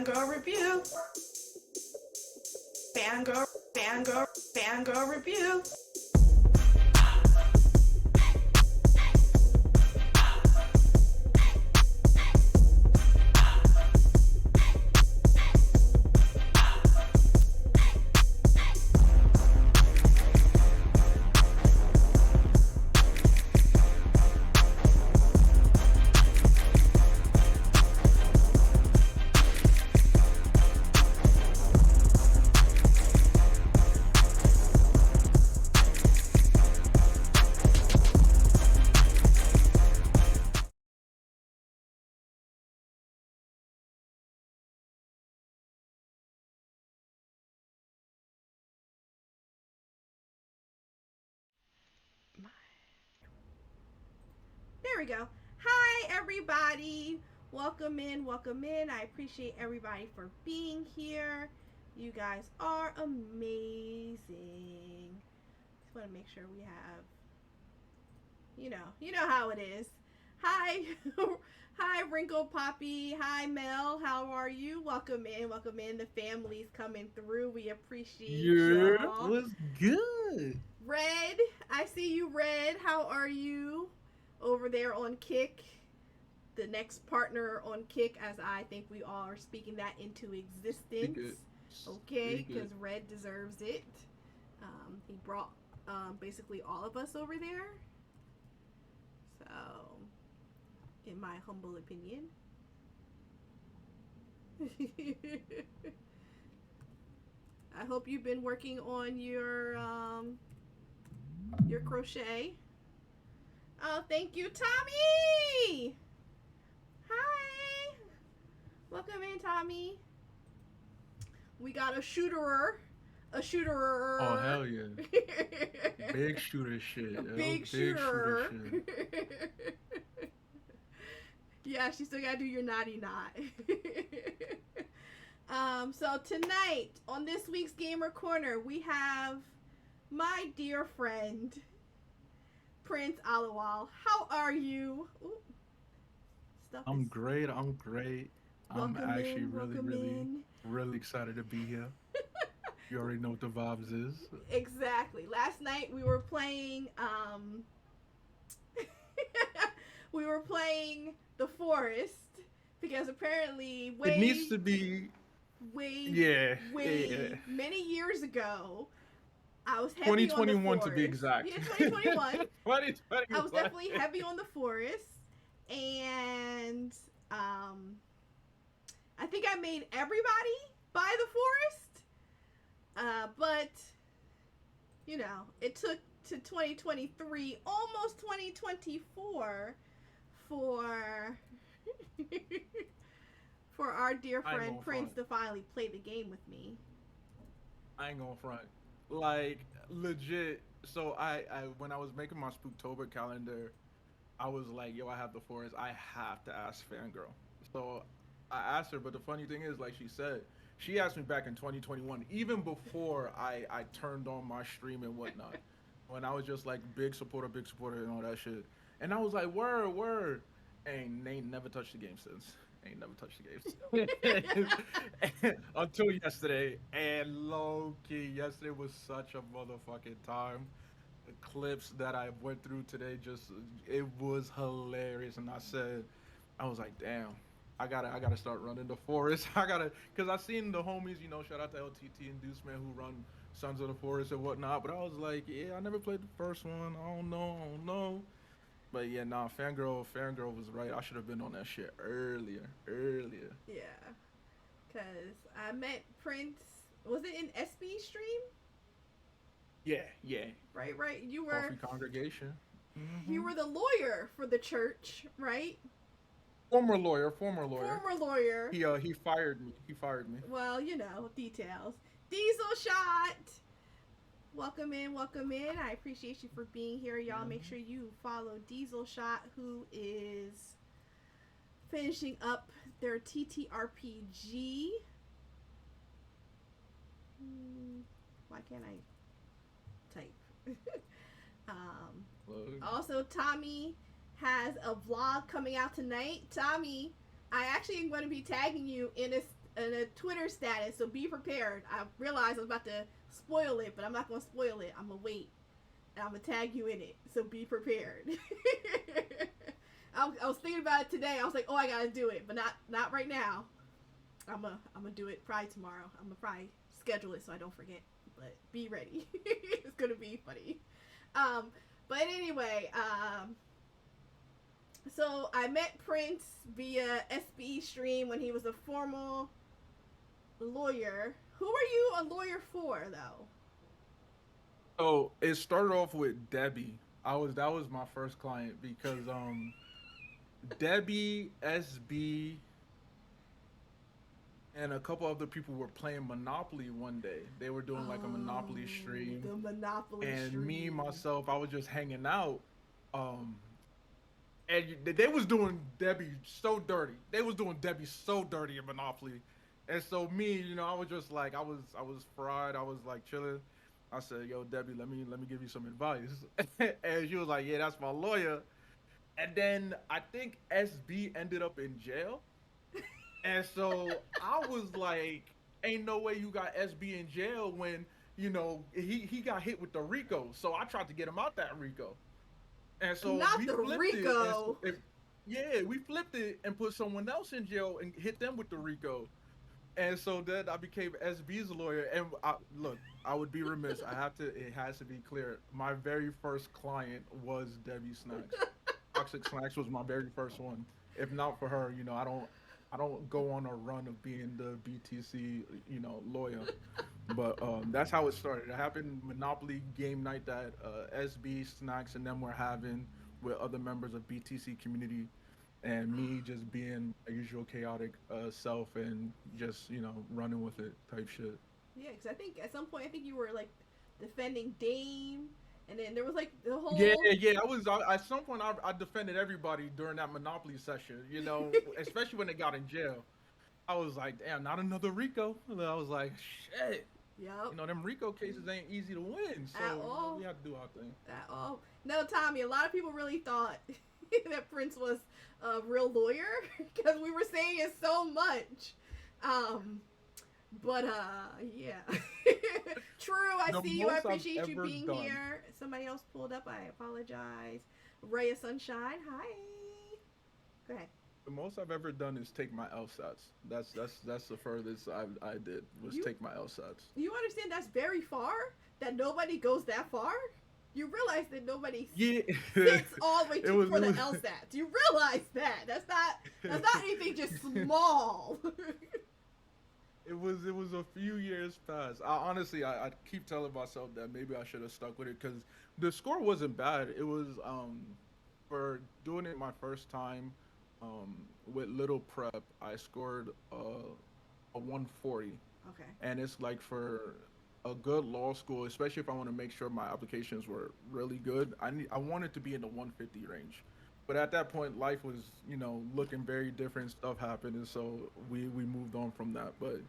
Fangirl review. Fangirl review. There we go. Hi, everybody. Welcome in, welcome in. I appreciate everybody for being here. You guys are amazing. Just want to make sure we have, you know how it is. Hi, hi, Wrinkle Poppy. Hi, Mel. How are you? Welcome in, welcome in. The family's coming through. We appreciate Yeah, y'all. was good. Red, I see you, Red. How are you? Over there on Kick, the next partner on Kick, as I think we all are speaking that into Be existence. good. Be Okay, because good. Red deserves it. He brought basically all of us over there. So, in my humble opinion. I hope you've been working on your crochet. Oh, thank you, Tommy! Hi! Welcome in, Tommy. We got a shooterer. A Oh shooterer. hell yeah. Big shooter shit, A yo. big Big shooter shooter. shit. Yeah, she still gotta do your naughty knot. So tonight on this week's Gamer Corner, we have my dear friend Prince Alawal. How are you? Ooh, stuff is. I'm great. I'm great. I'm Welcome actually in, really, welcome really, in. really excited to be here. You already know what the vibes is. Exactly. Last night we were playing we were playing The Forest because apparently It needs to be way yeah, yeah. way many years ago I was heavy on The 2021 to be Forest. exact. Yeah, 2021. I was 2021. definitely heavy on The Forest and um I think I made everybody buy The Forest. But it took to 2023, almost 2024, for for our dear I ain't friend going Prince front. to finally play the game with me. I ain't going front. Like legit. So I when I was making my Spooktober calendar, I was like, yo, I have the forest. I have to ask Fangirl. So I asked her, but the funny thing is, like she said, she asked me back in 2021, even before I turned on my stream and whatnot. When I was just like big supporter, and all that shit. And I was like, word, word. And they ain't never touched the game since. Ain't never touched the game until yesterday. And low key, yesterday was such a motherfucking time. The clips that I went through today, just it was hilarious. And I was like, damn, I gotta start running the forest. I gotta, cause I seen the homies, shout out to LTT and Deuce Man who run Sons of the Forest and whatnot. But I was like, yeah, I never played the first one. I don't know. But yeah, nah, Fangirl was right. I should have been on that shit earlier. Yeah, because I met Prince. Was it in SB stream? Yeah, yeah. Right, right. Coffee congregation. You Hmm. were the lawyer for the church, right? Former lawyer, former lawyer. Former lawyer. He fired me. He fired me. Well, details. Diesel shot. Welcome in, welcome in. I appreciate you for being here, y'all. Make Mhm. sure you follow Diesel Shot, who is finishing up their TTRPG. Why can't I type? um, Look. Also, Tommy has a vlog coming out tonight. Tommy, I actually am going to be tagging you in this a Twitter status, so be prepared. I realized I was about to spoil it, but I'm not gonna spoil it. I'm gonna wait, and I'm gonna tag you in it. So be prepared. I was thinking about it today. I was like, oh, I gotta do it, but not right now. I'm gonna do it probably tomorrow. I'm gonna probably schedule it so I don't forget. But be ready. It's gonna be funny. Um, but anyway, so I met Prince via SB stream when he was a formal lawyer. Who are you a lawyer for, though? So it started off with Debbie. That was my first client because Debbie, SB, and a couple other people were playing Monopoly one day. They were doing like a Oh, Monopoly stream, the Monopoly and me stream. myself, I was just hanging out. Um, and they was doing Debbie so dirty. They was doing Debbie so dirty in Monopoly, and so me, I was just like, I was fried. I was like chilling. I said, "Yo, Debbie, let me give you some advice." And she was like, "Yeah, that's my lawyer." And then I think SB ended up in jail, and so I was like, "Ain't no way you got SB in jail when he got hit with the Rico." So I tried to get him out that Rico. And so Not we the flipped it, Rico. yeah, we flipped it and put someone else in jail and hit them with the RICO. And so then I became SB's lawyer. And look, I would be remiss. It has to be clear. My very first client was Debbie Snacks. Toxic Snacks was my very first one. If not for her, I don't go on a run of being the BTC, lawyer. But that's how it started. It happened Monopoly game night that SB Snacks and them were having with other members of BTC community, and me just being a usual chaotic self and just running with it type shit. Yeah, because I think at some point I think you were like defending Dame, and then there was like the Yeah, whole yeah. At some point I defended everybody during that Monopoly session. Especially when they got in jail. I was like, damn, not another Rico. And I was like, shit. yep Them Rico cases ain't easy to win. So at all. we had to do our thing. At all. No, Tommy, a lot of people really thought that Prince was a real lawyer because we were saying it so much. Um, but yeah. True, I The see you. I most I've appreciate you ever being done. here. Somebody else pulled up. I apologize. Ray of Sunshine. Hi. Go ahead. The most I've ever done is take my LSATs. That's the furthest I did was You take my LSATs. you understand that's very far? That nobody goes that far? You realize that nobody Yeah, sits all the way it to was for it the was LSAT. You realize that. That's not anything just small. it was a few years past. I keep telling myself that maybe I should have stuck with it because the score wasn't bad. It was for doing it my first time with little prep. I scored a 140, Okay. and it's like for a good law school, especially if I want to make sure my applications were really good. I wanted to be in the 150 range. But at that point, life was, looking very different. Stuff happened, and so we moved on from that. But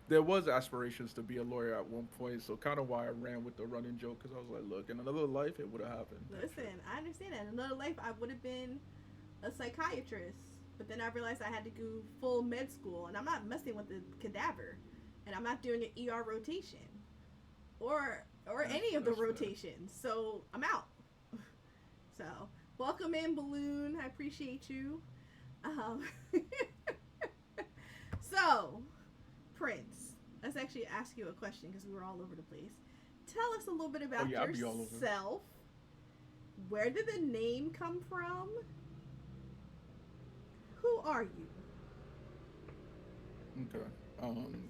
there was aspirations to be a lawyer at one point, so kind of why I ran with the running joke because I was like, look, in another life, it would have happened. Type Listen, shit. I understand that. In another life, I would have been a psychiatrist. But then I realized I had to do full med school, and I'm not messing with the cadaver, and I'm not doing an ER rotation or any of the That's fair. rotations. So I'm out. So welcome in, Balloon. I appreciate you. Um, so Prince, let's actually ask you a question because we were all over the place. Tell us a little bit Oh about yeah, I'd be all over. yourself. Where did the name come from? Who are you? Okay.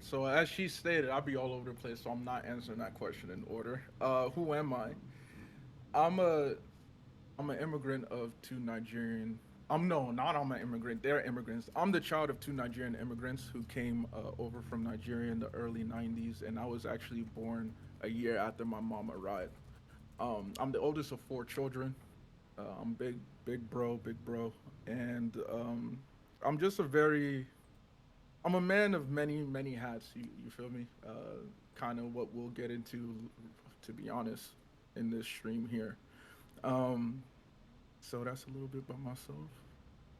So as she stated, I'll be all over the place, so I'm not answering that question in order. Who am I? I'm a I'm an immigrant of two Nigerian. No, not I'm an immigrant. They're immigrants. I'm the child of two Nigerian immigrants who came over from Nigeria in the early '90s, and I was actually born a year after my mom arrived. I'm the oldest of four children. I'm big bro, and I'm just I'm a man of many hats. You feel me? Kind of what we'll get into, to be honest, in this stream here. Um, so that's a little bit about myself.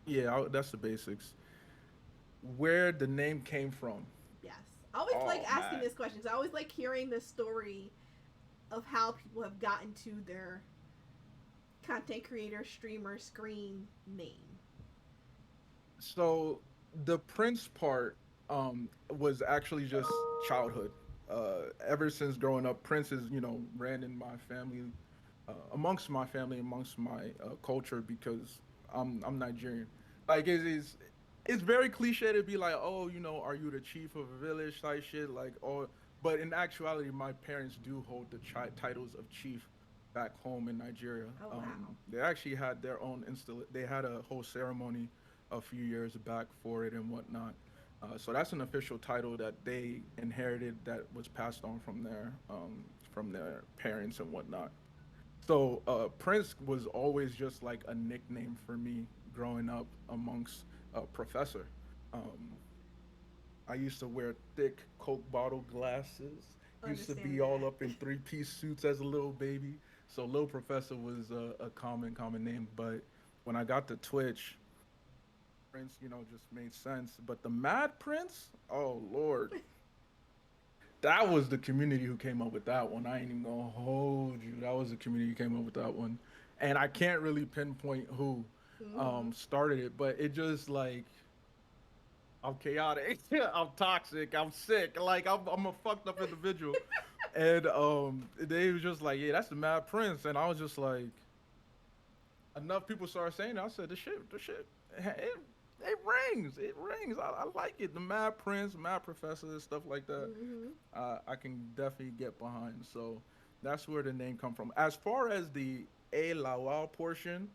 Yeah, that's the basics. Where the name came from. I always like Oh asking man. this question. I always like hearing the story of how people have gotten to their content creator, streamer, screen name. So the Prince part was actually just childhood. Ever since growing up, Prince is ran in my family, amongst my family, amongst my culture because I'm Nigerian. Like it's very cliche to be like, oh, are you the chief of a village type shit, like, oh, but in actuality, my parents do hold the titles of chief back home in Nigeria. Oh wow. They actually had their own They had a whole ceremony a few years back for it and whatnot. So that's an official title that they inherited that was passed on from their parents and whatnot. So Prince was always just like a nickname for me growing up amongst Professor. Um, I used to wear thick Coke bottle glasses. Used to Understand be all that. up in three-piece suits as a little baby. So Little Professor was a common name. But when I got to Twitch, Prince, just made sense. But the Mad Prince, oh Lord, that was the community who came up with that one. I ain't even gonna hold you. That was the community who came up with that one, and I can't really pinpoint who Mm-hmm. started it, but it just like I'm chaotic, I'm toxic, I'm sick, like I'm a fucked up individual, and they was just like, yeah, that's the Mad Prince, and I was just like, enough people started saying it. I said, the shit, it rings, it rings. I like it. The Mad Prince, Mad Professor, stuff like that. Mm-hmm. I can definitely get behind. So that's where the name come from. As far as the A Lawal portion,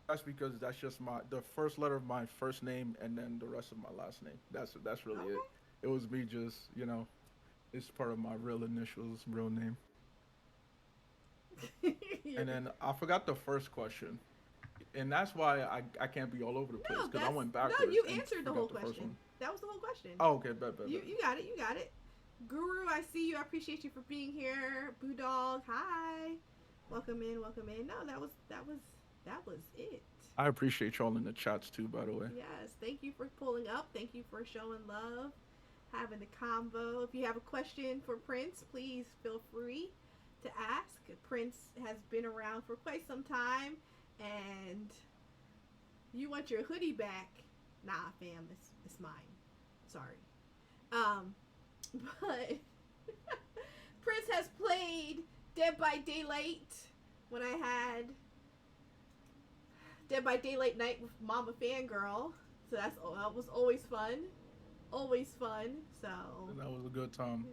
that's because that's just the first letter of my first name and then the rest of my last name. That's really it. It was me just it's part of my real initials, real name. Okay. And then I forgot the first question. And that's why I can't be all over the place No, because I that's went no. backwards You and answered the whole forgot the first question. one. That was the whole question. Oh, okay, bet. You got it. You got it. Guru, I see you. I appreciate you for being here. Boo Dog, hi. Welcome in. Welcome in. No, that was it. I appreciate y'all in the chats too, by the way. Yes. Thank you for pulling up. Thank you for showing love, having the convo. If you have a question for Prince, please feel free to ask. Prince has been around for quite some time, and you want your hoodie back? Nah, fam, it's mine. Sorry. Um, but Prince has played Dead by Daylight when I had Dead by Daylight night with Mama Fangirl. So that was always fun. Always fun. So And that was a good time.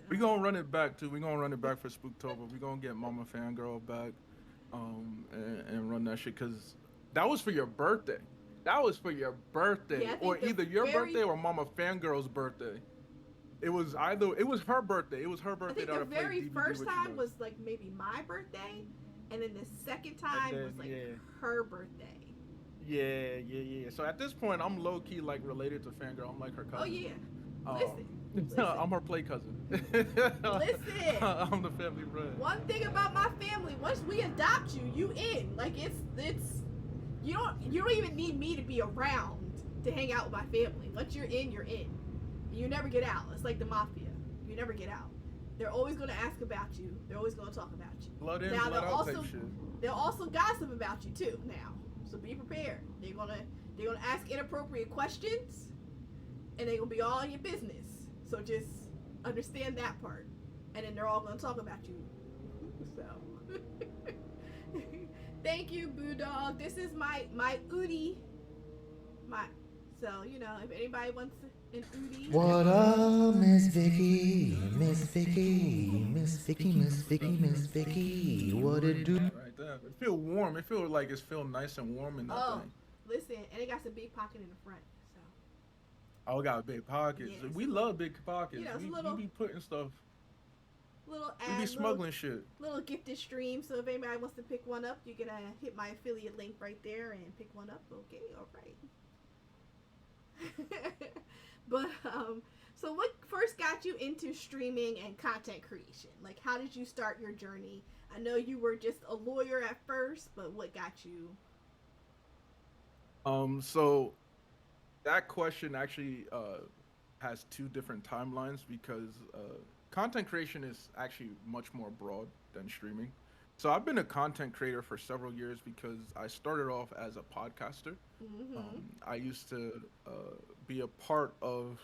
We uh, gonna run it back too. We gonna run it back for Spooktober. We gonna get Mama Fangirl back, and run that shit because that was for your birthday. That was for your birthday, yeah, I or think the either your very birthday or Mama Fangirl's birthday. It was her birthday. It was her I birthday think that the I played very DVD first with you time guys. was like maybe my birthday, and then the second And time was then like yeah, her birthday. yeah. So at this point, I'm low key like related to Fangirl. I'm like her Oh cousin. yeah. Listen, Um, listen, I'm her play cousin. listen. I'm the family friend. One thing about my family, once we adopt you, you in. Like it's you don't even need me to be around to hang out with my family. Once you're in, you're in. You never get out. It's like the mafia. You never get out. They're always gonna ask about you. They're always gonna talk about you. Blood in, Now blood out type shit. they'll also gossip about you too. Now, so be prepared. They're gonna ask inappropriate questions, and they're gonna be all in your business. So just understand that part, and then they're all gonna talk about you. So, thank you, Boo Dog. This is my oodie. My if anybody wants an oodie. What up, Miss Vicky? Miss Vicky, Miss Vicky, Miss Vicky, Miss Vicky. What it do? That right there. It feel warm. It feel like it's feel nice and warm in that Oh, thing. listen, and it got some big pocket in the front. So Oh, we got big pockets. yeah, it's We a little, love big pockets. it's a We be putting stuff. little We be ad, smuggling shit. little gifted stream. So if anybody wants to pick one up, you can hit my affiliate link right there and pick one up. Okay, all right. But so what first got you into streaming and content creation? Like, how did you start your journey? I know you were just a lawyer at first, but what got you? So that question actually has two different timelines because content creation is actually much more broad than streaming. So I've been a content creator for several years because I started off as a podcaster. Mm-hmm. I used to be a part of.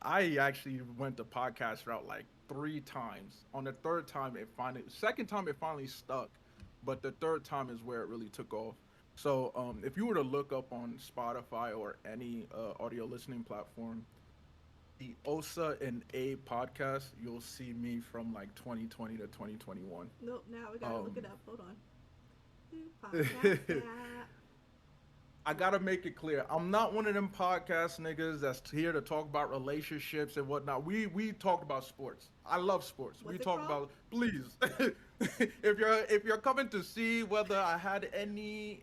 I actually went the podcast route like three times. On the third time, second time it finally stuck, but the third time is where it really took off. So if you were to look up on Spotify or any audio listening platform, the Osa and A podcast, you'll see me from like 2020 to 2021. Nope. Now we gotta look it Um, up. Hold on. Podcast that. I gotta make it clear. I'm not one of them podcast niggas that's here to talk about relationships and whatnot. We talk about sports. I love sports. We What's it talk called? about please. If you're coming to see whether I had any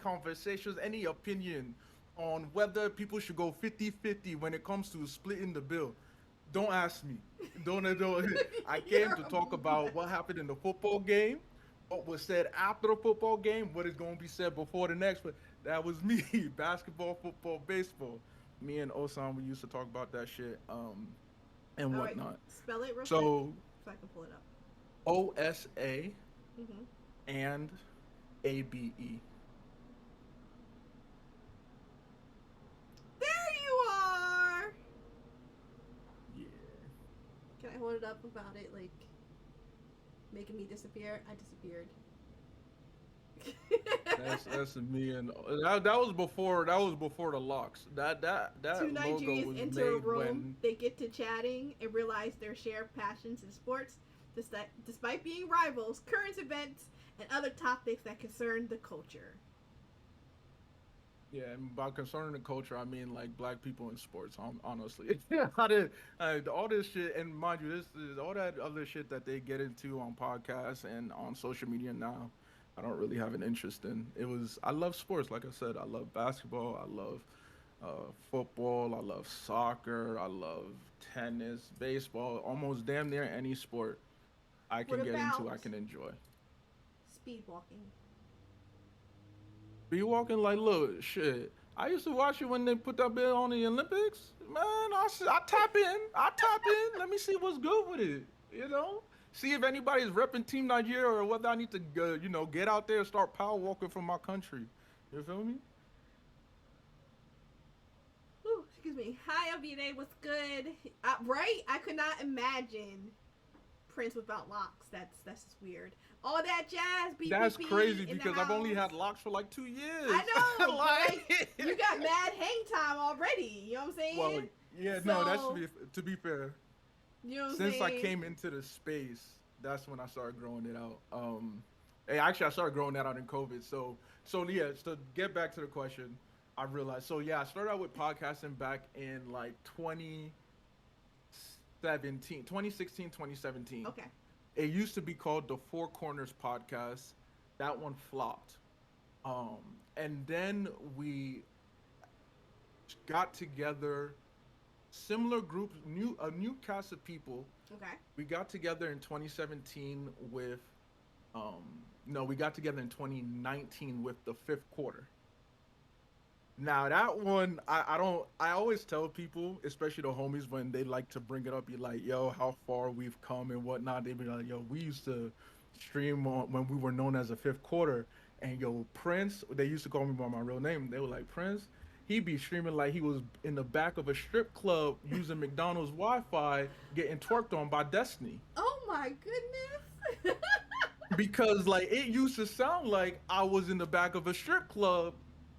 conversations, any opinion on whether people should go 50-50 when it comes to splitting the bill, don't ask me. Don't. I came You're to a talk about what happened in the football game, what was said after the football game, what is going to be said before the next. But that was me. Basketball, football, baseball. Me and Osan, we used to talk about that shit, and All right. whatnot. Spell it real quick So so I can pull it up. OSA Mm-hmm. and ABE. There you are. Yeah. Can I hold it up about it like making me disappear? I disappeared. That's me and that was before the locks. That Two logo Nigerians was enter a made room. when They get to chatting and realize their shared passions in sports, despite being rivals, current events, and other topics that concern the culture. yeah, and by concerning the culture, I mean like black people in sports. Honestly, yeah, all this shit, and mind you, this is all that other shit that they get into on podcasts and on social media now. I don't really have an interest in. I love sports, like I said. I love basketball. I love football. I love soccer. I love tennis, baseball. Almost damn near any sport I What can get into, about I can enjoy. speed walking? Be walking like, look, shit. I used to watch it when they put that bit on the Olympics. Man, I tap in. I tap in. Let me see what's good with it. You know? See if anybody's repping Team Nigeria or whether I need to, get out there and start power walking for my country. You feel me? Ooh, excuse me. Hi, Avide. What's good? Right? I could not imagine Prince without locks. That's just weird. All that jazz, BPP That's crazy in the because I've only house. had locks for like 2 years. I know, but, like, you got mad hang time already. You know what I'm saying? well, yeah, no, So, to be fair. you know what I'm Since I saying? came into the space, that's when I started growing it out. Actually, I started growing that out in COVID. So yeah. So get back to the question, I realized. So yeah, I started out with podcasting back in like 2016, 2017. Okay. It used to be called the Four Corners Podcast. That one flopped. Um, and then we got together, similar groups, a new cast of people. Okay. We got together in 2017 with, no, we got together in 2019 with the fifth quarter. Now that one, I always tell people, especially the homies, when they like to bring it up, be like, yo, how far we've come and whatnot. They be like, yo, we used to stream on when we were known as a fifth quarter. And yo, Prince, they used to call me by my real name. They were like, Prince, he be streaming like he was in the back of a strip club using McDonald's Wi-Fi, getting twerked on by Destiny. Oh my goodness. Because like it used to sound like I was in the back of a strip club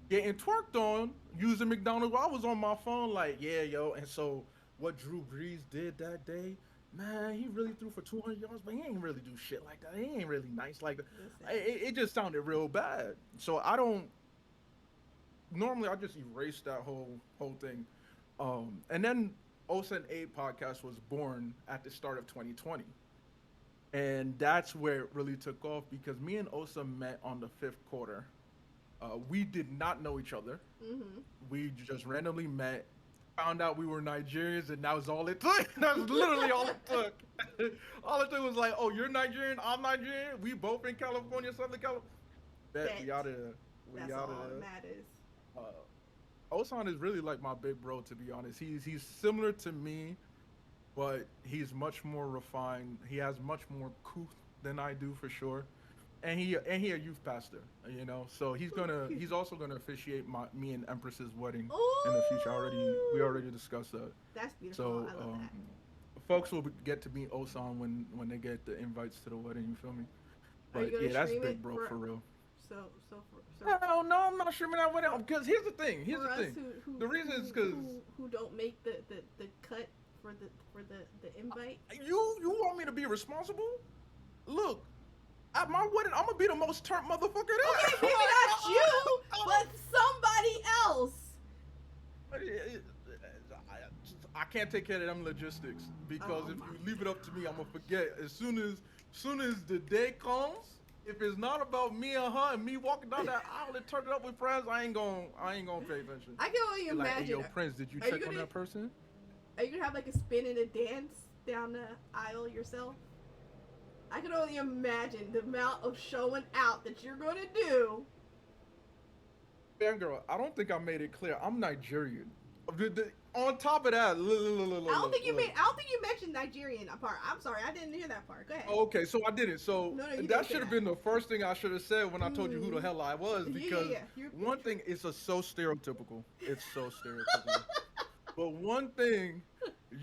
getting twerked on using McDonald's while I was on my phone, like, yeah, yo. And so what Drew Brees did that day, man, he really threw for 200 yards, but he ain't really do shit like that. He ain't really nice like that. Listen. It just sounded real bad. So normally I just erase that whole thing. And then Osa and 8 podcast was born at the start of 2020. And that's where it really took off because me and Osa met on the fifth quarter. We did not know each other. Mm-hmm. We just randomly met, found out we were Nigerians, and that was all it took. That was literally all it took. All it took was like, oh, you're Nigerian, I'm Nigerian. We both in California, Southern California. Bet we out of there. We That's out all of that there. matters. Uh, Osan is really like my big bro, to be honest. He's similar to me, but he's much more refined. He has much more couth than I do for sure. And he a youth pastor, you know. So he's also gonna officiate my me and Empress's wedding in the future. We Ooh, already discussed that. that's beautiful. So I love that. folks will get to meet Osan when they get the invites to the wedding. You feel me? Are you But gonna yeah, that's stream it big bro for real. so Hell no, I'm not streaming that wedding. Because here's the thing. Here's for the us thing. The reason is because who don't make the cut for the invite? you want me to be responsible? Look, at my wedding, I'm gonna be the most turned motherfucker there. Okay, maybe not you, but somebody else. I can't take care of them logistics because Oh if my you leave it up to me, I'm gonna forget. As soon as the day comes, if it's not about me and her and me walking down that aisle and turning up with friends, I ain't gonna pay attention. I can only Like, hey, imagine. yo, Prince, did you Are you check on gonna that person? are you gonna have like a spin and a dance down the aisle yourself? I can only imagine the amount of showing out that you're gonna do. Fangirl, I don't think I made it clear. I'm Nigerian. On top of that, I don't think you made. I don't think you mentioned Nigerian part. I'm sorry, I didn't hear that part. Go ahead. Okay, so I didn't. So No, you didn't that say should have that. been the first thing I should have said when I told you who the hell I was. Because You're one thing is so stereotypical. It's so stereotypical. But one thing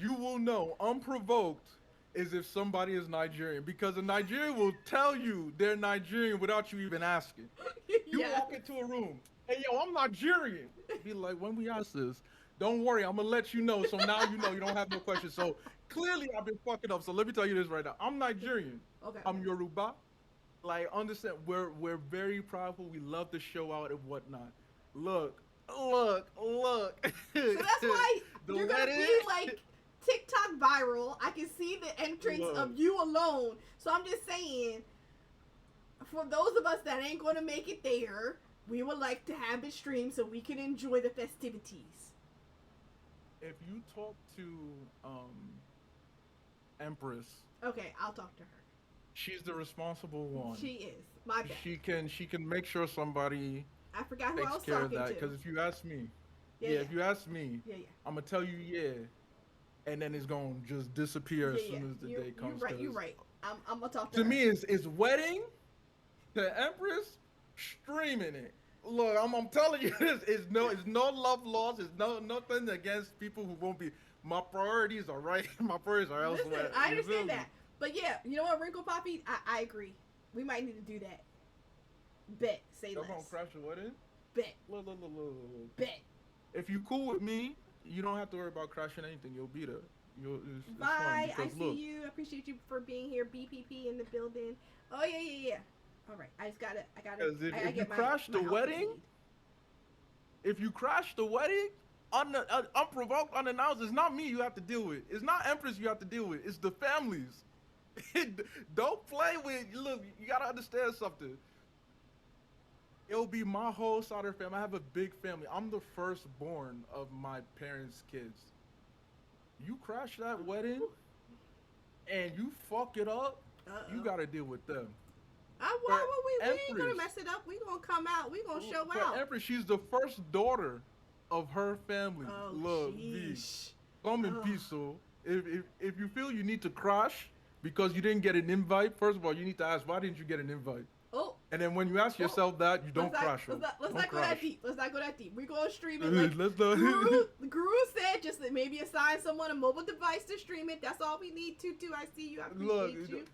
you will know unprovoked is if somebody is Nigerian. Because a Nigerian will tell you they're Nigerian without you even asking. You yeah. walk into a room, hey yo, I'm Nigerian. Be like, when we ask this, don't worry, I'm gonna let you know. So now you know you don't have no questions. So clearly I've been fucking up. So let me tell you this right now. I'm Nigerian. Okay. I'm Yoruba. Like, understand, we're very prideful. We love to show out and whatnot. Look, look. So that's why The you're gonna be wedding- like TikTok viral. I can see the entrance Look. of you alone. So I'm just saying, for those of us that ain't gonna make it there, we would like to have it streamed so we can enjoy the festivities. If you talk to Empress, Okay, I'll talk to her. she's the responsible one. She is. My bad. She can make sure somebody I forgot who I takes was care of talking that. to. Because if you ask me, Yeah, if you ask me, yeah. I'm gonna tell you and then it's gonna just disappear as soon as the day comes. You're right. I'm gonna talk to To her. me, it's wedding to Empress streaming it. Look, I'm telling you this. It's no love lost. It's nothing against people who won't be. My priorities are right. My priorities are Listen, elsewhere. I You feel understand me? that. But yeah, you know what, Wrinkle Poppy? I agree. We might need to do that. Bet. Say Y'all less. gonna crash the wedding? Bet. Look. Bet. If you cool with me, you don't have to worry about crashing anything. You'll be there. It's Bye. fine I because see look, you. I appreciate you for being here. BPP in the building. Oh yeah. All right. I gotta. 'Cause if I you get crash the outfit wedding, made. if you crash the wedding, unprovoked, unannounced, it's not me you have to deal with. It's not Empress you have to deal with. It's the families. Don't play with. Look, you gotta understand something. It'll be my whole side of the family. I have a big family. I'm the firstborn of my parents' kids. You crash that wedding, and you fuck it up, you gotta deal with them. Why For would we? We ain't gonna Empress. mess it up. We gonna come out. We gonna show For out. Empress, she's the first daughter of her family. Oh, Look, V, sheesh. come in Oh. peace, so if you feel you need to crash because you didn't get an invite, first of all, you need to ask, why didn't you get an invite? Oh. And then when you ask yourself that, you don't crash. Let's Don't not go that crash. deep. Let's not go that deep. We're gonna stream it like Let's not. Guru said. Just maybe assign someone a mobile device to stream it. That's all we need to do. I see you. I Look, appreciate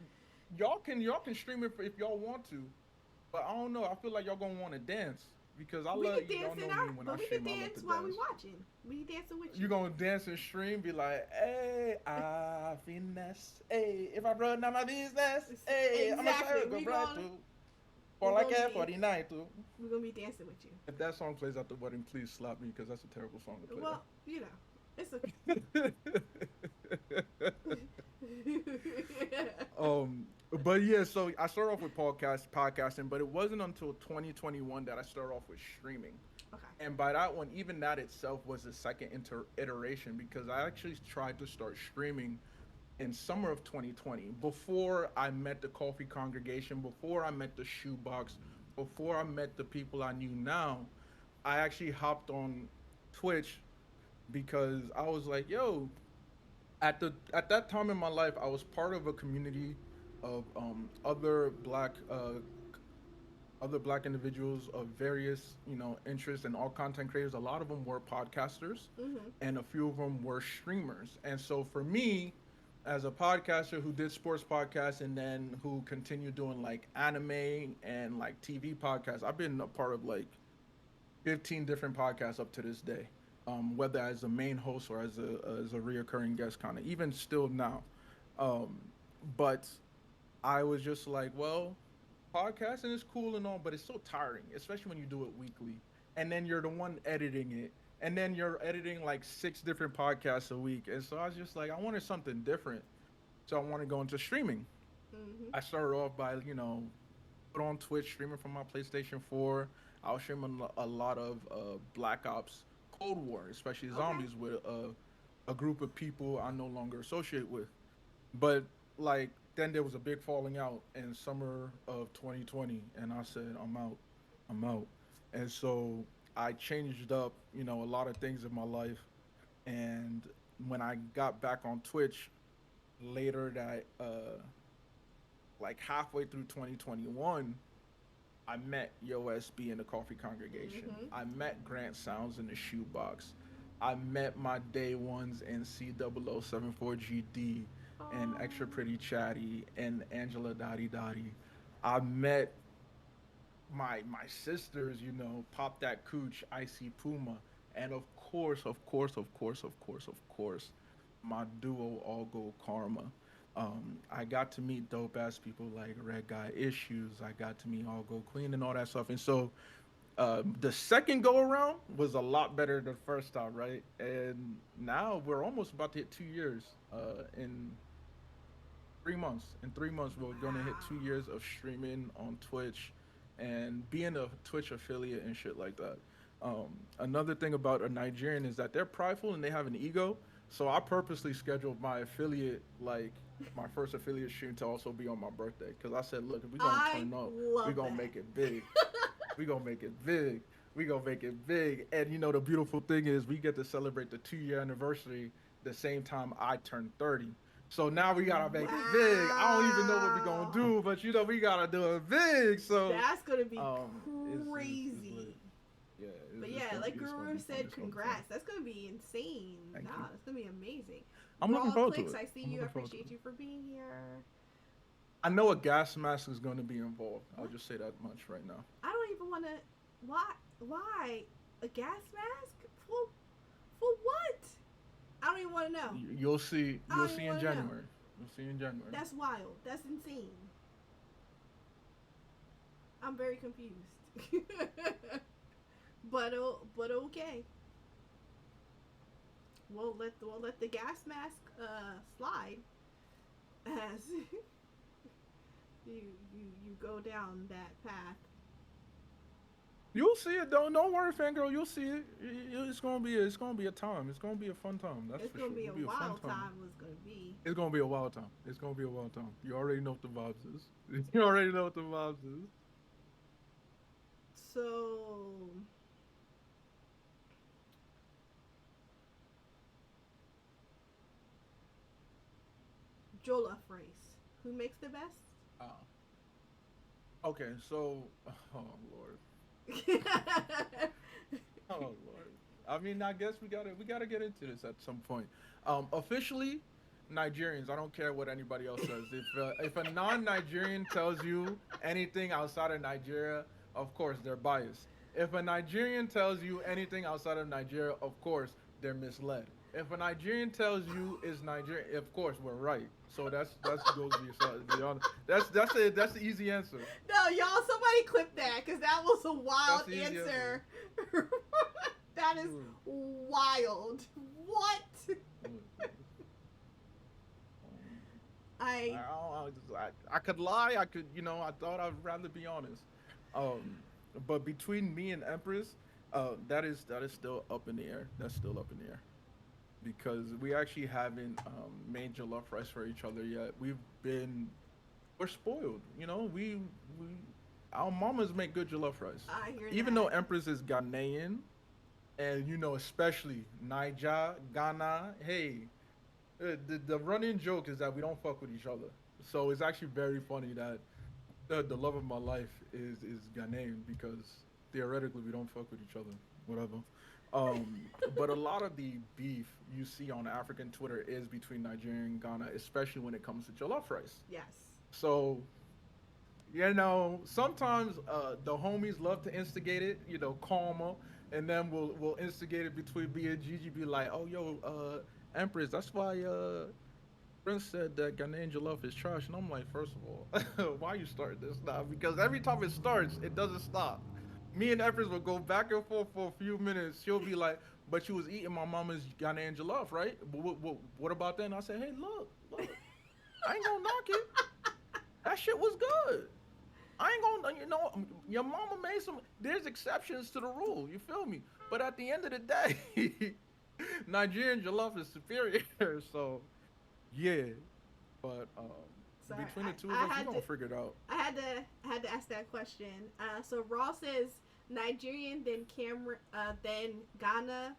you. y'all can stream it if y'all want to, but I don't know. I feel like y'all gonna want to dance because I We love can y'all dance know in our, me when but I we stream. can I love dance to while we dance. watching. We dancing with you. You gonna dance and stream, be like, hey, I finesse. Hey, if I run down my business, hey, I'm Exactly. a go We right gonna- to. For we like gonna at be- 49 too. We're gonna be dancing with you. If that song plays at the wedding, please slap me because that's a terrible song to play. Well, you know, it's okay. But yeah, so I started off with podcasting, but it wasn't until 2021 that I started off with streaming. Okay. And by that one, even that itself was the second iteration because I actually tried to start streaming in summer of 2020 before I met the coffee congregation, before I met the shoebox, before I met the people I knew now. I actually hopped on Twitch because I was like, yo, at that time in my life, I was part of a community of other black individuals of various interests and all content creators. A lot of them were podcasters, Mhm. and a few of them were streamers. And so for me, as a podcaster who did sports podcasts and then who continued doing like anime and like TV podcasts, I've been a part of like 15 different podcasts up to this day, whether as a main host or as a reoccurring guest, kind of even still now. Um, but I was just like, well, podcasting is cool and all, but it's so tiring, especially when you do it weekly, and then you're the one editing it, and then you're editing like 6 different podcasts a week, and so I was just like, I wanted something different, so I want to go into streaming. Mhm. I started off by put on Twitch, streaming from my PlayStation 4. I was streaming a lot of Black Ops Cold War, especially Okay. zombies, with a group of people I no longer associate with. But like then there was a big falling out in summer of 2020, and I said, I'm out. And so I changed up, a lot of things in my life. And when I got back on Twitch later that like halfway through 2021, I met Yo SB in the Coffee Congregation. Mhm. I met Grant Sounds in the Shoebox. I met my day ones in C0074GD and Oh. Extra Pretty Chatty and Angela Dottie Dottie. I met my sisters, Pop That Cooch, Icy Puma, and of course, my duo All Go Karma. I got to meet dope ass people like Red Guy Issues. I got to meet All Go Queen and all that stuff. And so the second go around was a lot better than the first time, right? And now we're almost about to hit 2 years in 3 months. In 3 months, we're gonna hit Wow. 2 years of streaming on Twitch and being a Twitch affiliate and shit like that. Another thing about a Nigerian is that they're prideful and they have an ego. So I purposely scheduled my affiliate, like my first affiliate stream, to also be on my birthday because I said, look, if we gonna I turn up, we love gonna that. make it big. We gonna make it big. We gonna make it big. And the beautiful thing is we get to celebrate the 2 year anniversary the same time I turn 30. So now we gotta make it big. I don't even know what we gonna Wow. do, but we gotta do it big. So That's gonna be it's lit. crazy. Yeah, But it's yeah, gonna like be it's gonna Guru be fun. said, It's gonna be fun. congrats. That's gonna be insane. Thank Nah, you. that's gonna be amazing. I'm looking Raw forward to Clicks, it. I see I'm you. I looking forward to appreciate it. you for being here. I know a gas mask is gonna be involved. I'll What? just say that much right now. I don't even want to. Why? Why a gas mask for what? I don't even want to know. You'll see. I You'll don't even see in want to know. January. You'll see in January. That's wild. That's insane. I'm very confused. But okay. We'll let the gas mask slide as you go down that path. You'll see it. Don't worry, fangirl. You'll see it. It's gonna be a time. It's gonna be a fun time. That's It's for gonna sure. be a It'll be a fun wild time. time. Was gonna be. It's gonna be a wild time. It's gonna be a wild time. You already know what the vibes is. You already know what the vibes is. So Jollof rice. Who makes the best? Uh, okay, so oh lord, oh lord. I mean, I guess we gotta get into this at some point. Officially, Nigerians. I don't care what anybody else says. If a non-Nigerian tells you anything outside of Nigeria, of course they're biased. If a Nigerian tells you anything outside of Nigeria, of course they're misled. If a Nigerian tells you it's Nigeria, of course we're right. So that's goes be honest. That's the easy answer. No, y'all, somebody clip that because that was a That's wild the easy answer. That is Mm, wild. What? mm. I I could lie. I could, I thought I'd rather be honest. Um, but between me and Empress, that is still up in the air. That's still up in the air because we actually haven't made jollof rice for each other yet. We're spoiled. We our mamas make good jollof rice. I hear Even though that. Empress is Ghanaian and especially Niger, Ghana. Hey, the running joke is that we don't fuck with each other. So it's actually very funny that the love of my life is Ghanaian because theoretically we don't fuck with each other. Whatever. But a lot of the beef you see on African Twitter is between Nigeria and Ghana, especially when it comes to jollof rice. Yes. So sometimes the homies love to instigate it, Karma, and then we'll instigate it between B and Gigi. Be like, oh yo, Empress, that's why Prince said that Ghanaian jollof is trash, and I'm like, first of all, why you start this now? Because every time it starts, it doesn't stop. Me and Empress will go back and forth for a few minutes. She'll be like, but you was eating my mama's Ghanaian jollof, right? But what about that? And I said, hey, look, I ain't gonna knock it. That shit was good. I ain't gonna, your mama made some. There's exceptions to the rule. You feel me? But at the end of the day, Nigerian jollof is superior. So yeah, but Sorry, between the two of I us, we had gonna to. figure it out. I had to ask that question. So Raw says Nigerian, then then Ghana,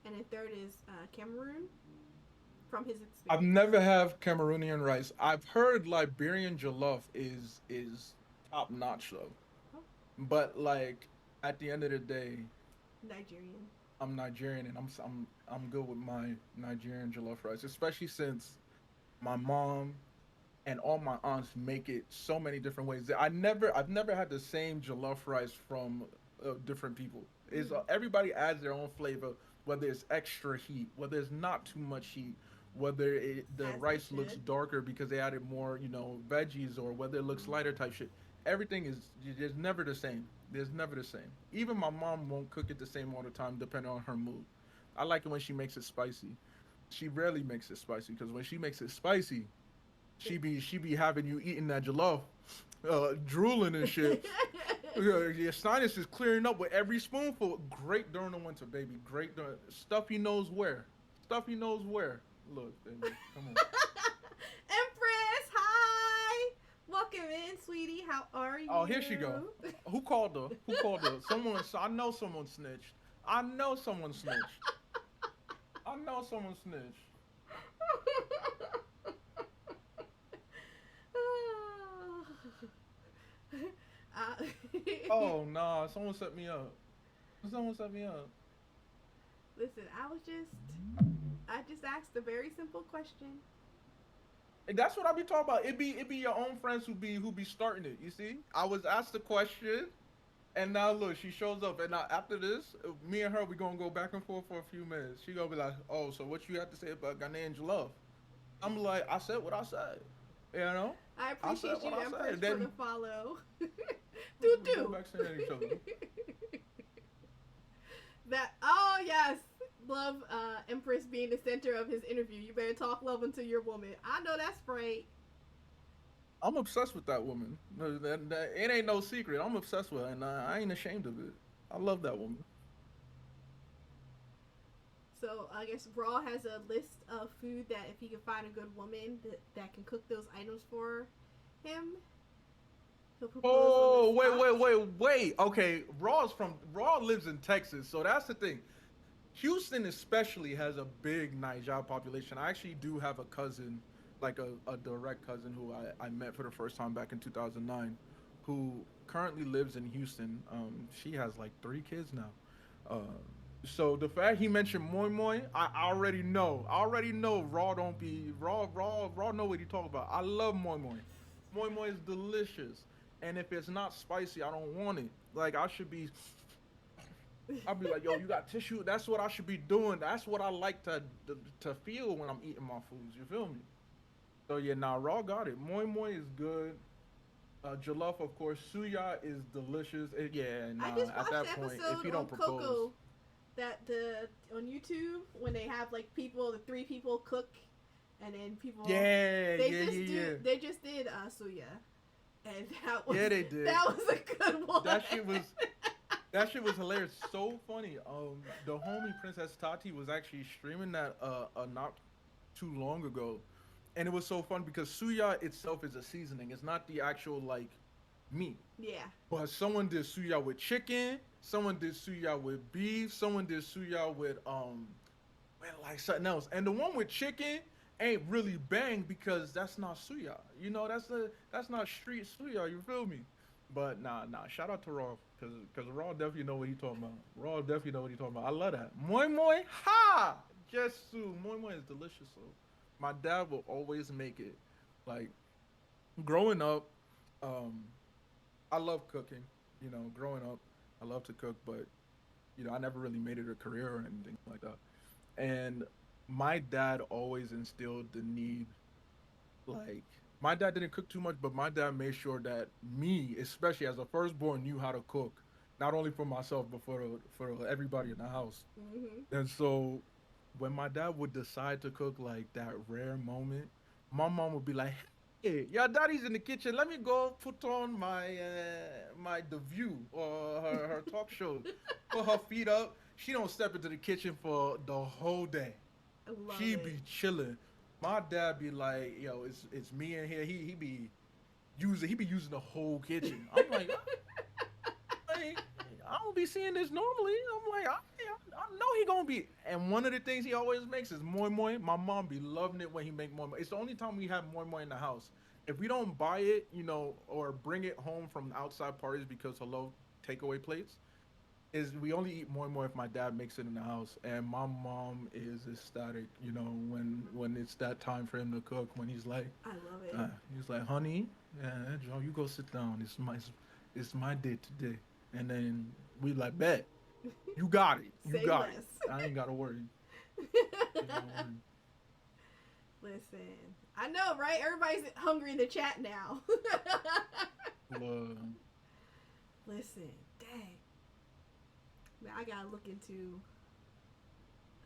and then third is Cameroon. From his I've experience. never have Cameroonian rice. I've heard Liberian jollof is top notch though. Oh, But like at the end of the day, Nigerian. I'm Nigerian and I'm good with my Nigerian jollof rice, especially since my mom and all my aunts make it so many different ways. I've never had the same jollof rice from different people. Is Mm, everybody adds their own flavor, whether it's extra heat, whether it's not too much heat, whether the as they rice looks should. darker because they added more, veggies, or whether it looks Mm. lighter type shit. Everything is never the same. There's never the same. Even my mom won't cook it the same all the time, depending on her mood. I like it when she makes it spicy. She rarely makes it spicy because when she makes it spicy, she be having you eating that jollof, drooling and shit. Your sinus is clearing up with every spoonful. Great during the winter, baby. Great during stuff he knows where. Stuff he knows where. Look, baby, come on. Empress, hi. Welcome in, sweetie. How are Oh, here she go. you? Who called her? Who called her? Someone. I know someone snitched. I know someone snitched. I know someone snitched. uh, Oh nah, someone set me up. Someone set me up. Listen, I just asked a very simple question. And that's what I be talking about. It be your own friends who be starting it. You see, I was asked the question, and now look, she shows up. And now after this, me and her we gonna go back and forth for a few minutes. She gonna be like, "Oh, so what you have to say about Ghanaian love?" I'm like, "I said what I said." You know, I I said appreciate you, what I Empress, said. for the Then follow. Do we go do. back staring at each other. That oh yes, love Empress being the center of his interview. You better talk love unto your woman. I know that's right. I'm obsessed with that woman. It ain't no secret. I'm obsessed with her, and I ain't ashamed of it. I love that woman. So I guess Raw has a list of food that if he can find a good woman that can cook those items for him, he'll propose on the Oh, wait, spot. wait, wait, wait. Okay, Raw lives in Texas, so that's the thing. Houston especially has a big Niger population. I actually do have a cousin, like a direct cousin who I met for the first time back in 2009, who currently lives in Houston. She has like 3 kids now. So the fact he mentioned moi moi, I already know. I already know Raw don't be Raw know what he talking about. I love moi moi. Moi moi is delicious. And if it's not spicy, I don't want it. Like I should be I'll be like, yo, you got tissue? That's what I should be doing. That's what I like to feel when I'm eating my foods. You feel me? So yeah, now Raw got it. Moi moi is good. Jollof, of course. Suya is delicious. Yeah, I nah. just At watched the that point, if episode you on don't propose, Coco that the on YouTube when they have like the 3 people cook, and then people yeah, yeah, yeah, yeah. they just did Suya, and Yeah, they did. that was a good one. That shit was that shit was hilarious. So funny. The homie Princess Tati was actually streaming that not too long ago, and it was so fun because suya itself is a seasoning. It's not the actual like meat. Yeah. But someone did suya with chicken. Someone did suya with beef. Someone did suya with man, like something else. And the one with chicken ain't really bang because that's not suya. You know, that's not street suya. You feel me? But nah. Shout out to Raw because Raw definitely know what he talking about. Raw definitely know what he talking about. I love that. Moi moi ha. Just so moi moi is delicious. So my dad will always make it. Like growing up, um, I love cooking. You know, growing up, I love to cook, but I never really made it a career or anything like that. And my dad always instilled the need, like, my dad didn't cook too much, but my dad made sure that me, especially as a firstborn, knew how to cook, not only for myself but for everybody in the house. Hmm. And so when my dad would decide to cook like that rare moment, my mom would be like, "Hey, your daddy's in the kitchen. Let me go put on my The View or her talk show. Put her feet up. She don't step into the kitchen for the whole day. I love She it. be chilling. My dad be like, yo, it's me in here. He be using the whole kitchen. I'm like, I don't be seeing this normally. I'm like, I know he gonna be. And one of the things he always makes is moi moi. My mom be loving it when he make moi moi. It's the only time we have moi moi in the house. If we don't buy it, or bring it home from outside parties because hello takeaway plates, is we only eat moi moi if my dad makes it in the house. And my mom is ecstatic, when it's that time for him to cook. When I love it. he's like, honey, Joe, you go sit down. It's my day today. And then we like, bet. You got it. You Say got it. less. I ain't gotta worry. Ain't gotta worry. Listen, I know, right? Everybody's hungry in the chat now. Uh, Listen, dang. Man, I gotta look into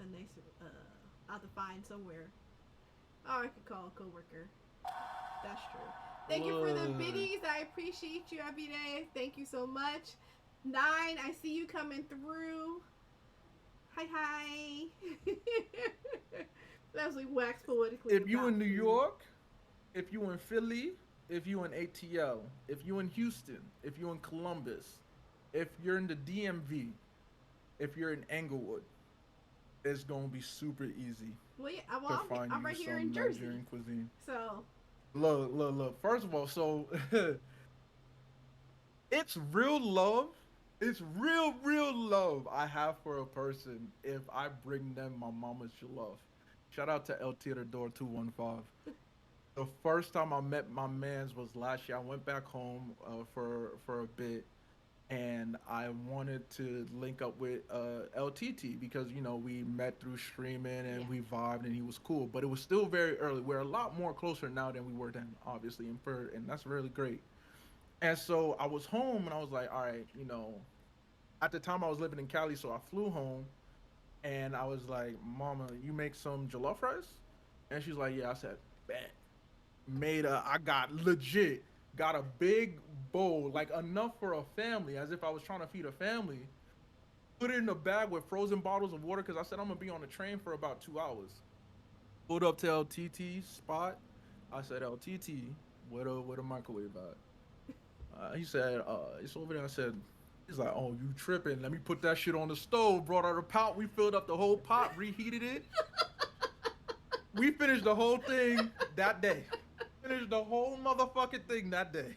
a nice. I'll have to find somewhere. Oh, I could call a coworker. That's true. Thank you for the biddies. I appreciate you every day. Thank you so much. Nine, I see you coming through. Hi, hi. That was like wax poetically if you about in New food. York, if you in Philly, if you in ATL, if you in Houston, if you in Columbus, if you're in the DMV, if you're in Englewood, it's gonna be super easy Well, yeah, to well, find I'm you right here some in Jersey, Nigerian cuisine. so Look. First of all, so it's real love. It's real love I have for a person if I bring them my mama's love. Shout out to El Tirador 215. The first time I met my man's was last year. I went back home for a bit, and I wanted to link up with LTT because we met through streaming yeah. and we vibed and he was cool. But it was still very early. We're a lot more closer now than we were then, obviously, and that's really great. And so I was home and I was like, all right, at the time I was living in Cali, so I flew home and I was like, Mama, you make some jollof rice? And she's like, yeah. I said, bet. I got legit, got a big bowl, like enough for a family, as if I was trying to feed a family. Put it in a bag with frozen bottles of water because I said I'm gonna be on the train for about 2 hours. Pulled up to LTT spot. I said, LTT, where the microwave at? He said, it's over there. I said, he's like, oh, you tripping? Let me put that shit on the stove. Brought out a pot. We filled up the whole pot, reheated it. We finished the whole thing that day. Finished the whole motherfucking thing that day.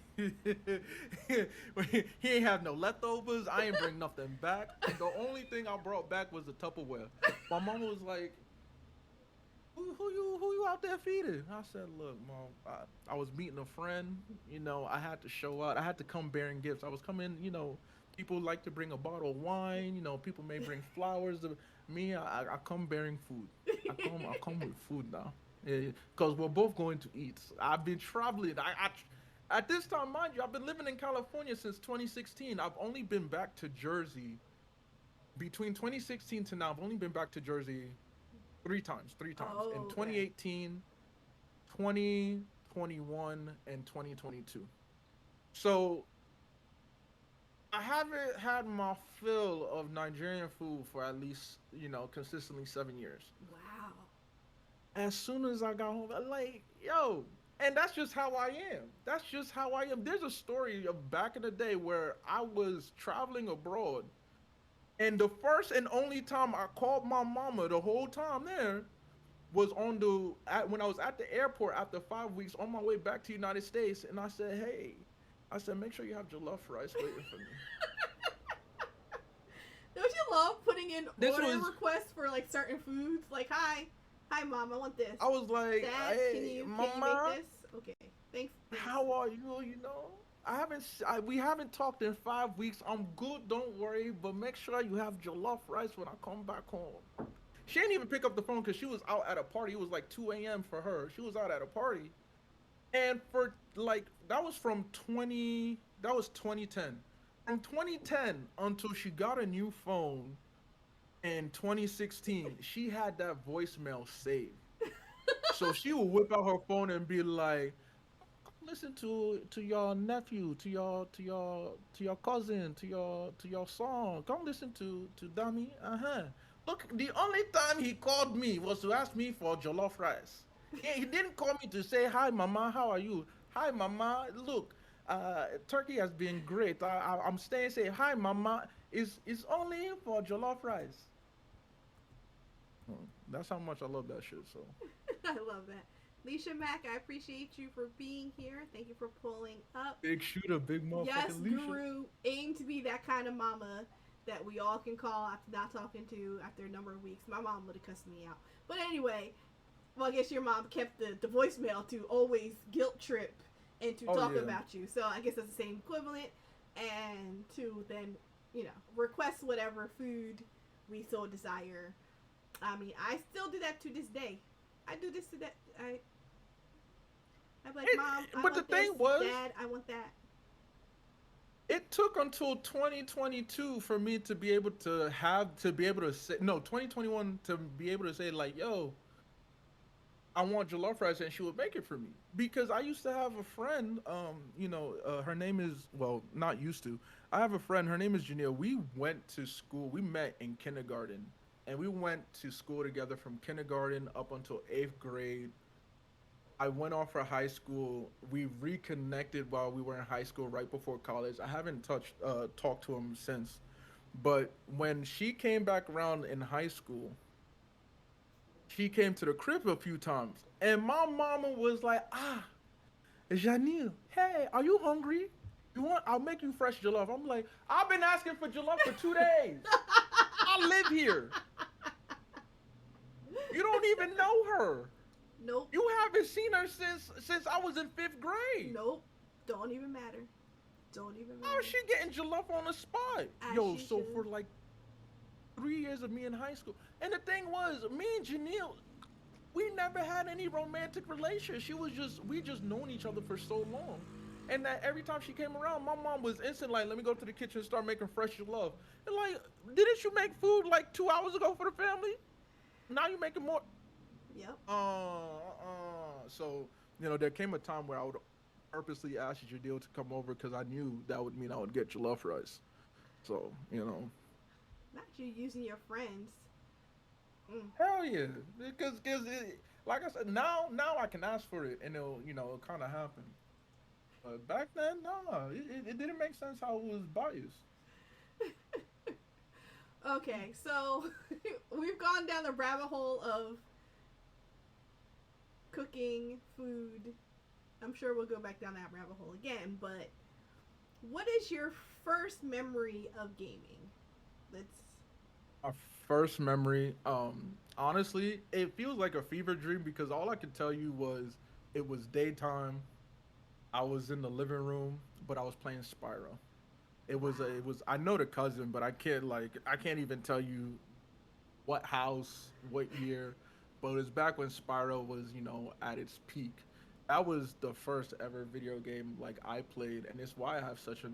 He ain't have no leftovers. I ain't bring nothing back. The only thing I brought back was the Tupperware. My mama was like, who you out there feeding? I said, look, mom, I was meeting a friend. I had to show out. I had to come bearing gifts. I was coming. People like to bring a bottle of wine. People may bring flowers. Me, I come bearing food. I come with food now. Yeah, because we're both going to eat. I've been traveling. At this time, mind you, I've been living in California since 2016. I've only been back to Jersey between 2016 to now. I've only been back to Jersey three times in Oh, okay. 2018, 2021, and 2022. So I haven't had my fill of Nigerian food for at least, consistently 7 years. Wow. As soon as I got home, I'm like, yo, And that's just how I am. That's just how I am. There's a story of back in the day where I was traveling abroad, and the first and only time I called my mama the whole time there was when I was at the airport after 5 weeks on my way back to the United States, and I said, "Hey," I said, "make sure you have jollof rice waiting for me." Don't you love putting in This order was requests for like certain foods? Like, hi, mom, I want this. I was like, Dad, can "Hey, you mama, make this? Okay, thanks. Thanks. how are you? You know, we haven't talked in 5 weeks. I'm good, don't worry. But make sure you have jollof rice when I come back home." She didn't even pick up the phone because she was out at a party. It was like 2 a.m. for her. She was out at a party, and for like that was 2010. From 2010 until she got a new phone in 2016, she had that voicemail saved. So she would whip out her phone and be like, listen to your nephew, to your cousin, to your son. Come listen to Dami. Uh-huh. Look, the only time he called me was to ask me for jollof rice. He didn't call me to say hi, mama. How are you? Hi, mama. Look, turkey has been great. I'm staying. Say hi, mama. It's only for jollof rice. That's how much I love that shit. So I love that. Leisha Mack, I appreciate you for being here. Thank you for pulling up. big shooter, big Yes, motherfucking Leisha. Guru, aim to be that kind of mama that we all can call after not talking to after a number of weeks. My mom would have cussed me out. But anyway, well, I guess your mom kept the voicemail to always guilt trip and to Oh talk yeah. about you. So I guess that's the same equivalent. And to then, request whatever food we so desire. I mean, I still do that to this day. I do this to that. I'm like, Mom, I But the want this. thing was, Dad, I want that. it took until 2022 for me to be able to say no 2021 to be able to say like, yo, I want jollof rice, and she would make it for me. Because I used to have a friend, her name is, well, not used to. I have a friend, her name is Janelle. We went to school, we met in kindergarten, and we went to school together from kindergarten up until 8th grade. I went off for high school. We reconnected while we were in high school, right before college. I haven't talked to him since. But when she came back around in high school, she came to the crib a few times, and my mama was like, Janelle, hey, are you hungry? You want? I'll make you fresh jollof. I'm like, I've been asking for jollof for 2 days. I live here. You don't even know her. Nope. You haven't seen her since I was in 5th grade. Nope. Don't even matter. Don't even matter. How is she getting jollof on the spot? As Yo, she so should. for like 3 years of me in high school, and the thing was, me and Janelle, we never had any romantic relations. We just known each other for so long, and that every time she came around, my mom was instant like, let me go to the kitchen and start making fresh jollof. And like, didn't you make food like 2 hours ago for the family? Now you making more. Yep. So, there came a time where I would purposely ask Jadil to come over because I knew that would mean I would get jollof rice. So, Not you using your friends. Mm. hell yeah, because like I said, now I can ask for it and it'll kind of happen. But back then, no, it didn't make sense how it was biased. Okay, so we've gone down the rabbit hole of cooking, food. I'm sure we'll go back down that rabbit hole again, but what is your first memory of gaming? Let's. My first memory, honestly, it feels like a fever dream because all I could tell you was it was daytime. I was in the living room, but I was playing Spyro. I know the cousin, but I can't even tell you what house, what year, but it was back when Spyro was, at its peak. That was the first ever video game like I played, and it's why I have such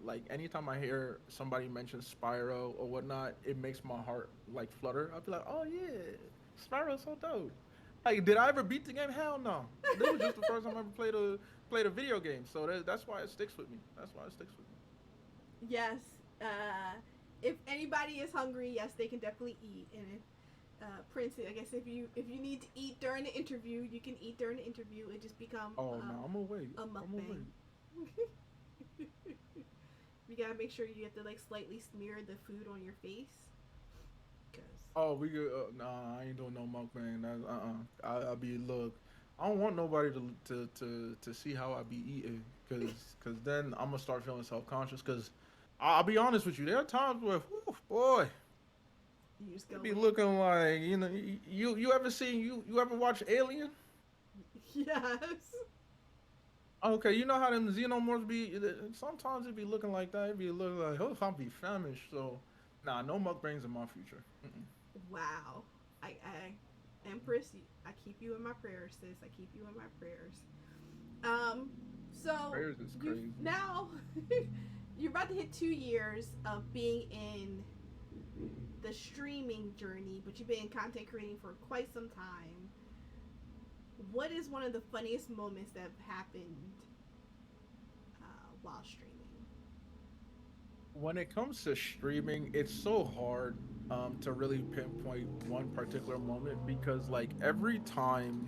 like anytime I hear somebody mention Spyro or whatnot, it makes my heart like flutter. I'll be like, oh yeah, Spyro's so dope. Like, did I ever beat the game? Hell no. This was just the first time I ever played a video game, so that's why it sticks with me. That's why it sticks with me. Yes. If anybody is hungry, yes, they can definitely eat. And Prince, I guess if you need to eat during the interview, you can eat during the interview. It just become Oh no, I'm gonna wait. a I'm gonna mukbang. wait. You gotta make sure you have to like slightly smear the food on your face, cause Oh, we could. Nah, I ain't doing no mukbang. That, I be look. I don't want nobody to see how I be eating, cause then I'm gonna start feeling self conscious. Cause I'll be honest with you, there are times where, whew, boy, you just it go be in. looking like you ever seen you ever watch Alien? Yes. Okay, you know how them xenomorphs be. Sometimes it be looking like that. It be looking like, oh, I'll be famished. So, nah, no mukbangs in my future. Mm-mm. Wow. Empress, I keep you in my prayers, sis. I keep you in my prayers. Um, so Prayers is you crazy. now you're about to hit 2 years of being in the streaming journey, but you've been content creating for quite some time. What is one of the funniest moments that have happened while streaming? When it comes to streaming, it's so hard to really pinpoint one particular moment because like every time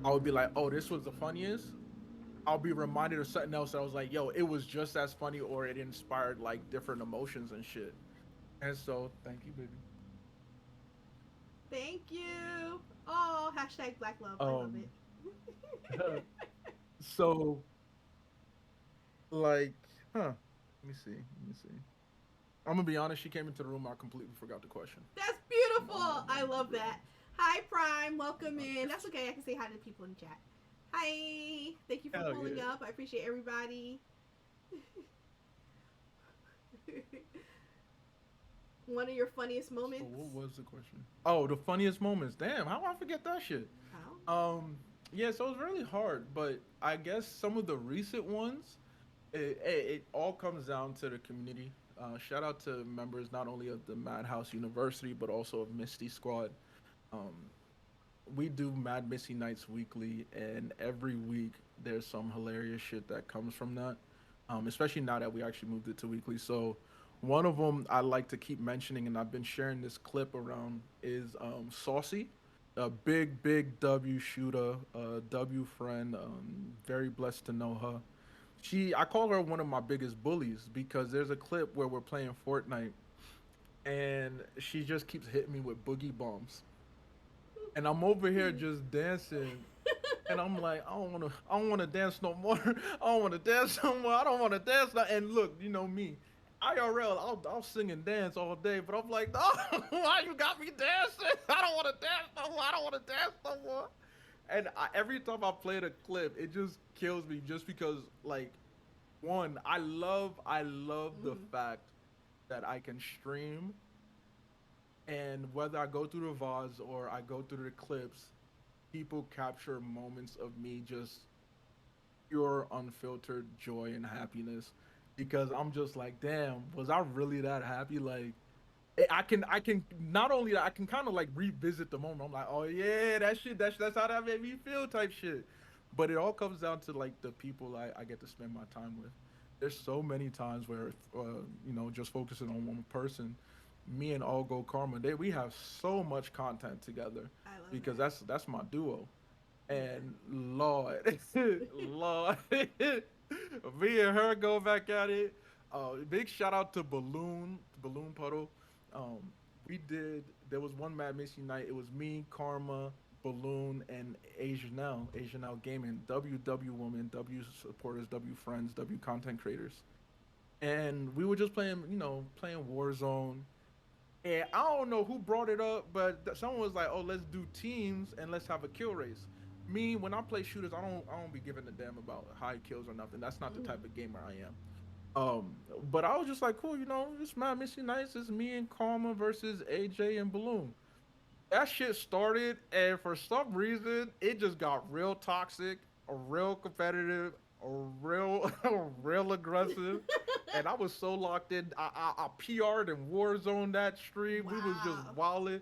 I would be like, oh, this was the funniest. I'll be reminded of something else that I was like, yo, it was just as funny or it inspired like different emotions and shit. And so, thank you, baby. Thank you. Oh, hashtag Black Love. I love Um, it. so like, huh? Let me see. Let me see. I'm gonna be honest. She came into the room. I completely forgot the question. That's beautiful. Um, um, I um, love that. Hi, Prime. Welcome uh, in. That's okay. I can say hi to the people in the chat. Hi. Thank you for Hell pulling yeah. up. I appreciate everybody. One of your funniest So moments? what was the question? Oh, the funniest moments. Damn, how I forget that shit? Oh. Yeah, so it's really hard, but I guess some of the recent ones, it all comes down to the community. Shout out to members not only of the Madhouse University, but also of Misty Squad. Um, we do Mad Missy Nights weekly, and every week there's some hilarious shit that comes from that. Especially now that we actually moved it to weekly. So one of them I like to keep mentioning, and I've been sharing this clip around is Saucy, a big W shooter, W friend. Very blessed to know her. I call her one of my biggest bullies because there's a clip where we're playing Fortnite, and she just keeps hitting me with boogie bombs, and I'm over here just dancing, and I'm like, I don't wanna dance no more. I don't wanna dance no more. I don't wanna dance no. And look, you know me, IRL, I'll sing and dance all day, but I'm like, oh, why you got me dancing? I don't wanna dance no more. I don't wanna dance no more. And every time I play the clip, it just kills me, just because like, one, I love the Mm. fact that I can stream, and whether I go through the VODs or I go through the clips, people capture moments of me just pure unfiltered joy and happiness, because I'm just like, damn, was I really that happy? Like, I can not only that, I can kind of like revisit the moment. I'm like, oh yeah, that shit, that's how that made me feel, type shit. But it all comes down to like the people I get to spend my time with. There's so many times where, just focusing on one person, me and All Go Karma, we have so much content together I love because that. that's my duo. Yeah. And Lord, Lord, me and her go back at it. Big shout out to Balloon Puddle. Um, there was one Mad Missy night. It was me, Karma, Balloon, and Asianel Gaming, W Woman, W supporters, W friends, W content creators. And we were just playing, playing Warzone. And I don't know who brought it up, but someone was like, "Oh, let's do teams and let's have a kill race." Me, when I play shooters, I don't be giving a damn about high kills or nothing. That's not the Mm. type of gamer I am. But I was just like, cool, it's Mad Missy Nights. It's me and Karma versus AJ and Balloon. That shit started, and for some reason, it just got real toxic, real competitive, real, real aggressive. And I was so locked in. I PR'd and Warzone that stream. We was just Wow. wilding.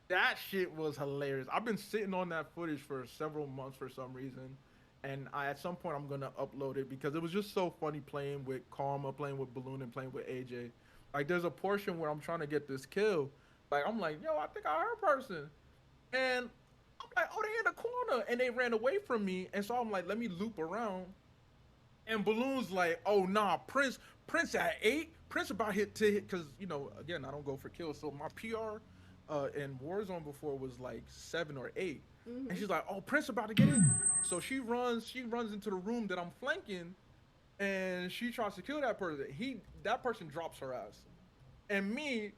That shit was hilarious. I've been sitting on that footage for several months for some reason, and at some point I'm gonna upload it because it was just so funny playing with Karma, playing with Balloon, and playing with AJ. Like, there's a portion where I'm trying to get this kill. Like I'm like, yo, I think I heard a person, and I'm like, oh, they in the corner, and they ran away from me, and so I'm like, let me loop around, and Balloon's like, oh nah, Prince at 8, Prince about hit because again I don't go for kills, so my PR in Warzone before was like 7 or 8, and Mm-hmm. she's like, oh, Prince about to get in, so she runs into the room that I'm flanking, and she tries to kill that person. That person drops her ass. And me,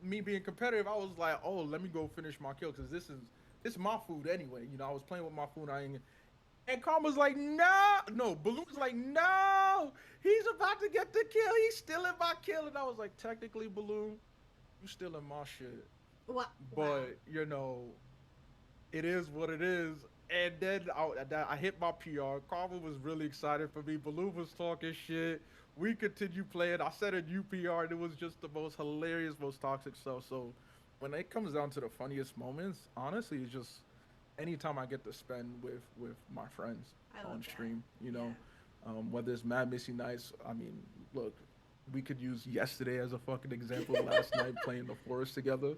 me being competitive, I was like, oh, let me go finish my kill because this is my food anyway. I was playing with my food. And Karma's like, no, no. Balloon's like, no, he's about to get the kill. He's stealing my kill. And I was like, technically, Balloon, you stealing my shit. Wow. But it is what it is. And then I hit my PR. Karma was really excited for me. Baloo was talking shit. We continued playing. I said a UPR, and it was just the most hilarious, most toxic stuff. So when it comes down to the funniest moments, honestly, it's just anytime I get to spend with my friends I love on that. stream. Yeah. Whether it's Mad Missy Nights. I mean, look, we could use yesterday as a fucking example. Last night playing the forest together.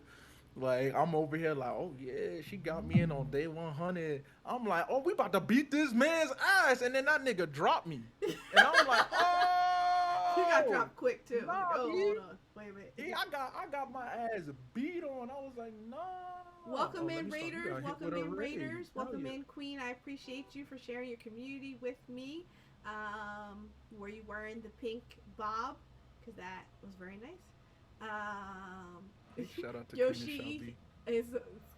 Like I'm over here like, oh yeah, she got me in on day 100. I'm like, oh, we about to beat this man's ass, and then that nigga dropped me, and I'm like, You got oh, dropped quick too. nah, Like, oh, he, hold on. Wait a minute. I got my ass beat on. I was like, no. Welcome Oh, let in me stop. You Raiders. got hit Welcome with a in raid. Raiders. Hell Welcome yeah. in Queen. I appreciate you for sharing your community with me. Were you wearing the pink bob? Because that was very nice. Big shout out to Queen and Yoshi Shelby. is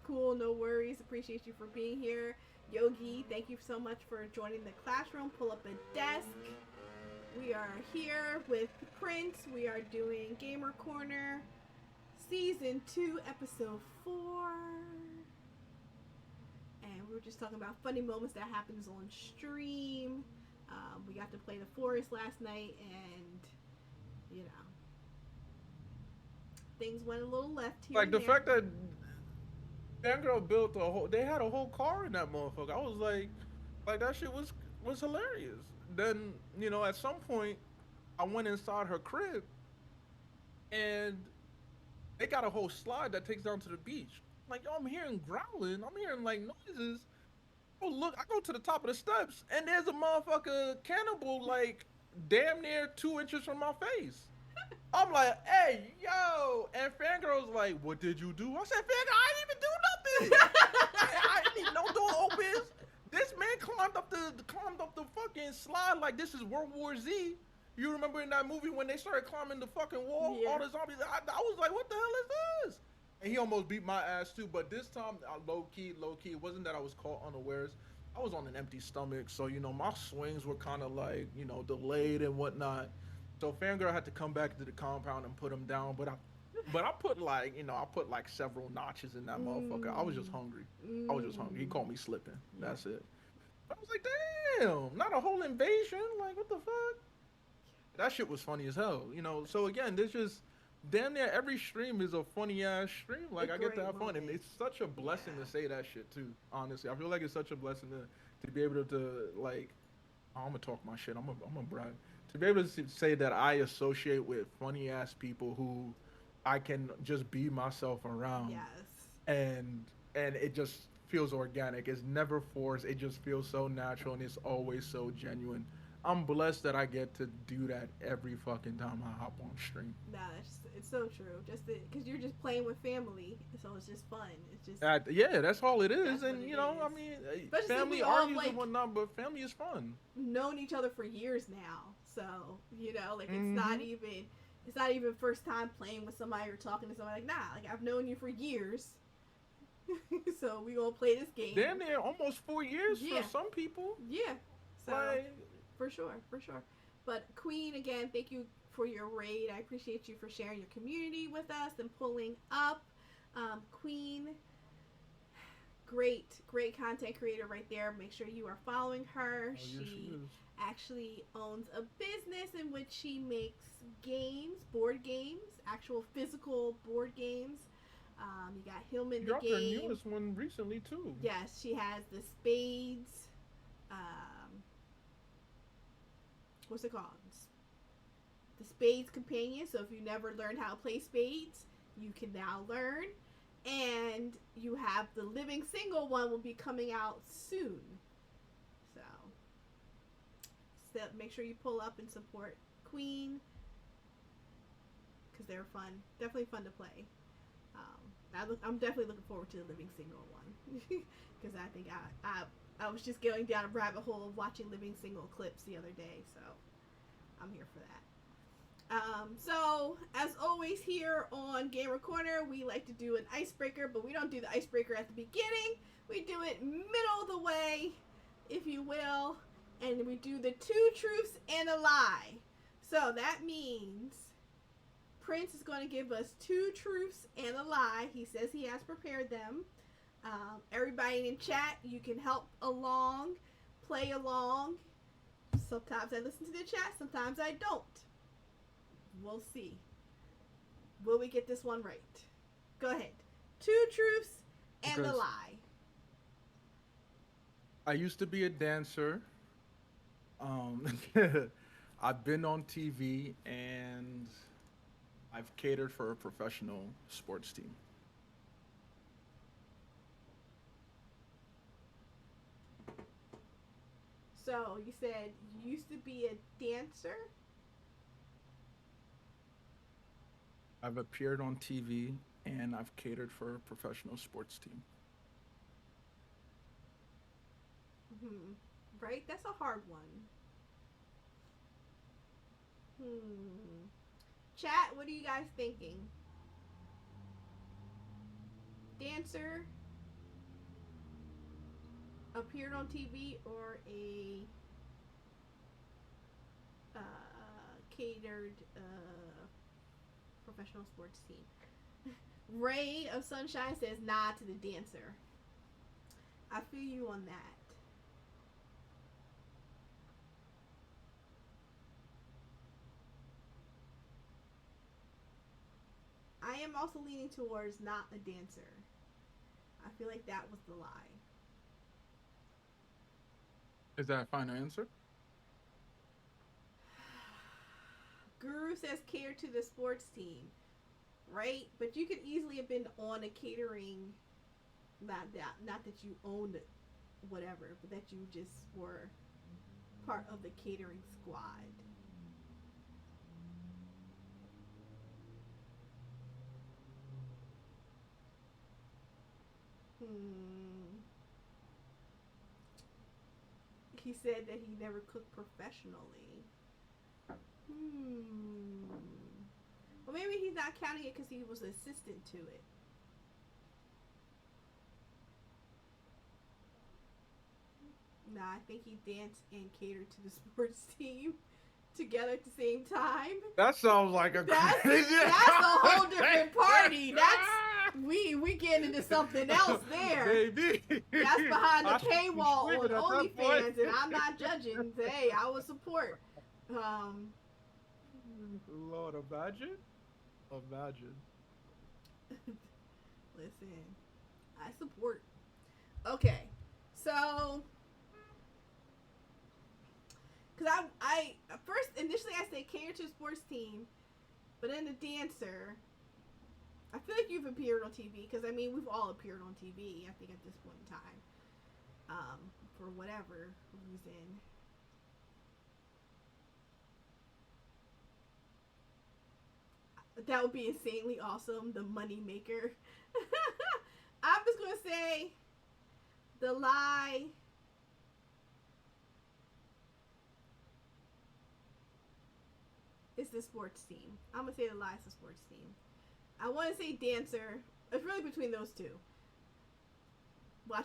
cool. No worries. Appreciate you for being here. Yogi, thank you so much for joining the classroom. Pull up a desk. We are here with Prince. We are doing Gamer Corner Season 2, Episode 4. And we were just talking about funny moments that happens on stream. We got to play the forest last night, and things went a little left here. Like and the there. fact that Fangirl built they had a whole car in that motherfucker. I was like that shit was hilarious. Then at some point, I went inside her crib, and they got a whole slide that takes down to the beach. Like, yo, I'm hearing growling. I'm hearing like noises. Oh look, I go to the top of the steps, and there's a motherfucker cannibal like damn near 2 inches from my face. I'm like, hey, yo, and Fangirl's like, what did you do? I said, Fangirl, I didn't even do nothing. I didn't need no door opens. This man climbed up the fucking slide like this is World War Z. You remember in that movie when they started climbing the fucking wall? Yeah. All the zombies. I was like, what the hell is this? And he almost beat my ass too. But this time, low key. It wasn't that I was caught unawares. I was on an empty stomach, so my swings were kind of like delayed and whatnot. So Fangirl had to come back to the compound and put him down. But I put like several notches in that motherfucker. I was just hungry. He caught me slipping. That's it. I was like, damn, not a whole invasion. Like, what the fuck? That shit was funny as hell. So again, there's just damn near every stream is a funny ass stream. Like, I get to have fun, and it's such a blessing to say that shit too. Honestly, I feel like it's such a blessing to be able to like. I'm gonna talk my shit. I'm gonna brag. To be able to say that I associate with funny ass people who I can just be myself around. Yes. And it just feels organic. It's never forced. It just feels so natural, and it's always so genuine. I'm blessed that I get to do that every fucking time I hop on stream. Nah, it's so true. Just because you're just playing with family, so it's just fun. It's just Yeah, that's all it is. That's And what it I is. mean, Especially since family we all, argues like, and whatnot, but family is fun. known each other for years now. So like it's not even first time playing with somebody or talking to somebody. Like, nah, like I've known you for years. So we gonna play this game. Damn near almost 4 years Yeah. for some people. Yeah. So Like, for sure. But Queen, again, thank you for your raid. I appreciate you for sharing your community with us and pulling up. Queen, great content creator right there. Make sure you are following her. oh, yeah, she is. Actually owns a business in which she makes board games, actual physical board games. You got Hillman She the dropped her game. newest one recently too. Yes, she has the spades. What's it called? The Spades Companion. So if you never learned how to play spades, you can now learn. And you have the living single one will be coming out soon. So, make sure you pull up and support Queen because they're fun. Definitely fun to play. I'm definitely looking forward to the living single one because I think I was just going down a rabbit hole of watching living single clips the other day, so I'm here for that. So, as always, here on Gamer Corner, we like to do an icebreaker, but we don't do the icebreaker at the beginning. We do it middle of the way, if you will, and we do the 2 truths and a lie. So, that means Prince is going to give us 2 truths and a lie. He says he has prepared them. Everybody in chat, you can help along, play along. Sometimes I listen to the chat, sometimes I don't. We'll see. Will we get this one right? Go ahead. 2 truths and a lie. I used to be a dancer. I've been on TV and I've catered for a professional sports team. So you said you used to be a dancer? I've appeared on TV and I've catered for a professional sports team. Right? That's a hard one. Chat, what are you guys thinking? Dancer, appeared on TV, or a catered professional sports team? Ray of Sunshine says nah to the dancer. I feel you on that. I am also leaning towards not a dancer. I feel like that was the lie. Is that a final answer? Guru says cater to the sports team, right? But you could easily have been on a catering, not that you owned whatever, but that you just were part of the catering squad. He said that he never cooked professionally. Well, maybe he's not counting it because he was assistant to it. Nah, I think he danced and catered to the sports team together at the same time. That sounds like a crazy. That's a whole different party. That's we getting into something else there. Baby. That's behind the paywall on OnlyFans, and I'm not judging. Hey, I will support. Lord, imagine. Listen, I support. Okay, so because I first initially I said cater to a sports team, but then the dancer. I feel like you've appeared on TV because I mean we've all appeared on TV. I think at this point in time, for whatever reason. That would be insanely awesome. The money maker. I'm just gonna say the lie. Is the sports team. I'm gonna say the lie is the sports team. I want to say dancer. It's really between those two.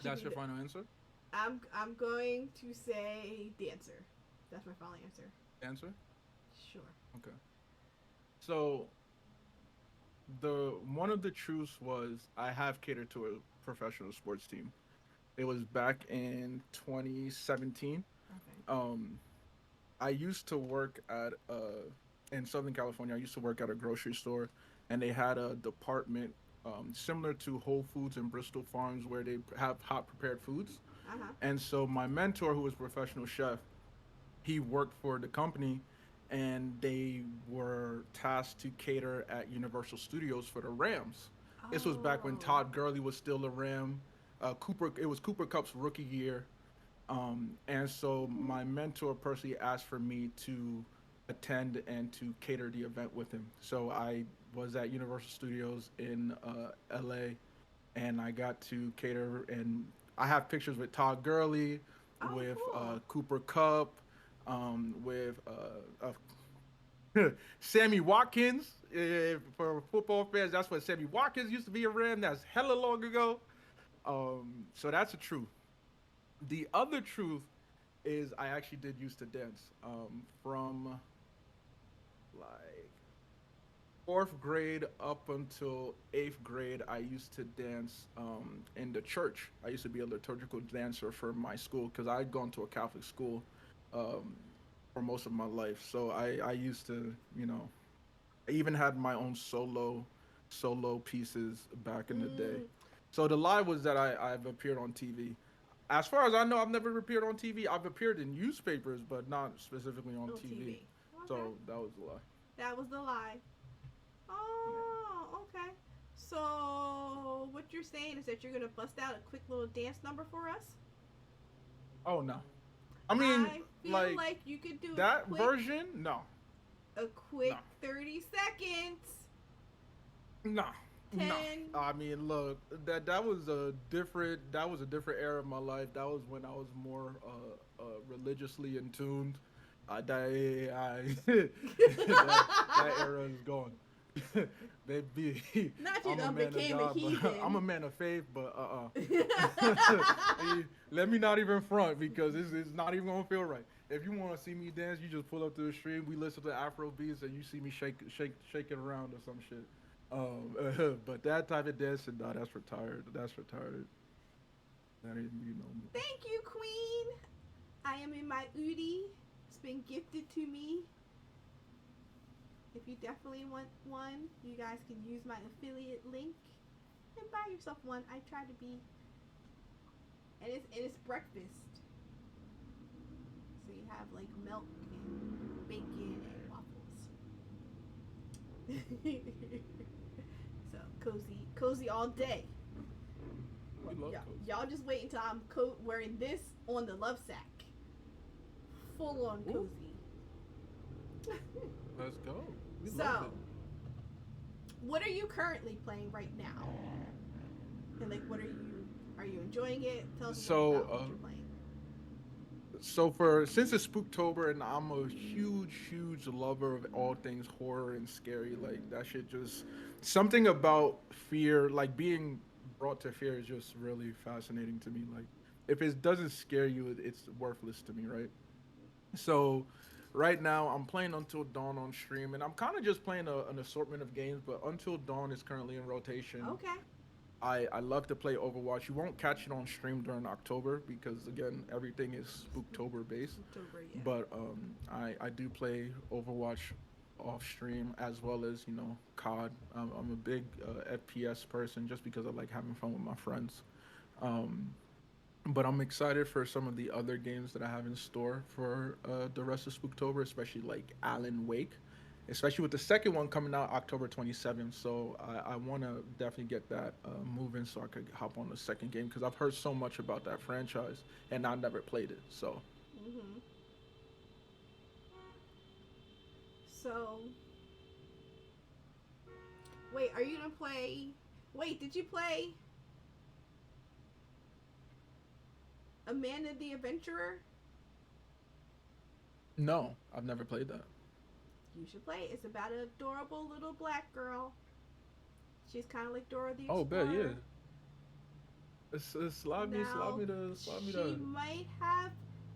That's your final answer? I'm going to say dancer. That's my final answer. Answer? Sure. Okay. So one of the truths was I have catered to a professional sports team. It was back in 2017. Okay. I used to work at in Southern California. I used to work at a grocery store, and they had a department similar to Whole Foods and Bristol Farms where they have hot prepared foods. Uh-huh. And so my mentor, who was a professional chef, he worked for the company, and they were tasked to cater at Universal Studios for the Rams. This was back when Oh. Todd Gurley was still a Ram. It was Cooper Cup's rookie year, and so my mentor personally asked for me to attend and to cater the event with him. So I was at Universal Studios in LA, and I got to cater. And I have pictures with Todd Gurley, Oh, with cool. Cooper Cup, with Sammy Watkins. For football fans, that's what Sammy Watkins used to be a Ram. That's hella long ago. So that's the truth. The other truth is I actually did used to dance from like fourth grade up until eighth grade. I used to dance in the church. I used to be a liturgical dancer for my school because I'd gone to a Catholic school um, for most of my life. So I used to, I even had my own solo pieces back in the day. Mm, So the lie was that I've appeared on TV. As far as I know, I've never appeared on TV. I've appeared in newspapers, but not specifically on little TV. TV. Okay. So that was a lie. That was the lie. Yeah. Oh, okay. So what you're saying is that you're gonna bust out a quick little dance number for us? Oh no. I mean, I feel like like you could do that version? No, a no, quick 30 seconds. no, no. 10. I mean, look, that was a different era of my life. That was when I was more religiously in tuned. That era is gone. Baby, Not you I'm a done man of became a God, but I'm a heathen. man of faith, but let me not even front because it's not even gonna feel right. If you want to see me dance, you just pull up to the stream. We listen to Afro beats, and you see me shake it around or some shit. But that type of dancing, nah, that's retired. That's retired. That ain't no more. Thank you, Queen. I am in my oodie. It's been gifted to me. If you definitely want one, you guys can use my affiliate link and buy yourself one. I try to be, and it's breakfast, so you have like milk and bacon and waffles. So cozy all day. We love Y'all, coast. y'all just wait until I'm wearing this on the love sack, full on Ooh, cozy. let's go. We love So, it. what are you currently playing right now? And like, what are you enjoying it? Tell us a little So, about what you're playing. so for since it's Spooktober and I'm a huge lover of all things horror and scary, like that shit just something about fear, like being brought to fear is just really fascinating to me. Like if it doesn't scare you, it's worthless to me, right? So right now I'm playing Until Dawn on stream and I'm kind of just playing an assortment of games, but Until Dawn is currently in rotation. Okay. I love to play Overwatch. You won't catch it on stream during October because again everything is Spooktober based. October, yeah. But I do play Overwatch off stream as well as COD. I'm a big FPS person just because I like having fun with my friends. Um, but I'm excited for some of the other games that I have in store for the rest of Spooktober, especially like Alan Wake, especially with the second one coming out October 27th. So I want to definitely get that moving so I could hop on the second game because I've heard so much about that franchise and I never played it. So Mhm. So, wait, are you gonna play? Wait, did you play Amanda the Adventurer? no, I've never played that. You should play it. It's about an adorable little black girl. She's kind of like Dora the Oh, bet yeah. Explorer. Slide Now, me the, slide me she the. might have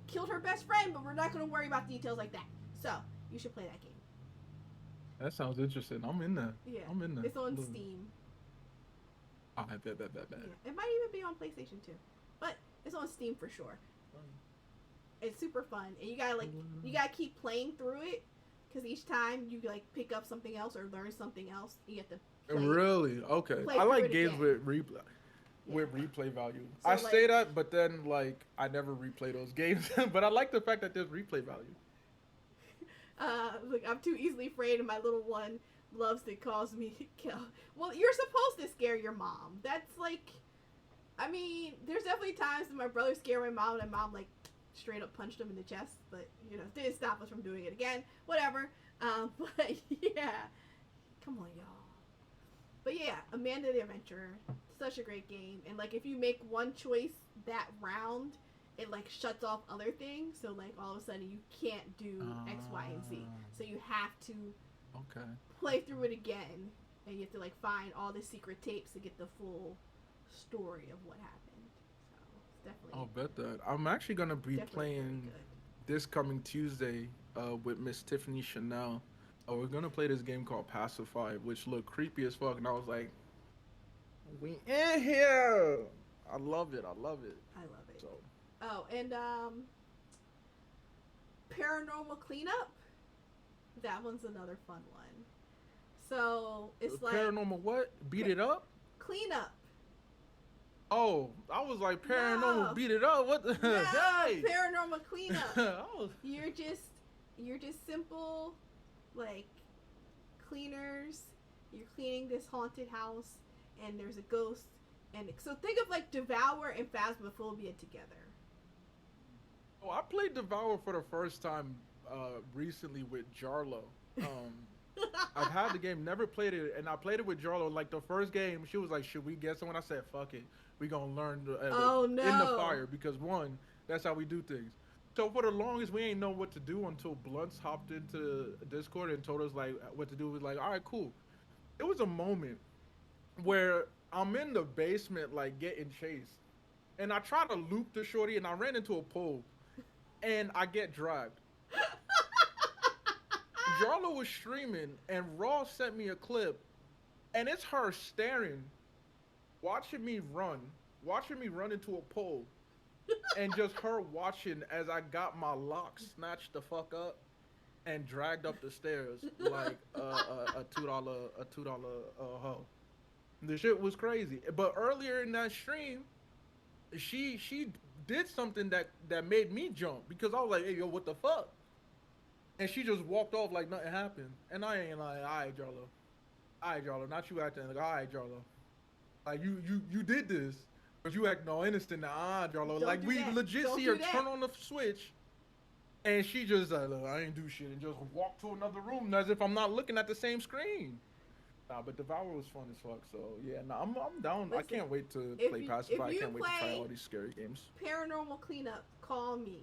killed her best friend, but we're not going to worry about details like that. So, you should play that game. That sounds interesting. I'm in there. Yeah. I'm in there. It's on Look. Steam. I bet. Yeah. It might even be on PlayStation too. But it's on Steam for sure. It's super fun. And you gotta keep playing through it. Because each time you like pick up something else or learn something else, you get to Really? Okay. play I through like it games again. with replay. Yeah. With replay value. So, I like, say that, but then like I never replay those games. But I like the fact that there's replay value. Like I'm too easily afraid, and my little one loves to cause me kill. Well, you're supposed to scare your mom. That's like, I mean, there's definitely times that my brother scared my mom, and mom like straight up punched him in the chest, but didn't stop us from doing it again. Whatever. But yeah, come on, y'all. But yeah, Amanda the Adventurer, such a great game. And like if you make one choice that round, it like shuts off other things. So like all of a sudden you can't do X, Y, and Z. So you have to play through it again, and you have to like find all the secret tapes to get the full story of what happened. So it's definitely. I'll bet that. I'm actually gonna be playing this coming Tuesday with Miss Tiffany Chanel. We're gonna play this game called Pacify, which looked creepy as fuck, and I was like, "We in here!" I love it. I love it. I love it. So. Oh, and Paranormal Cleanup. That one's another fun one. So it's like Paranormal what? Beat it up? Cleanup. Oh, I was like Paranormal Beat it up. What the? No, Hey! Paranormal Cleanup. You're just simple. Like cleaners, you're cleaning this haunted house, and there's a ghost, and so think of like Devour and Phasmophobia together. Oh, I played Devour for the first time recently with Jarlo. I've had the game, never played it, and I played it with Jarlo. Like the first game, she was like, "Should we get someone?" I said, "Fuck it, we gonna learn in the fire because one, that's how we do things." So for the longest, we ain't know what to do until Blunts hopped into Discord and told us like what to do. We was like, all right, cool. It was a moment where I'm in the basement like getting chased, and I try to loop the shorty, and I ran into a pole, and I get dragged. Jarlo was streaming, and Raw sent me a clip, and it's her staring, watching me run into a pole. And just her watching as I got my locks snatched the fuck up and dragged up the stairs like a $2 hoe. The shit was crazy. But earlier in that stream, she did something that made me jump because I was like, "Hey yo, what the fuck?" And she just walked off like nothing happened. And I ain't like, "Alright, Jarlo, not you acting like alright, Jarlo. Like you did this." But you act no innocent now, Jarlo. Like we legit see her turn on the switch, and she just look, I ain't do shit, and just walk to another room as if I'm not looking at the same screen. Nah, but Devour was fun as fuck. So yeah, nah, I'm down. Listen, I can't wait to play Pacify. I can't wait to try all these scary games. Paranormal Cleanup, call me.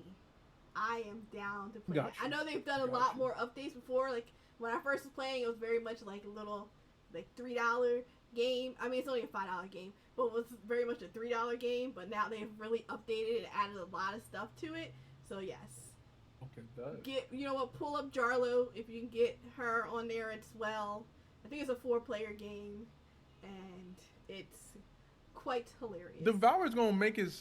I am down to play. I know they've done a lot more updates before. Like when I first was playing, it was very much like a little like $3 game. I mean, it's only a $5 game. But it was very much a $3 game, but now they've really updated and added a lot of stuff to it. So yes. Okay, pull up Jarlo if you can get her on there as well. I think it's a 4-player game, and it's quite hilarious. Devour is gonna make is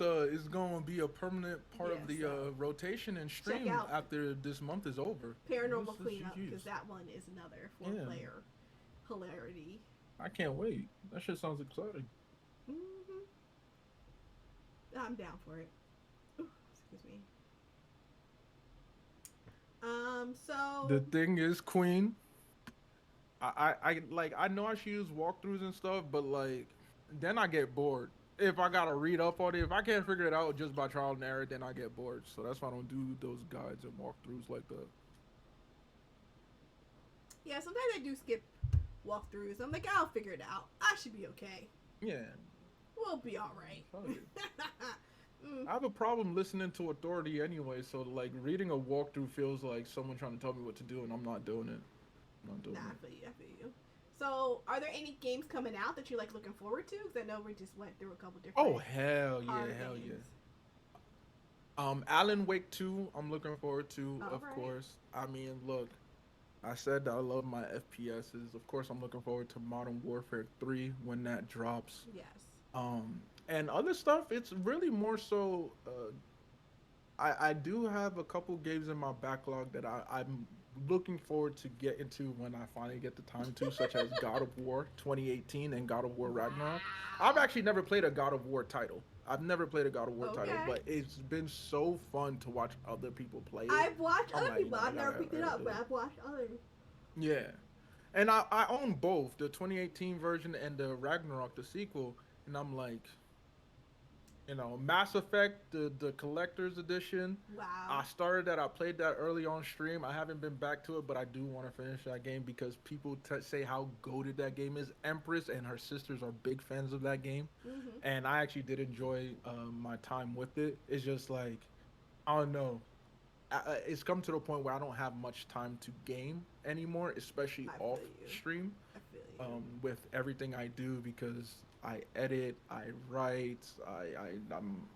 gonna be a permanent part of the rotation and stream after this month is over. Paranormal Cleanup, because that one is another 4-player hilarity. I can't wait. That shit sounds exciting. I'm down for it. Ooh, excuse me. So the thing is, Queen, I know I should use walkthroughs and stuff, but like then I get bored. If I gotta read up on it, if I can't figure it out just by trial and error, then I get bored. So that's why I don't do those guides and walkthroughs like that. Yeah, sometimes I do skip walkthroughs. I'm like, I'll figure it out. I should be okay. Yeah. We'll be all right. I have a problem listening to authority anyway, so like reading a walkthrough feels like someone trying to tell me what to do, and I'm not doing it. I feel you. So, are there any games coming out that you're like looking forward to? Because I know we just went through a couple different. Oh hell yeah! Alan Wake 2, I'm looking forward to, of course. I mean, look, I said that I love my FPSs. Of course, I'm looking forward to Modern Warfare 3 when that drops. Yes. And other stuff, it's really more so. I do have a couple games in my backlog that I'm looking forward to get into when I finally get the time to, such as God of War 2018 and God of War Ragnarok. I've actually never played a God of War title. I've never played a God of War title, Okay. but it's been so fun to watch other people play it. I've watched I'm other like, people. I I've never gotta, picked I it gotta up, do but it. I've watched others. Yeah, and I own both the 2018 version and the Ragnarok, the sequel, and I'm like, Mass Effect, the collector's edition. Wow. I started that. I played that early on stream. I haven't been back to it, but I do want to finish that game because people say how goated that game is. Empress and her sisters are big fans of that game, Mhm. and I actually did enjoy my time with it. It's just like I don't know. It's come to the point where I don't have much time to game anymore, especially I off feel you. stream, I feel you. with everything I do because I edit, I write, I'm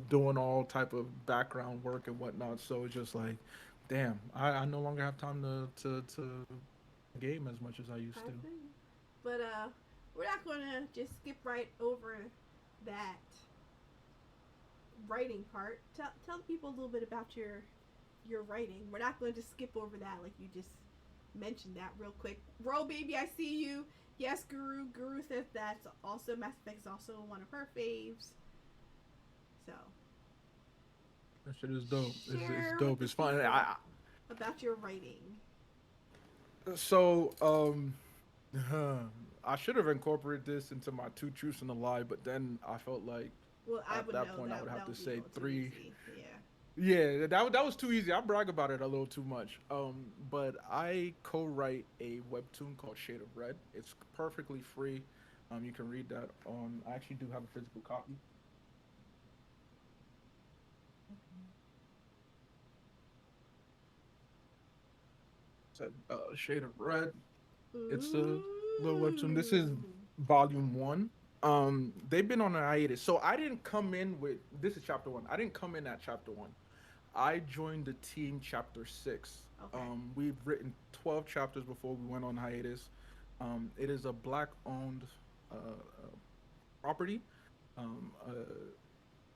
doing all type of background work and whatnot. So it's just like, damn, I no longer have time to game as much as I I used to. feel you. But we're not gonna just skip right over that writing part. Tell the people a little bit about your writing. We're not going to just skip over that like you just mentioned that real quick. Roll baby, I see you. Yes, Guru. Guru says that's also Mass Effect is also one of her faves. So That shit is dope. It's share with dope. the It's fun. people about your writing. So I should have incorporated this into my two truths and a lie, but then I felt like Well, I at would that know point I that would have that to would be a say little too three. easy. Yeah. Yeah, that was too easy. I brag about it a little too much. But I co-write a webtoon called Shade of Red. It's perfectly free. You can read that on. I actually do have a physical copy. It's Shade of Red. It's a little webtoon. This is Ooh. volume one. They've been on a hiatus, so I didn't come in with. This is chapter one. I didn't come in at chapter one. I joined the team chapter six. Okay. We've written 12 chapters before we went on hiatus. It is a black-owned property.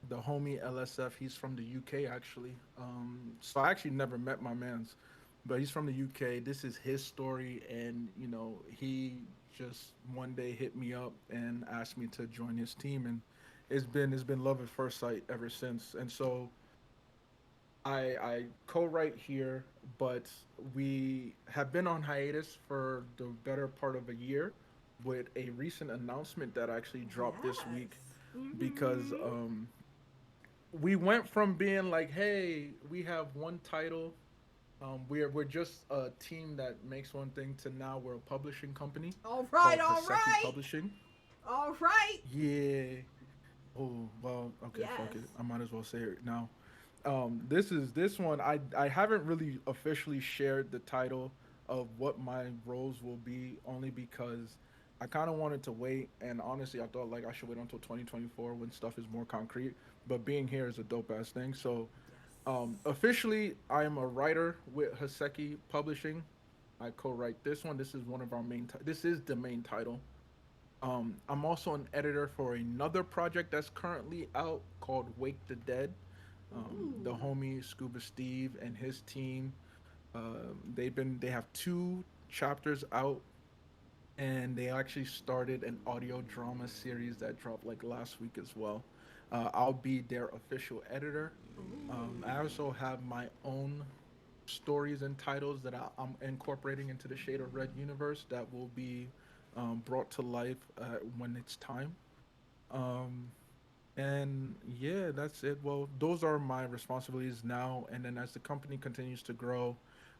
The homie LSF, he's from the UK actually. So I actually never met my man's, but he's from the UK. This is his story, and he just one day hit me up and asked me to join his team, and it's been love at first sight ever since. And so I co-write here, but we have been on hiatus for the better part of a year with a recent announcement that actually dropped this week Yes. because Mhm. we went from being like, hey, we have one title, we're just a team that makes one thing to now we're a publishing company All right. called All Haseki right. Publishing. All right. Yeah. Oh well, okay, fuck Yes. it. I might as well say it now. This one. I haven't really officially shared the title of what my roles will be, only because I kind of wanted to wait. And honestly, I thought like I should wait until 2024 when stuff is more concrete. But being here is a dope ass thing. So Yes. officially, I am a writer with Haseki Publishing. I co-write this one. This is one of our main. This is the main title. I'm also an editor for another project that's currently out called Wake the Dead. The Ooh. homie Scuba Steve and his team, they have two chapters out, and they actually started an audio drama series that dropped like last week as well. I'll be their official editor. Ooh. I also have my own stories and titles that I'm incorporating into the Shade of Red universe that will be brought to life when it's time. Um, and yeah, that's it. Well, those are my responsibilities now. And then as the company continues to grow,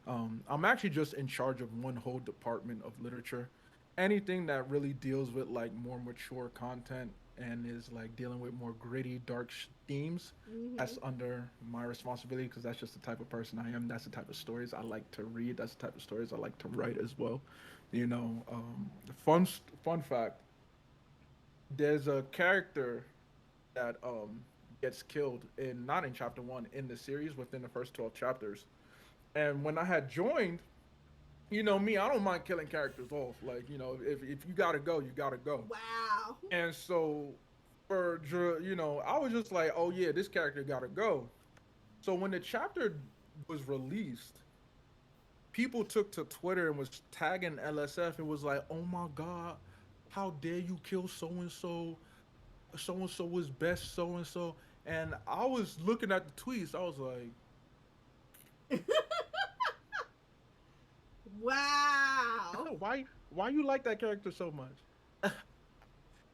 I'm actually just in charge of one whole department of literature. Anything that really deals with like more mature content and is like dealing with more gritty, dark themes, that's Mhm. under my responsibility because that's just the type of person I am. That's the type of stories I like to read. That's the type of stories I like to write as well. The fun fact: there's a character that gets killed in not in chapter one in the series within the first 12 chapters. And when I had joined, me, I don't mind killing characters off. Like, if you gotta go, you gotta go. Wow. And so I was just like, oh yeah, this character gotta go. So when the chapter was released, people took to Twitter and was tagging LSF. It was like, oh my god, how dare you kill so and so? so and so was best so and so, and I was looking at the tweets. I was like, Wow. why you like that character so much?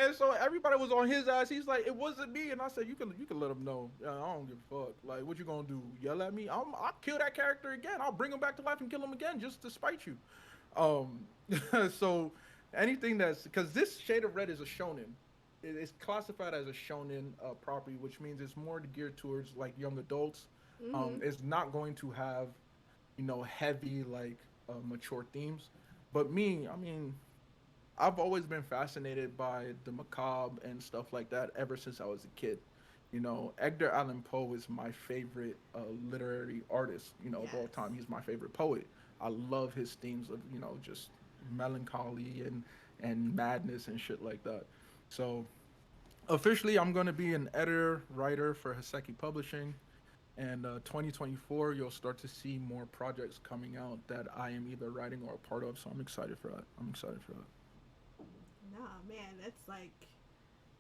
And so everybody was on his ass. He's like, it wasn't me. And I said, you can let him know. Yeah, I don't give a fuck. Like, what you gonna do? Yell at me? I'll kill that character again. I'll bring him back to life and kill him again just to spite you. Um, so anything that's because this Shade of Red is a shonen. It's classified as a shonen property, which means it's more geared towards like young adults. Mhm. It's not going to have heavy like mature themes. But me, I mean, I've always been fascinated by the macabre and stuff like that ever since I was a kid. Edgar Allan Poe is my favorite literary artist, of all Yes. time. He's my favorite poet. I love his themes of, just melancholy and madness and shit like that. So officially, I'm going to be an editor, writer for Haseki Publishing. And 2024, you'll start to see more projects coming out that I am either writing or a part of. So I'm excited for that. I'm excited for that. Nah, man,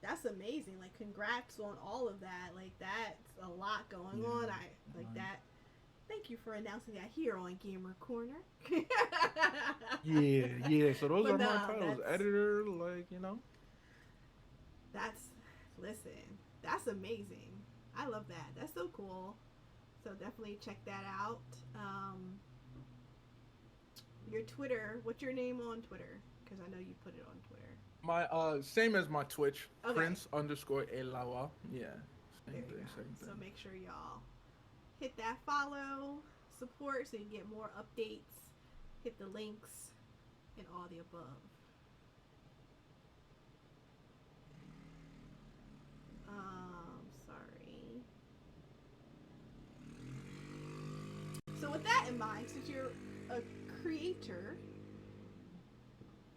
that's amazing. Like, congrats on all of that. Like, that's a lot going on. I like Yeah. that. Thank you for announcing that here on Gamer Corner. Yeah, yeah. So those But are my no, titles. Editor, like, that's listen, that's amazing. I love that. That's so cool. So definitely check that out. Your Twitter. What's your name on Twitter? Because I know you put it on Twitter. my same as my Twitch, Okay, Prince underscore Elawa. Yeah. there Same you thing, go. same So thing. make sure y'all hit that follow, support, so you can get more updates. Hit the links and all the above. Sorry. So with that in mind, since you're a creator,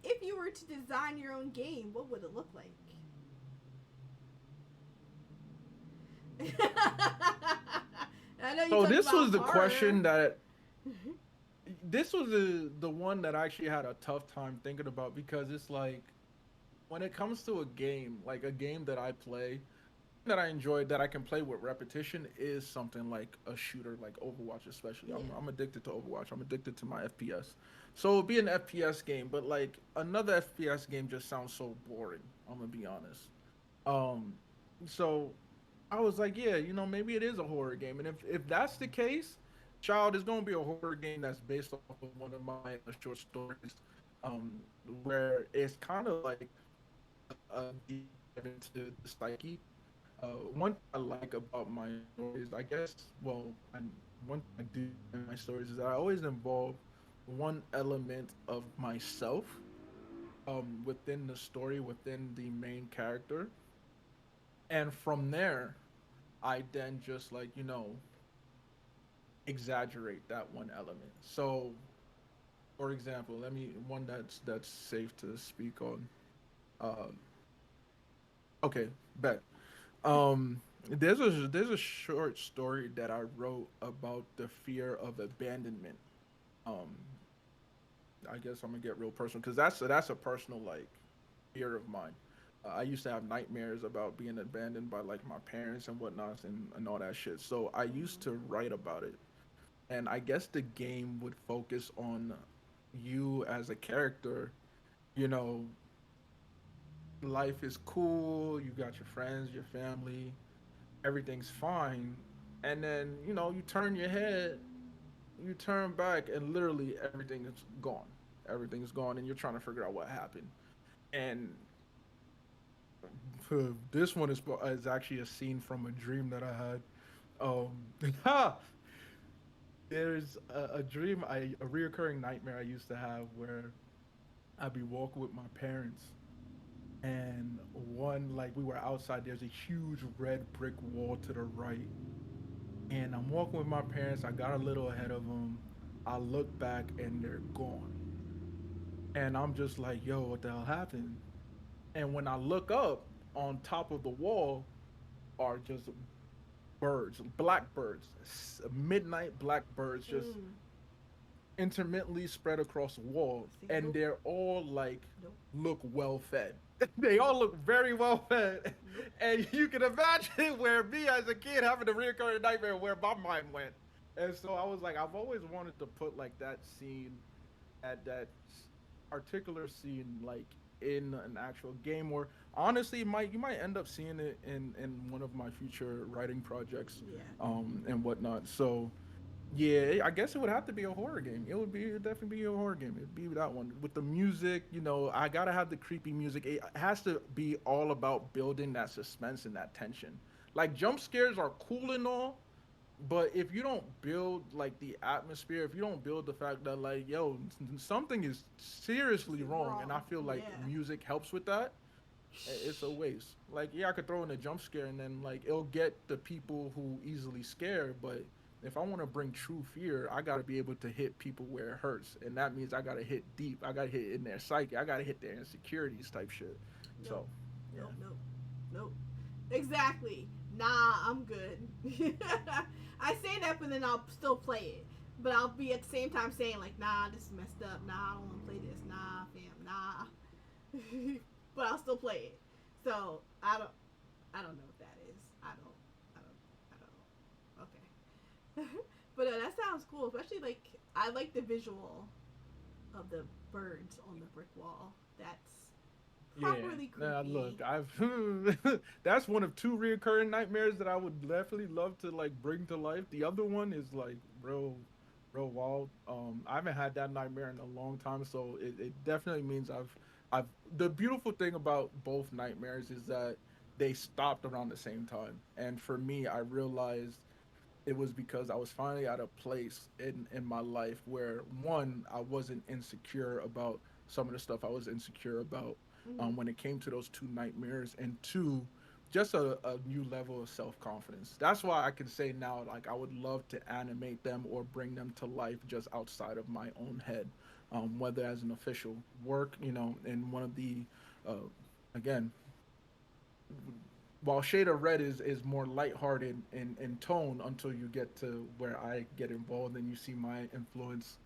if you were to design your own game, what would it look like? I know you So talked this was about the horror. question that this was the one that I actually had a tough time thinking about because it's like when it comes to a game, like a game that I play that I enjoy that I can play with repetition is something like a shooter like Overwatch especially. Yeah. I'm addicted to Overwatch. I'm addicted to my FPS. So it'd be an FPS game, but like another FPS game just sounds so boring. I'm gonna be honest. Um so I was like, yeah, maybe it is a horror game. And if that's the case, child, it's gonna be a horror game that's based off of one of my short stories, um, where it's kind of like a deep dive into the psyche. One thing I like about my stories, I guess, one thing I do in my stories is that I always involve one element of myself within the story, within the main character, and from there, I then just like exaggerate that one element. So, for example, let me one that's safe to speak on. Um, okay, bet. There's a short story that I wrote about the fear of abandonment. Um, I guess I'm gonna get real personal because that's a personal like fear of mine. I used to have nightmares about being abandoned by like my parents and whatnot and all that shit. So I used to write about it, and I guess the game would focus on you as a character. You know, life is cool. You got your friends, your family, everything's fine, and then you turn your head, you turn back, and literally everything is gone. Everything is gone, and you're trying to figure out what happened. And this one is actually a scene from a dream that I had. Ha! There's a dream, a reoccurring nightmare I used to have where I'd be walking with my parents, and one like we were outside. There's a huge red brick wall to the right, and I'm walking with my parents. I got a little ahead of them. I look back, and they're gone, and I'm just like, "Yo, what the hell happened?" And when I look up, on top of the wall are just birds, black birds, midnight black birds, just Mm. intermittently spread across the wall, See, and nope, they're all like nope, look well fed. They all look very well fed, nope. and you can imagine where me as a kid having a recurring nightmare where my mind went. And so I was like, I've always wanted to put like that scene, that particular scene, like in an actual game. Or honestly, you might end up seeing it in one of my future writing projects, Yeah. and whatnot. So yeah, I guess it would have to be a horror game. It would definitely be a horror game. It'd be that one with the music. You know, I gotta have the creepy music. It has to be all about building that suspense and that tension. Like jump scares are cool and all, but if you don't build like the atmosphere, if you don't build the fact that like yo, something is seriously wrong, and I Wrong. feel like Yeah. music helps with that, it's a waste. Like, yeah, I could throw in a jump scare and then like it'll get the people who easily scare, but if I want to bring true fear, I got to be able to hit people where it hurts, and that means I got to hit deep. I got to hit in their psyche. I got to hit their insecurities type shit. Nope. So, yeah, Nope. Nope. Nope. Exactly. Nah, I'm good. I say that, but then I'll still play it. But I'll be at the same time saying like, nah, this is messed up. Nah, I don't want to play this. Nah, fam. Nah. But I'll still play it. So I don't know what that is. I don't. Okay. But that sounds cool, especially like I like the visual of the birds on the brick wall. That's yeah. properly Now creepy. look, I've that's one of two reoccurring nightmares that I would definitely love to like bring to life. The other one is like real wild. I haven't had that nightmare in a long time, so it definitely means I've. The beautiful thing about both nightmares is that they stopped around the same time, and for me, I realized it was because I was finally at a place in my life where one, I wasn't insecure about some of the stuff I was insecure about, Mm-hmm. when it came to those two nightmares, and two, just a new level of self confidence. That's why I can say now, like I would love to animate them or bring them to life just outside of my own head, whether as an official work, in one of the, uh, again, while Shade of Red is more lighthearted in tone until you get to where I get involved and you see my influence.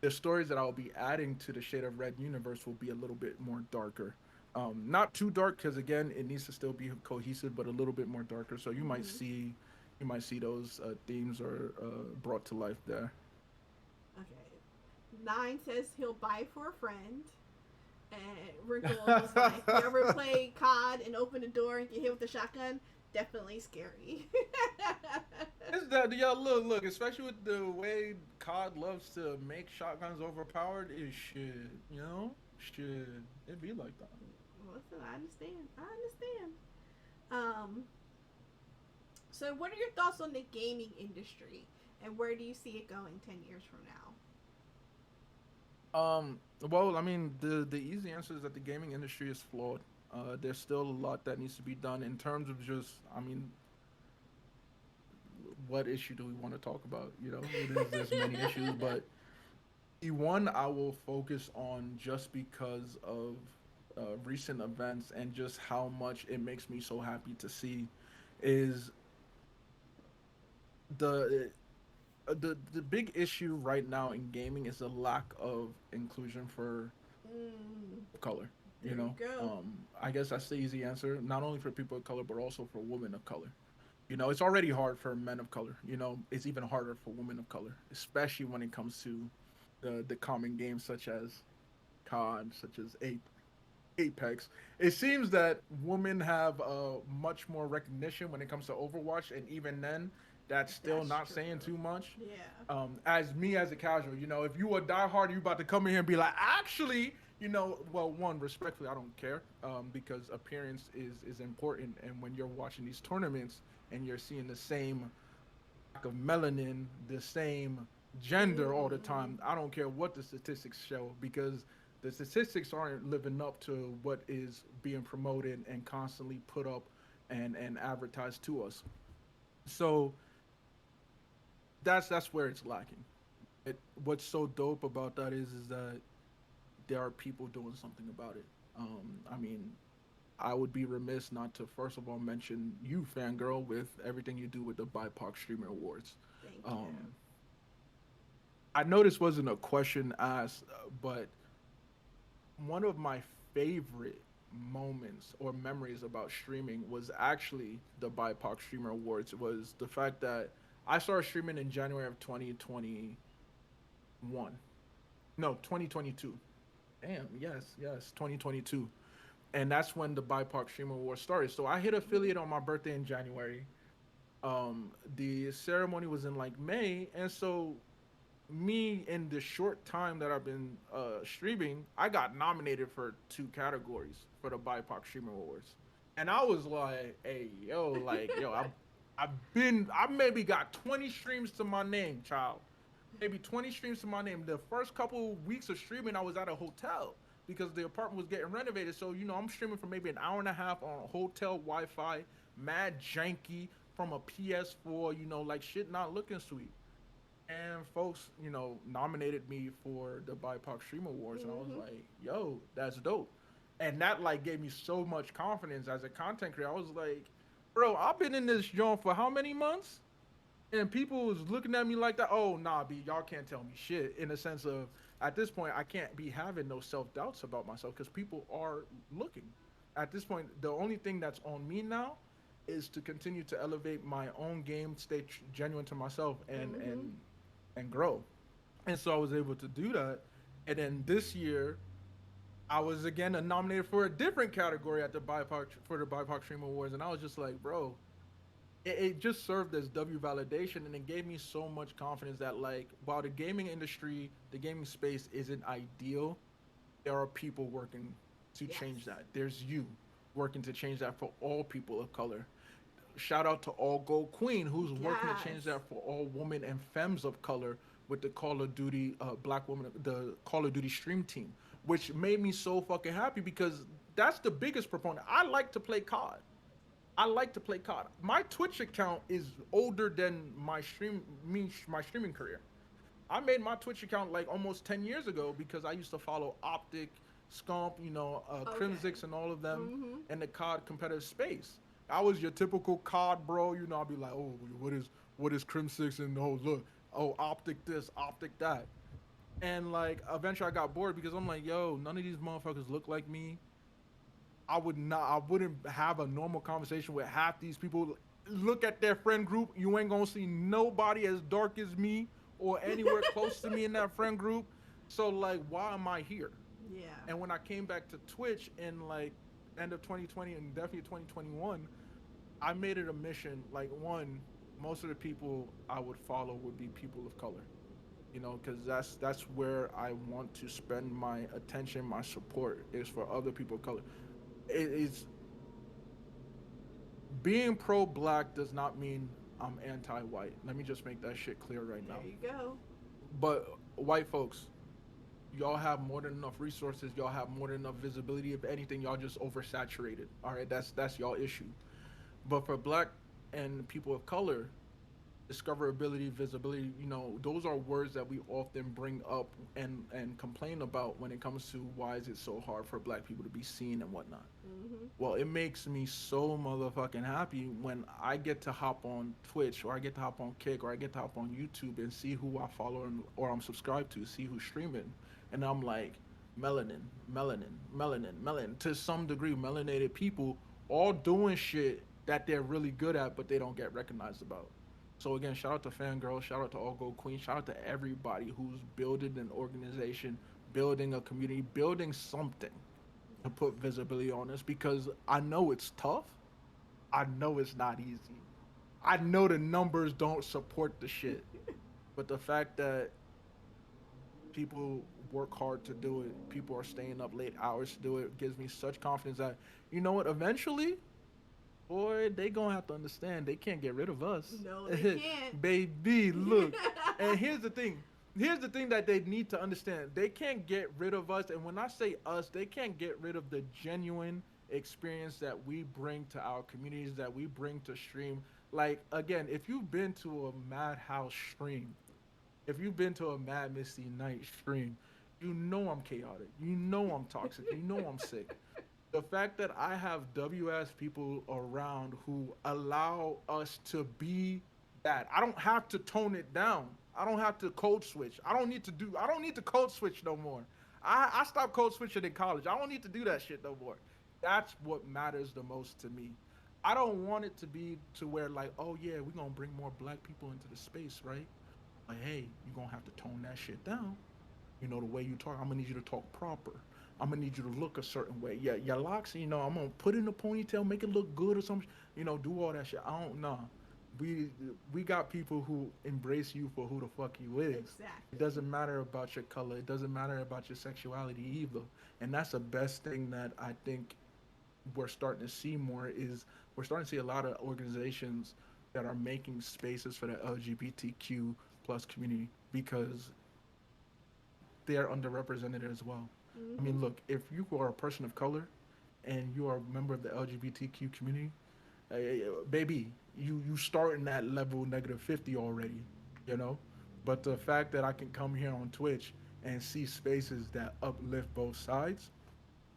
The stories that I'll be adding to the Shade of Red universe will be a little bit more darker. Not too dark because again it needs to still be cohesive, but a little bit more darker. So Mm-hmm. you might see those themes are brought to life there. Okay. Nine says he'll buy for a friend. And Wrinkle was like, "You ever play COD and open the door and get hit with the shotgun? Definitely scary." It's that yeah, look, especially with the way COD loves to make shotguns overpowered, it should it be like that. Listen, I understand. I understand. Um, so what are your thoughts on the gaming industry, and where do you see it going 10 years from now? Well, I mean, the easy answer is that the gaming industry is flawed. There's still a lot that needs to be done in terms of just, I mean, what issue do we want to talk about? There's many issues, but the one I will focus on just because of recent events and just how much it makes me so happy to see is the the big issue right now in gaming is the lack of inclusion for Mm, color. there you go. I guess that's the easy answer. Not only for people of color, but also for women of color. It's already hard for men of color. It's even harder for women of color, especially when it comes to the common games such as COD, such as Apex. It seems that women have much more recognition when it comes to Overwatch, and even then, that's still That's not true. saying too much. Yeah. As me as a casual, if you a diehard, you about to come in here and be like, actually, well, one, respectfully, I don't care, because appearance is important, and when you're watching these tournaments and you're seeing the same lack of melanin, the same gender all the Mm-hmm. time. I don't care what the statistics show because the statistics aren't living up to what is being promoted and constantly put up and advertised to us. So that's where it's lacking. What's so dope about that is that there are people doing something about it. I mean, I would be remiss not to first of all mention you, fangirl, with everything you do with the BIPOC Streamer Awards. Thank you. Um, I know this wasn't a question asked, but one of my favorite moments or memories about streaming was actually the BIPOC Streamer Awards. Was the fact that I started streaming in January of 2021. No, 2022. Damn, yes, 2022. And that's when the BIPOC Streamer Awards started. So I hit Mhm. affiliate on my birthday in January. The ceremony was in like May, and so me in the short time that I've been streaming, I got nominated for two categories for the BIPOC Streamer Awards, and I was like, "Hey, yo, I maybe got 20 streams to my name, child. Maybe 20 streams to my name. The first couple weeks of streaming, I was at a hotel because the apartment was getting renovated. So I'm streaming for maybe an hour and a half on hotel Wi-Fi, mad janky from a PS4. Like shit not looking sweet, and folks, nominated me for the BIPOC Stream Awards, and I was Mhm. like, "Yo, that's dope," and that like gave me so much confidence as a content creator. I was like, "Bro, I've been in this joint for how many months?" And people was looking at me like that. Oh, nah, B, y'all can't tell me shit. In the sense of, at this point, I can't be having no self doubts about myself because people are looking. At this point, the only thing that's on me now is to continue to elevate my own game, stay genuine to myself, and Mhm. grow. And so I was able to do that. And then this year, I was again nominated for a different category at the BIPOC for the BIPOC Stream Awards, and I was just like, bro, it just served as W validation, and it gave me so much confidence that like while the gaming industry, the gaming space isn't ideal, there are people working to Yes. change that. There's you working to change that for all people of color. Shout out to All Gold Queen, who's working to change Yes. that for all women and femmes of color with the Call of Duty Black Women, the Call of Duty stream team, which made me so fucking happy because that's the biggest proponent. I like to play COD. I like to play COD. My Twitch account is older than my streaming career. I made my Twitch account like almost 10 years ago because I used to follow Optic, Scump, Okay. Crimsix, and all of them Mhm. in the COD competitive space. I was your typical COD bro. I'll be like, oh, what is Crimsix, and oh look, oh Optic this, Optic that, and like eventually I got bored because I'm like, yo, none of these motherfuckers look like me. I wouldn't have a normal conversation with half these people. Look at their friend group. You ain't gonna see nobody as dark as me or anywhere close to me in that friend group. So like, why am I here? Yeah. And when I came back to Twitch in like end of 2020 and definitely 2021, I made it a mission. Like one, most of the people I would follow would be people of color. Because that's where I want to spend my attention, my support is for other people of color. It's being pro black does not mean I'm anti white. Let me just make that shit clear right There now. you go. But white folks, y'all have more than enough resources. Y'all have more than enough visibility. If anything, y'all just oversaturated. All right, that's y'all issue. But for black and people of color, discoverability, visibility, those are words that we often bring up and complain about when it comes to why is it so hard for black people to be seen and whatnot. Mhm. Well, it makes me so motherfucking happy when I get to hop on Twitch or I get to hop on Kick or I get to hop on YouTube and see who I follow or I'm subscribed to, see who's streaming. And I'm like, melanin, melanin, melanin, melanin. To some degree, melanated people all doing shit that they're really good at, but they don't get recognized about. So again, shout out to Fangirl, shout out to All Gold Queen, shout out to everybody who's building an organization, building a community, building something to Yes. put visibility on this because I know it's tough. I know it's not easy. I know the numbers don't support the shit. But the fact that people work hard to do it, people are staying up late hours to do it, gives me such confidence that, eventually, boy, they gonna have to understand they can't get rid of us. No, they can't. Baby, look. And here's the thing that they need to understand. They can't get rid of us. And when I say us, they can't get rid of the genuine experience that we bring to our communities, that we bring to stream. Like, again, if you've been to a Madhouse stream, if you've been to a Mad Misty Night stream, you know I'm chaotic. You know I'm toxic. You know I'm sick. The fact that I have WS people around who allow us to be that. I don't have to tone it down. I don't have to code switch. I don't need to code switch no more. I stopped code switching in college. I don't need to do that shit no more. That's what matters the most to me. I don't want it to be to where like, oh yeah, we're gonna bring more black people into the space, right? Like, hey, you're gonna have to tone that shit down. You know, the way you talk, I'm gonna need you to talk proper. I'm gonna need you to look a certain way. Yeah, your locks, I'm gonna put in a ponytail, make it look good or something. Do all that shit. I don't know. We we got people who embrace you for who the fuck you is. It Exactly. doesn't matter about your color. It doesn't matter about your sexuality either. And that's the best thing that I think we're starting to see more is we're starting to see a lot of organizations that are making spaces for the LGBTQ plus community because they are underrepresented as well. I Mm-hmm. mean, look, if you are a person of color and you are a member of the LGBTQ community, baby, you starting at level negative 50 already, you know. But the fact that I can come here on Twitch and see spaces that uplift both sides,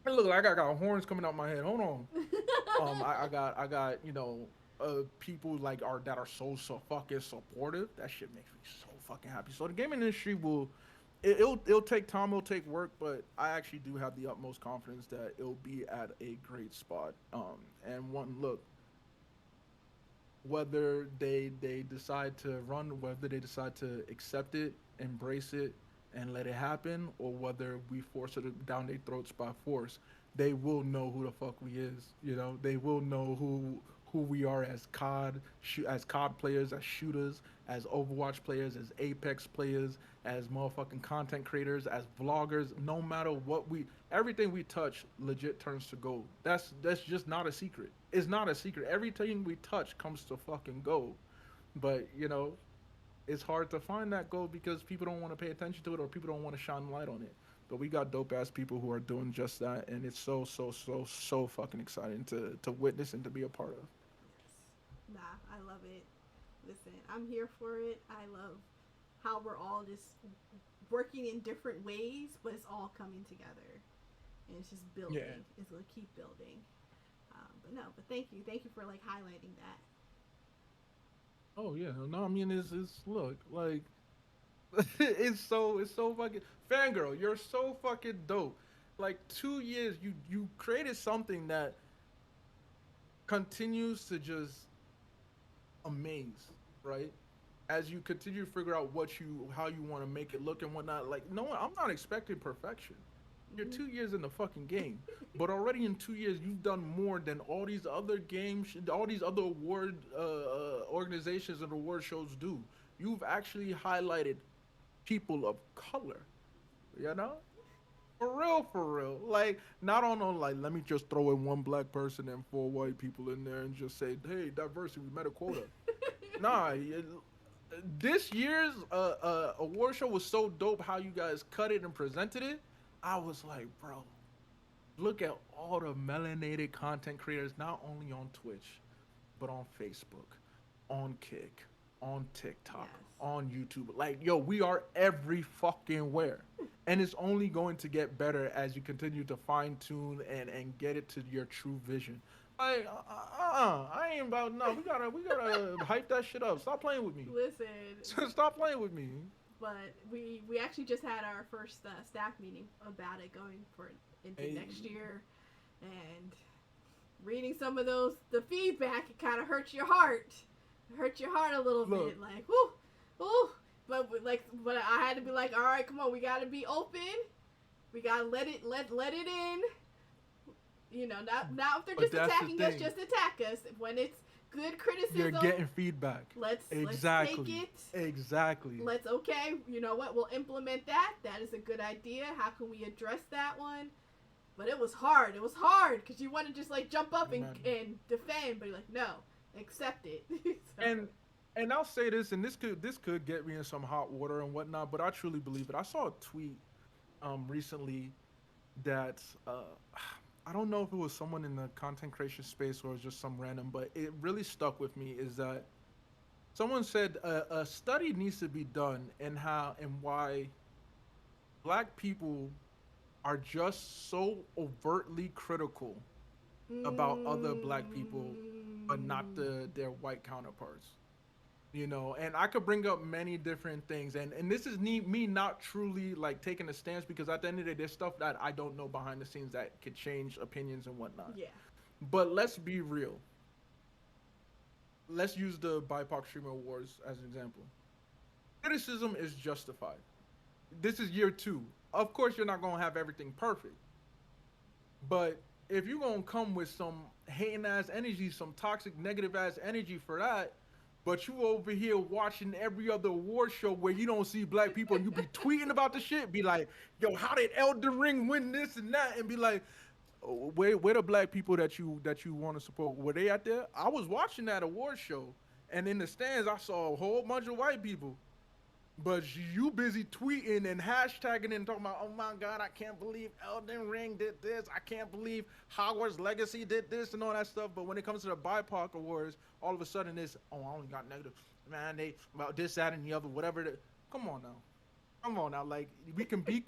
and look, like I got horns coming out my head. Hold on, I got people like are that are so fucking supportive. That shit makes me so fucking happy. So the gaming industry it'll take time, it'll take work, but I actually do have the utmost confidence that it'll be at a great spot. And one look, whether they decide to run, whether they decide to accept it, embrace it, and let it happen, or whether we force it down their throats by force, they will know who the fuck we is. They will know who we are as COD players, as shooters, as Overwatch players, as Apex players, as motherfucking content creators, as vloggers. No matter what everything we touch legit turns to gold. That's just not a secret. It's not a secret. Everything we touch comes to fucking gold. But it's hard to find that gold because people don't want to pay attention to it or people don't want to shine light on it. But we got dope ass people who are doing just that, and it's so fucking exciting to witness and to be a part of. Yes. Nah, I love it. Listen, I'm here for it. I love how we're all just working in different ways, but it's all coming together. And it's just Yeah. building. It's going to keep building. But no, but thank you. Thank you for like highlighting that. Oh yeah. No, I mean it's look like it's so fucking fangirl. You're so fucking dope. Like 2 years, you created something that continues to just amaze, right? As you continue to figure out how you want to make it look and whatnot. Like no one, I'm not expecting perfection. You're Mm-hmm. 2 years in the fucking game, but already in 2 years you've done more than all these other games, all these other award organizations and award shows do. You've actually highlighted people of color, you know? For real. Like, not on, like, let me just throw in one black person and four white people in there and just say, hey, diversity, we met a quota. Nah, this year's award show was so dope how you guys cut it and presented it. I was like, bro, look at all the melanated content creators, not only on Twitch, but on Facebook, on Kick, on TikTok, Yes. on YouTube. Like, yo, we are every fucking where. And it's only going to get better as you continue to fine tune and get it to your true vision. Like, I ain't about no. We gotta hype that shit up. Stop playing with me. Listen, Stop playing with me. but we actually just had our first staff meeting about it going for into Hey, next year, and reading some of the feedback, it kind of hurts your heart. It hurts your heart a little look, bit, like whoo, whoo. But I had to be like, all right, come on, we gotta be open. We gotta let it in. Not if they're but just that's the attacking us, thing. just attack us. When it's good You're criticism, getting feedback. let's take Exactly. it. Exactly. Let's okay. You know what? We'll implement that. That is a good idea. How can we address that one? But it was hard. It was hard because you want to just like jump up and, Man. and defend, but you're like, no, accept it. So, And I'll say this, and this could get me in some hot water and whatnot, but I truly believe it. I saw a tweet recently that I don't know if it was someone in the content creation space or it was just some random, but it really stuck with me. Is that someone said a study needs to be done in how and why black people are just so overtly critical about other black people, but not mm, their white counterparts. you know, and I could bring up many different things, and this is me not truly like taking a stance, because at the end of the day there's stuff that I don't know behind the scenes that could change opinions and whatnot. Yeah. But let's be real. Let's use the BIPOC Streamer Awards as an example. Criticism is justified. This is year two. Of course you're not gonna have everything perfect, but if you're gonna come with some hating ass energy, some toxic negative ass energy for that, but you over here watching every other award show where you don't see black people and you be tweeting about the shit, be like, yo, how did Elden Ring win this and that? And be like, oh, where the black people that you want to support? Were they out there? I was watching that award show, and in the stands I saw a whole bunch of white people. But you busy tweeting and hashtagging and talking about, oh my God, I can't believe Elden Ring did this. I can't believe Hogwarts Legacy did this and all that stuff. But when it comes to the BIPOC awards, all of a sudden it's, oh, I only got negative. Man, they about this, that, and the other, whatever. Come on now, come on now. Like we can be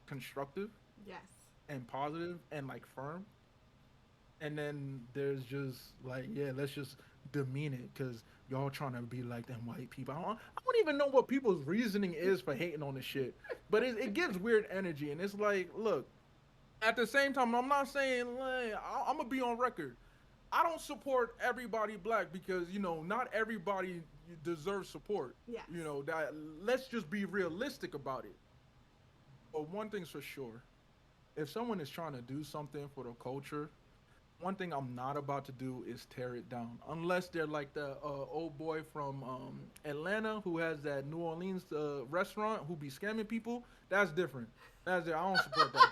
constructive Yes. and positive and like firm, and then there's just like, yeah, let's just demean it because y'all trying to be like them white people. I don't even know what people's reasoning is for hating on this shit, but it gives weird energy, and it's like, look, at the same time, I'm not saying like, I'm gonna be on record. I don't support everybody black because not everybody deserves support. Yes. That, let's just be realistic about it. But one thing's for sure, if someone is trying to do something for the culture, one thing I'm not about to do is tear it down. Unless they're like the old boy from Atlanta who has that New Orleans restaurant who be scamming people. That's different. That's it. I don't support that.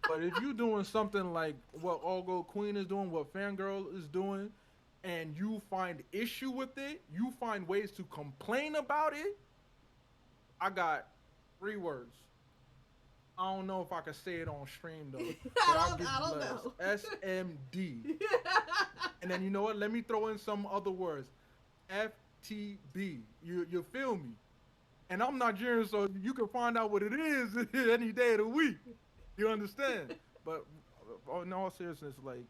But if you're doing something like what All Gold Queen is doing, what Fangirl is doing, and you find issue with it, you find ways to complain about it, I got 3 words. I don't know if I can say it on stream though. But I don't know. SMD. And then you know what? Let me throw in some other words. FTB. You feel me? And I'm Nigerian, so you can find out what it is any day of the week. You understand? But in all seriousness, like,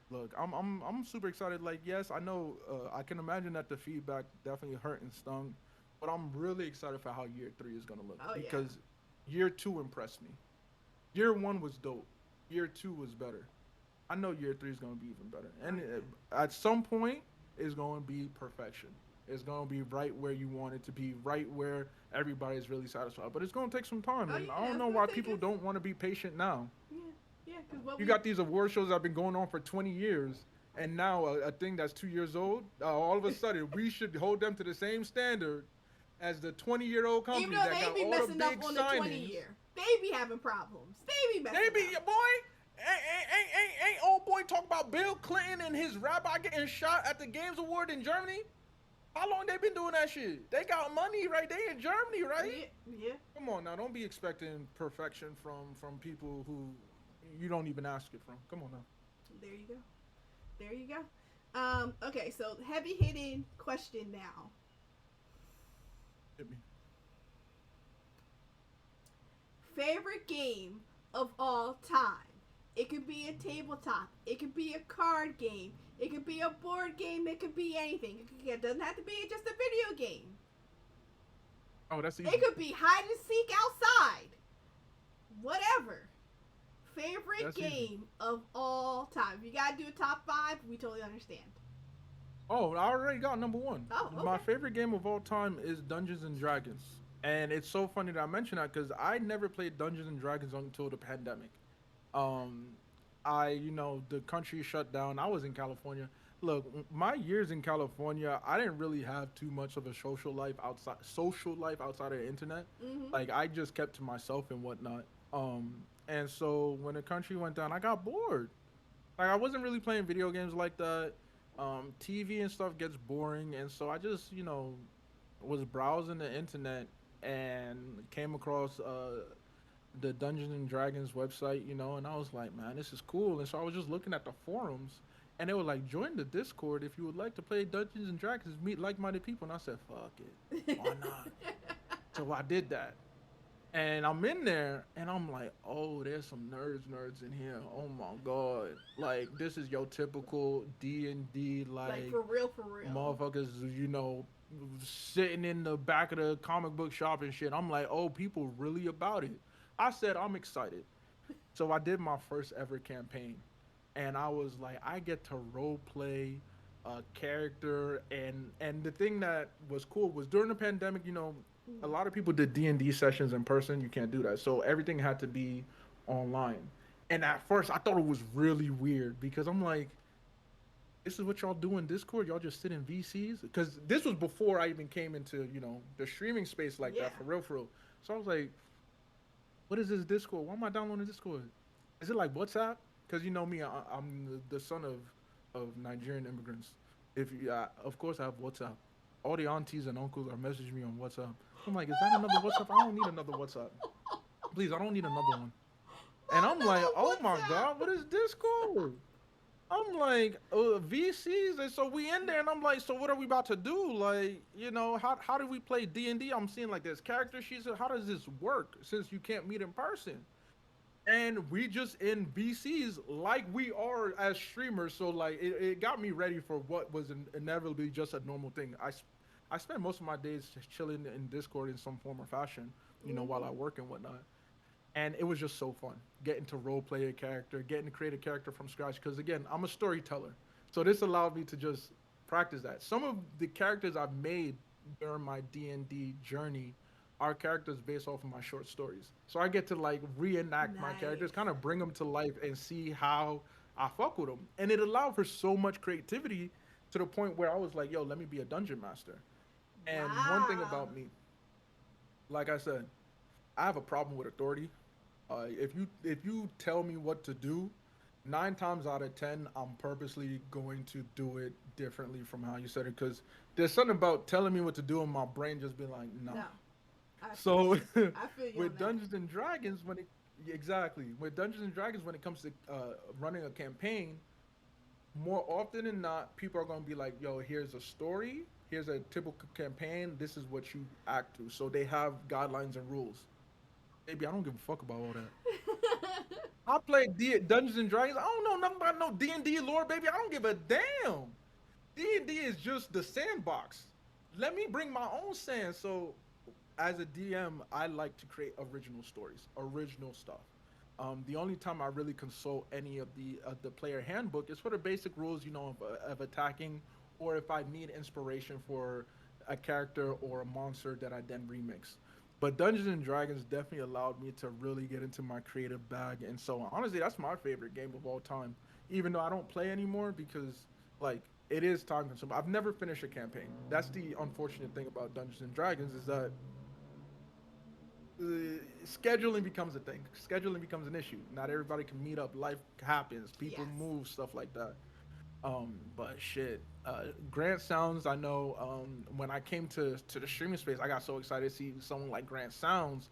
look, I'm super excited. Like, yes, I know, I can imagine that the feedback definitely hurt and stung, but I'm really excited for how year 3 is gonna look, Oh, yeah. because year 2 impressed me. Year 1 was dope. Year 2 was better. I know year 3 is gonna be even better, and at some point, it's gonna be perfection. It's gonna be right where you want it to be, right where everybody's really satisfied. But it's gonna take some time, Oh, and yeah, I don't it's know gonna why take people us- don't want to be patient now. Yeah, yeah, because what You got these award shows that have been going on for 20 years, and now a thing that's 2 years old, all of a sudden we should hold them to the same standard as the 20-year-old company even though that they got be all the messing up big on the 20 signings. year, they be having problems. They be messing They be, up. boy, ain't old boy talk about Bill Clinton and his rabbi getting shot at the Games Award in Germany? How long they been doing that shit? They got money, right? They in Germany, right? Yeah. Come on now, don't be expecting perfection from people who you don't even ask it from. Come on now. There you go. There you go. Okay, so heavy hitting question now. Hit me. Favorite game of all time. It could be a tabletop. It could be a card game. It could be a board game. It could be anything. It doesn't have to be just a video game. Oh, that's easy. It could be hide and seek outside. Whatever. Favorite That's game easy. of all time. If you gotta do a top 5, we totally understand. Oh, I already got number 1. Oh, My okay. favorite game of all time is Dungeons and Dragons. And it's so funny that I mentioned that because I never played Dungeons and Dragons until the pandemic. Um, the country shut down. I was in California. Look, my years in California, I didn't really have too much of a social life outside of the internet. Mm-hmm. Like, I just kept to myself and whatnot. And so when the country went down, I got bored. Like, I wasn't really playing video games like that. TV and stuff gets boring, and so I just, was browsing the internet and came across the Dungeons and Dragons website, and I was like, man, this is cool. And so I was just looking at the forums, and they were like, join the Discord if you would like to play Dungeons and Dragons, meet like-minded people. And I said, fuck it, why not? So I did that. And I'm in there, and I'm like, oh, there's some nerds in here. Oh my god, like this is your typical D&D, Like for real. motherfuckers, sitting in the back of the comic book shop and shit. I'm like, oh, people really about it. I said I'm excited. So I did my first ever campaign, and I was like, I get to role play a character, and the thing that was cool was during the pandemic, a Mhm. lot of people did D&D sessions in person. You can't do that, so everything had to be online. And at first, I thought it was really weird because I'm like, this is what y'all do in Discord. Y'all just sit in VCs because this was before I even came into the streaming space like Yeah. that for real, for real. So I was like, what is this Discord? Why am I downloading Discord? Is it like WhatsApp? Because you know me, I'm the son of Nigerian immigrants. If you, of course, I have WhatsApp. All the aunties and uncles are messaging me on WhatsApp. I'm like, is that another WhatsApp? I don't need another WhatsApp. Please, I don't need another one. And I'm like, Oh, oh my no, god, what is Discord? I'm like, VCs, and so we in there, and I'm like, so what are we about to do? Like, how do we play D&D? I'm seeing like there's character sheets. How does this work since you can't meet in person? And we just in VCs like we are as streamers. So like, it got me ready for what was inevitably just a normal thing. I spend most of my days just chilling in Discord in some form or fashion, while I Mhm. work and whatnot, and it was just so fun getting to role play a character, getting to create a character from scratch. Because again, I'm a storyteller, so this allowed me to just practice that. Some of the characters I've made during my D&D journey are characters based off of my short stories. So I get to like reenact my characters, Nice. kind of bring them to life, and see how I fuck with them. And it allowed for so much creativity to the point where I was like, "Yo, let me be a dungeon master." And one thing Wow. about me, like I said, I have a problem with authority. If you tell me what to do, 9 times out of 10, I'm purposely going to do it differently from how you said it. Because there's something about telling me what to do, and my brain just being like, nah. No, I feel So you. I feel you on with that. Dungeons and Dragons, exactly with Dungeons and Dragons, when it comes to running a campaign, more often than not, people are going to be like, yo, here's a story, here's a typical campaign, this is what you act to. So they have guidelines and rules. Baby, I don't give a fuck about all that. I play Dungeons and Dragons. I don't know nothing about no D&D lore, baby. I don't give a damn. D&D is just the sandbox. Let me bring my own sand. So, as a DM, I like to create original stories, original stuff. The only time I really consult any of the player handbook is for the basic rules, of attacking, or if I need inspiration for a character or a monster that I then remix. But Dungeons and Dragons definitely allowed me to really get into my creative bag, and so honestly, that's my favorite game of all time. Even though I don't play anymore because like it is time consuming. I've never finished a campaign. That's the unfortunate thing about Dungeons and Dragons is that uh, scheduling becomes a thing. Scheduling becomes an issue. Not everybody can meet up. Life happens. People Yes. move, stuff like that. But shit, Grant Sounds. I know. When I came to the streaming space, I got so excited to see someone like Grant Sounds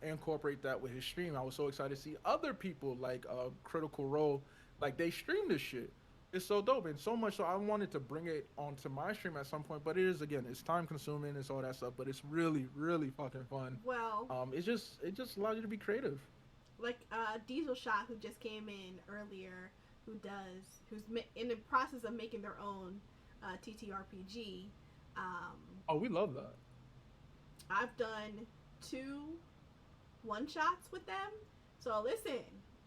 incorporate that with his stream. I was so excited to see other people like Critical Role, like they stream this shit. It's so dope, and so much so I wanted to bring it onto my stream at some point. But it is again, it's time consuming, it's all that stuff. But it's really, really fucking fun. Well, It just allows you to be creative. like Diesel Shot, who just came in earlier, who's in the process of making their own TTRPG. Um, Oh, we love that. I've done two one shots with them. So listen,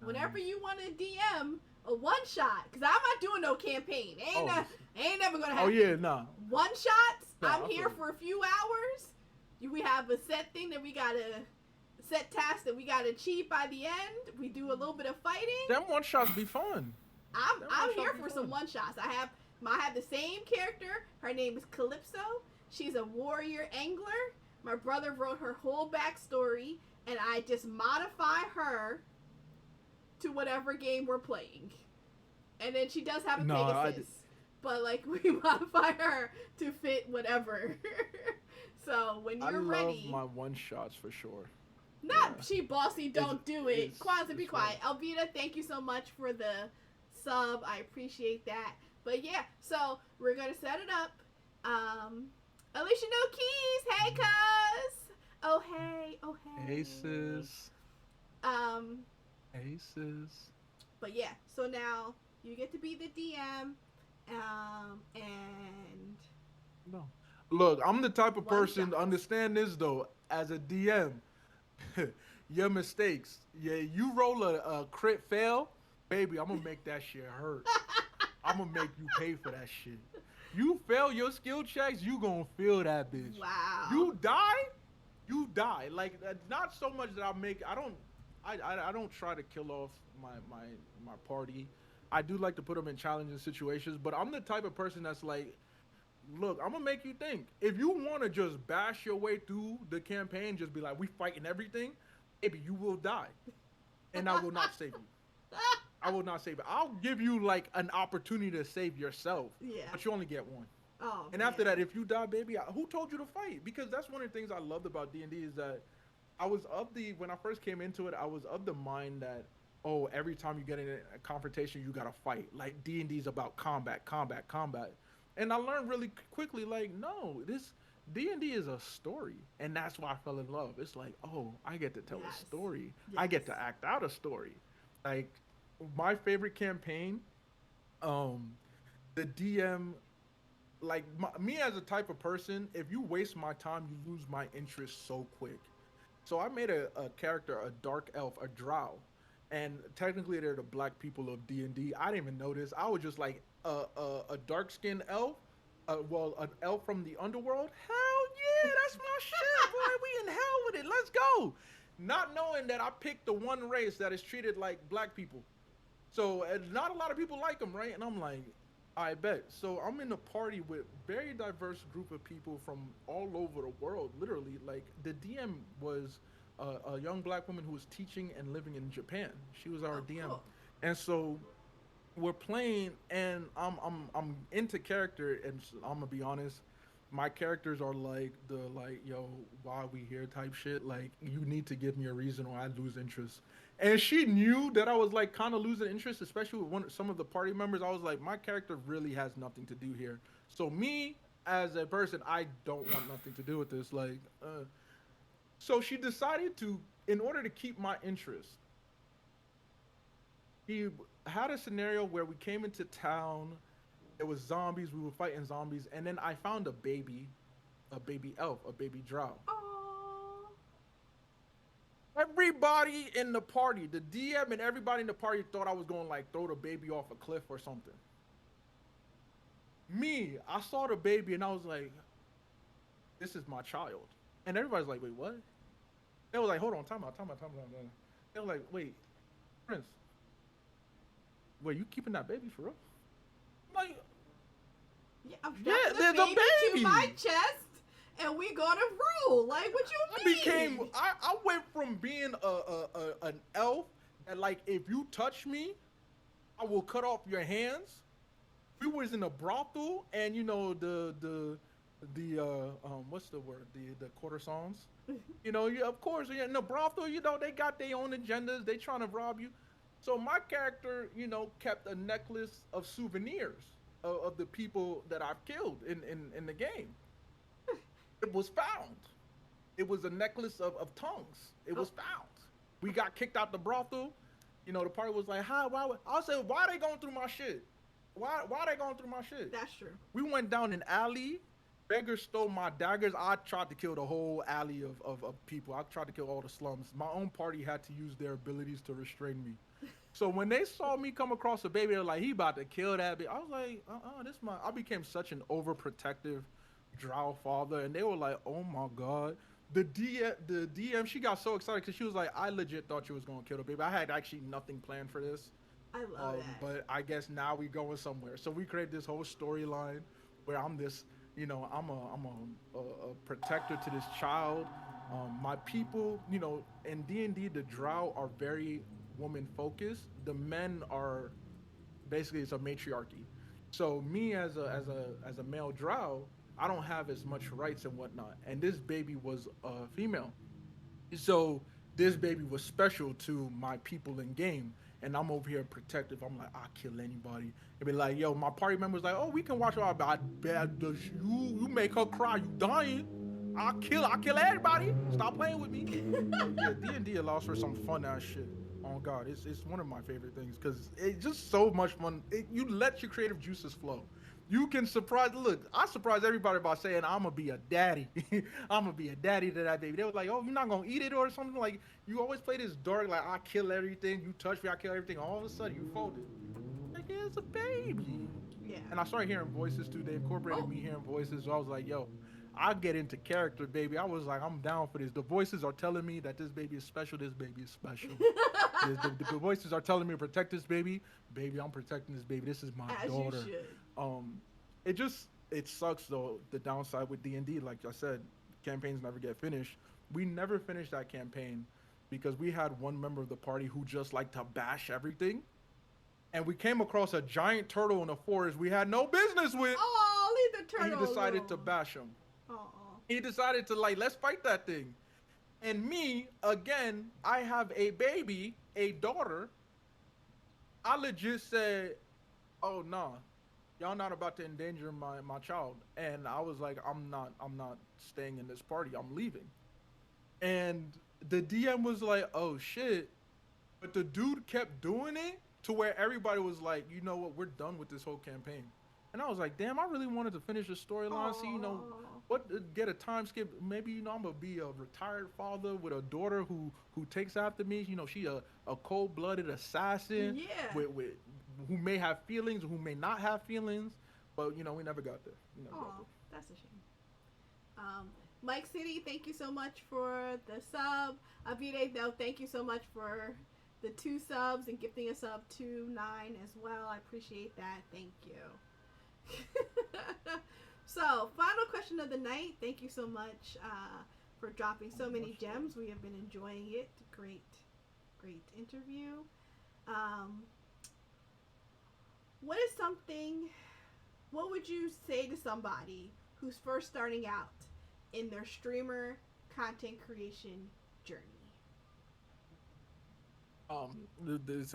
whenever Nice. you want to DM a one shot, because I'm not doing no campaign. Oh, Ain't never gonna oh happen. yeah, nah, One shots. nah. I'm I here feel you. for a few hours. We have a set thing that we gotta set task that we gotta achieve by the end. We do a little bit of fighting. Them one shots be fun. I'm Them one I'm shots here be for some fun. one shots. I have the same character. Her name is Calypso. She's a warrior angler. My brother wrote her whole backstory, and I just modify her to whatever game we're playing. And then she does have a No, Pegasus, but like we modify her to fit whatever. So when I you're love ready, my one shots for sure. not Yeah, she bossy, it's don't do it. Kwanzaa, be it's fun. quiet. Alvita, thank you so much for the sub. I appreciate that. But yeah, so we're gonna set it up. Alicia No Keys, hey cuz. Oh hey, oh hey. Aces, Um, aces. but yeah, so now you get to be the DM. And No, Look, I'm the type of One person shot. to understand this though. As a DM, your mistakes. Yeah, you roll a crit fail, baby. I'm gonna make that shit hurt. I'm gonna make you pay for that shit. You fail your skill checks, you gonna feel that bitch. Wow. You die, you die. Like not so much that I make. I don't try to kill off my party. I do like to put them in challenging situations, but I'm the type of person that's like, look, I'm gonna make you think. If you want to just bash your way through the campaign, just be like, we fighting everything, maybe you will die, and I will not save you. I will not save it. I'll give you like an opportunity to save yourself, Yeah. but you only get one. Oh And after man. that, if you die, baby, who told you to fight? Because that's one of the things I loved about D&D is that I was of the when I first came into it, I was of the mind that oh, every time you get in a confrontation, you gotta fight. Like D&D is about combat, combat, combat. And I learned really quickly, like no, this D&D is a story, and that's why I fell in love. It's like oh, I get to tell a Yes. story. I Yes. get to act out a story. Like my favorite campaign, um, the DM me as a type of person, if you waste my time, you lose my interest so quick. So I made a character, a dark elf, a drow, and technically they're the black people of D&D. I didn't even know this. I was just like a dark skinned elf, well, an elf from the underworld. Hell yeah, that's my shit, boy. We in hell with it. Let's go. Not knowing that I picked the one race that is treated like black people. So not a lot of people like him, right? And I'm like, I bet. So I'm in a party with very diverse group of people from all over the world. Literally, like the DM was a young black woman who was teaching and living in Japan. She was our Oh, DM, cool. and so we're playing, and I'm into character, and I'm gonna be honest. My characters are like the like yo why are we here type shit. Like you need to give me a reason or I lose interest. And she knew that I was like kind of losing interest, especially with some of the party members. I was like, my character really has nothing to do here. So me as a person, I don't want nothing to do with this. Like, so she decided to, in order to keep my interest, he had a scenario where we came into town. It was zombies. We were fighting zombies, and then I found a baby elf, a baby drow. Oh. Everybody in the party, the DM and everybody in the party thought I was going to like throw the baby off a cliff or something. Me, I saw the baby and I was like, this is my child. And everybody's like, wait, what? They were like, hold on, time out, time out, time out. Time out. They were like, wait, Prince, wait, you keeping that baby for real? I'm like, Yeah, I'm yeah, strapping there's the a baby to baby. my chest, and we gonna roll. Like, what I you became, mean? I went from being an elf that like, if you touch me, I will cut off your hands. We was in a brothel, and you know the what's the word, the courtesans. You know, you of course in the brothel, you know they got their own agendas. They trying to rob you. So my character, you know, kept a necklace of souvenirs of the people that I've killed in the game. It was found. It was a necklace of tongues. It Oh, was found. We got kicked out the brothel. You know, the party was like, "Hi, why?" I said, "Why they going through my shit? Why they going through my shit?" that's true. We went down an alley. Beggars stole my daggers. I tried to kill the whole alley of people. I tried to kill all the slums. My own party had to use their abilities to restrain me. So when they saw me come across a baby, they're like, he about to kill that baby. I was like, this my. I became such an overprotective drow father, and they were like, oh my god. The DM, she got so excited because she was like, I legit thought you was gonna kill the baby. I had actually nothing planned for this. I love that. But I guess now we going somewhere. So we create this whole storyline where I'm this, you know, I'm a protector to this child. My people, you know, in D&D, the Drow are very woman focused. The men are basically it's a matriarchy. So me as a male Drow, I don't have as much rights and whatnot. And this baby was a female. So this baby was special to my people in game, and I'm over here protective. I'm like, I'll kill anybody. And be like, yo, my party members like, oh, we can watch her. I bet you make her cry. You dying? I'll kill everybody. Stop playing with me. So yeah, D&D allows for some fun ass shit. Oh god, it's one of my favorite things because it's just so much fun. You let your creative juices flow. You can surprise. Look, I surprised everybody by saying I'm gonna be a daddy. I'm gonna be a daddy to that baby. They were like, "Oh, you're not gonna eat it or something." Like you always play this dark, like I kill everything. You touch me, I kill everything. All of a sudden, you folded. Like yeah, it's a baby. Yeah. And I started hearing voices too. They incorporated Oh. me hearing voices. So I was like, "Yo, I get into character, baby." I was like, "I'm down for this." The voices are telling me that this baby is special. This baby is special. The voices are telling me to protect this baby. Baby, I'm protecting this baby. This is my As you daughter. should. It just it sucks though. The downside with D&D, like I said, campaigns never get finished. We never finished that campaign because we had one member of the party who just liked to bash everything, and we came across a giant turtle in the forest we had no business with. Oh, leave the And turtle he decided to alone. bash him. Oh. He decided to like let's fight that thing. And me again, I have a baby, a daughter. I legit said, "Oh nah, y'all not about to endanger my child." And I was like, I'm not staying in this party. I'm leaving." And the DM was like, "Oh shit." But the dude kept doing it to where everybody was like, "You know what? We're done with this whole campaign." And I was like, "Damn, I really wanted to finish the storyline. See, what get a time skip. Maybe I'm gonna be a retired father with a daughter who takes after me. She a cold blooded assassin Yeah. with who may have feelings, who may not have feelings, but we never got there. We never got Oh, that's a shame. Mike City, thank you so much for the sub. Avide, though, thank you so much for the 2 subs and gifting a sub to 9 as well. I appreciate that. Thank you. So, final question of the night. Thank you so much for dropping so many gems. We have been enjoying it. Great, great interview. Um, what is something, what would you say to somebody who's first starting out in their streamer content creation journey?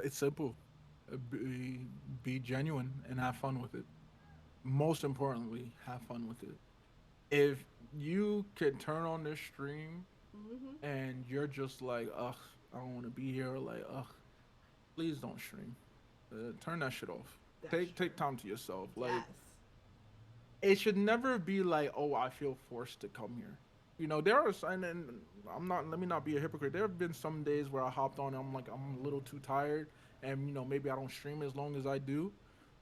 it's simple. Be genuine and have fun with it. Most importantly, have fun with it. If you can turn on this stream Mm-hmm. and you're just like, ugh, I don't want to be here, or like, ugh, please don't stream. Turn that shit off. That's Take true. time to yourself. Like, Yes. it should never be like, oh, I feel forced to come here. There are, and I'm not. Let me not be a hypocrite. There have been some days where I hopped on, and I'm like, I'm a little too tired, and maybe I don't stream as long as I do.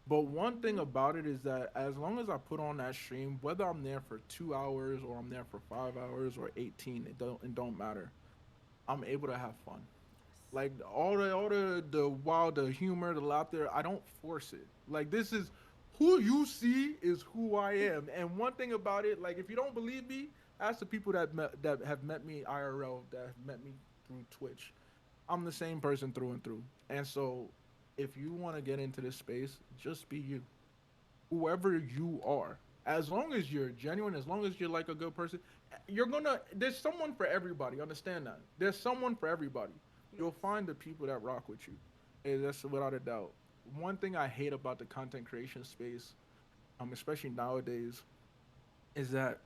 But one thing about it is that as long as I put on that stream, whether I'm there for 2 hours or I'm there for 5 hours or 18, it don't matter. I'm able to have fun. Like all the wild, the humor, the laughter, I don't force it. Like this is who you see is who I am. And one thing about it, like if you don't believe me, ask the people that have met me IRL, that have met me through Twitch. I'm the same person through and through. And so if you want to get into this space, just be you. Whoever you are. As long as you're genuine, as long as you're like a good person, there's someone for everybody. Understand that. There's someone for everybody. Yes. You'll find the people that rock with you. And that's without a doubt. One thing I hate about the content creation space, especially nowadays, is that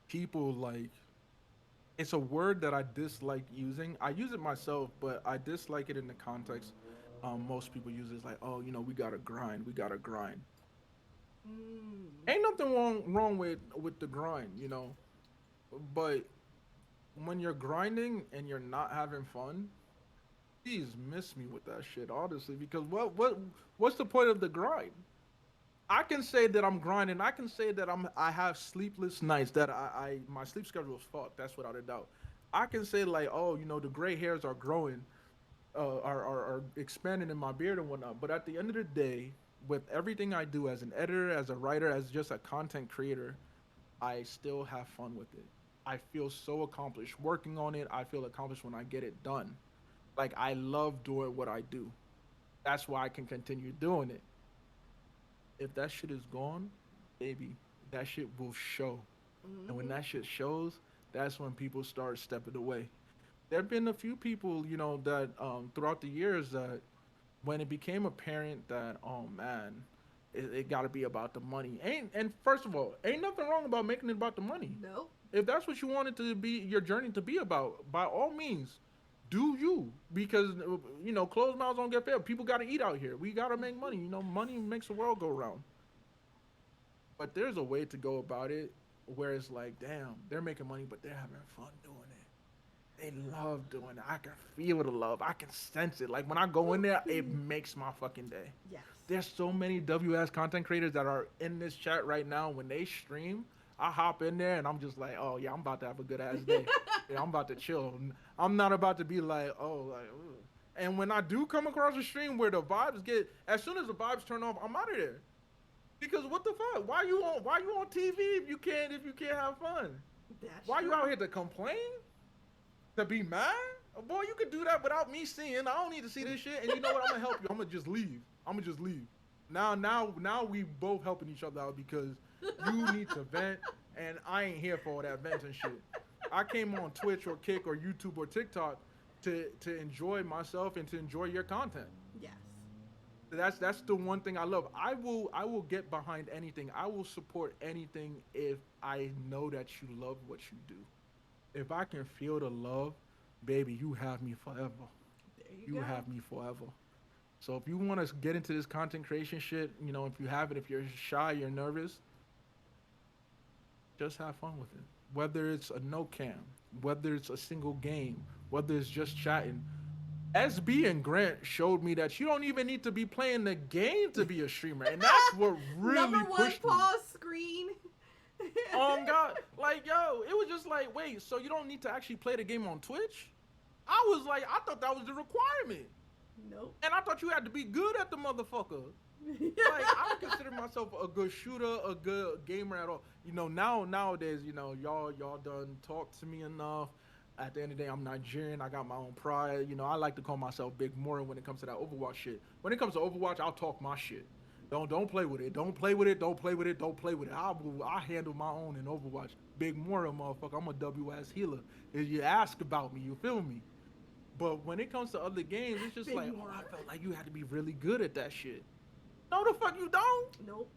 people like it's a word that I dislike using. I use it myself, but I dislike it in the context. Most people use it as like, oh, we gotta grind, we gotta grind. Mm. Ain't nothing wrong with the grind. But when you're grinding and you're not having fun, please miss me with that shit, honestly. Because what's the point of the grind? I can say that I'm grinding. I can say that I have sleepless nights. That my sleep schedule is fucked. That's without a doubt. I can say like, oh, the gray hairs are growing, are expanding in my beard and whatnot. But at the end of the day, with everything I do as an editor, as a writer, as just a content creator, I still have fun with it. I feel so accomplished working on it. I feel accomplished when I get it done. Like I love doing what I do. That's why I can continue doing it. If that shit is gone, baby, that shit will show. And when Mm-hmm. that shit shows, that's when people start stepping away. There have been a few people, that throughout the years that when it became apparent that, oh man, it got to be about the money. And first of all, ain't nothing wrong about making it about the money. Nope. If that's what you wanted to be your journey to be about, by all means, do you because closed mouths don't get fed. People got to eat out here. We got to make money. Money makes the world go round. But there's a way to go about it where it's like, damn, they're making money, but they're having fun doing it. They love doing it. I can feel the love. I can sense it. Like when I go in there, it makes my fucking day. Yes. There's so many WS content creators that are in this chat right now. When they stream, I hop in there and I'm just like, oh yeah, I'm about to have a good ass day. Yeah, I'm about to chill. I'm not about to be like, oh, like, ugh. And when I do come across a stream where the vibes get, as soon as the vibes turn off, I'm out of there. Because what the fuck? Why you on TV if you can't have fun? That's Why you true. out here to complain? To be mad? Boy, you could do that without me seeing. I don't need to see this shit. And you know what? I'm gonna help you. I'm gonna just leave. I'm gonna just leave. Now we both helping each other out because you need to vent, and I ain't here for all that venting shit. I came on Twitch or Kick or YouTube or TikTok to enjoy myself and to enjoy your content. Yes. That's the one thing I love. I will get behind anything. I will support anything if I know that you love what you do. If I can feel the love, baby, you have me forever. There you You go. have me forever. So if you want to get into this content creation shit, if you have it, if you're shy, you're nervous, just have fun with it. Whether it's a no cam, whether it's a single game, whether it's just chatting. SB and Grant showed me that you don't even need to be playing the game to be a streamer, and that's what really Number one pushed me. pause screen. God, like yo, it was just like, wait, so you don't need to actually play the game on Twitch? I was like, I thought that was the requirement, Nope. and I thought you had to be good at the motherfucker. Like I don't consider myself a good shooter, a good gamer at all. Nowadays, y'all done talked to me enough. At the end of the day, I'm Nigerian. I got my own pride. I like to call myself Big Mora when it comes to that Overwatch shit. When it comes to Overwatch, I'll talk my shit. Don't play with it. Don't play with it. Don't play with it. Don't play with it. I handle my own in Overwatch. Big Mora, motherfucker. I'm a WS healer. If you ask about me, you feel me. But when it comes to other games, it's just Big like, Mora. I felt like you had to be really good at that shit. No, the fuck you don't. Nope.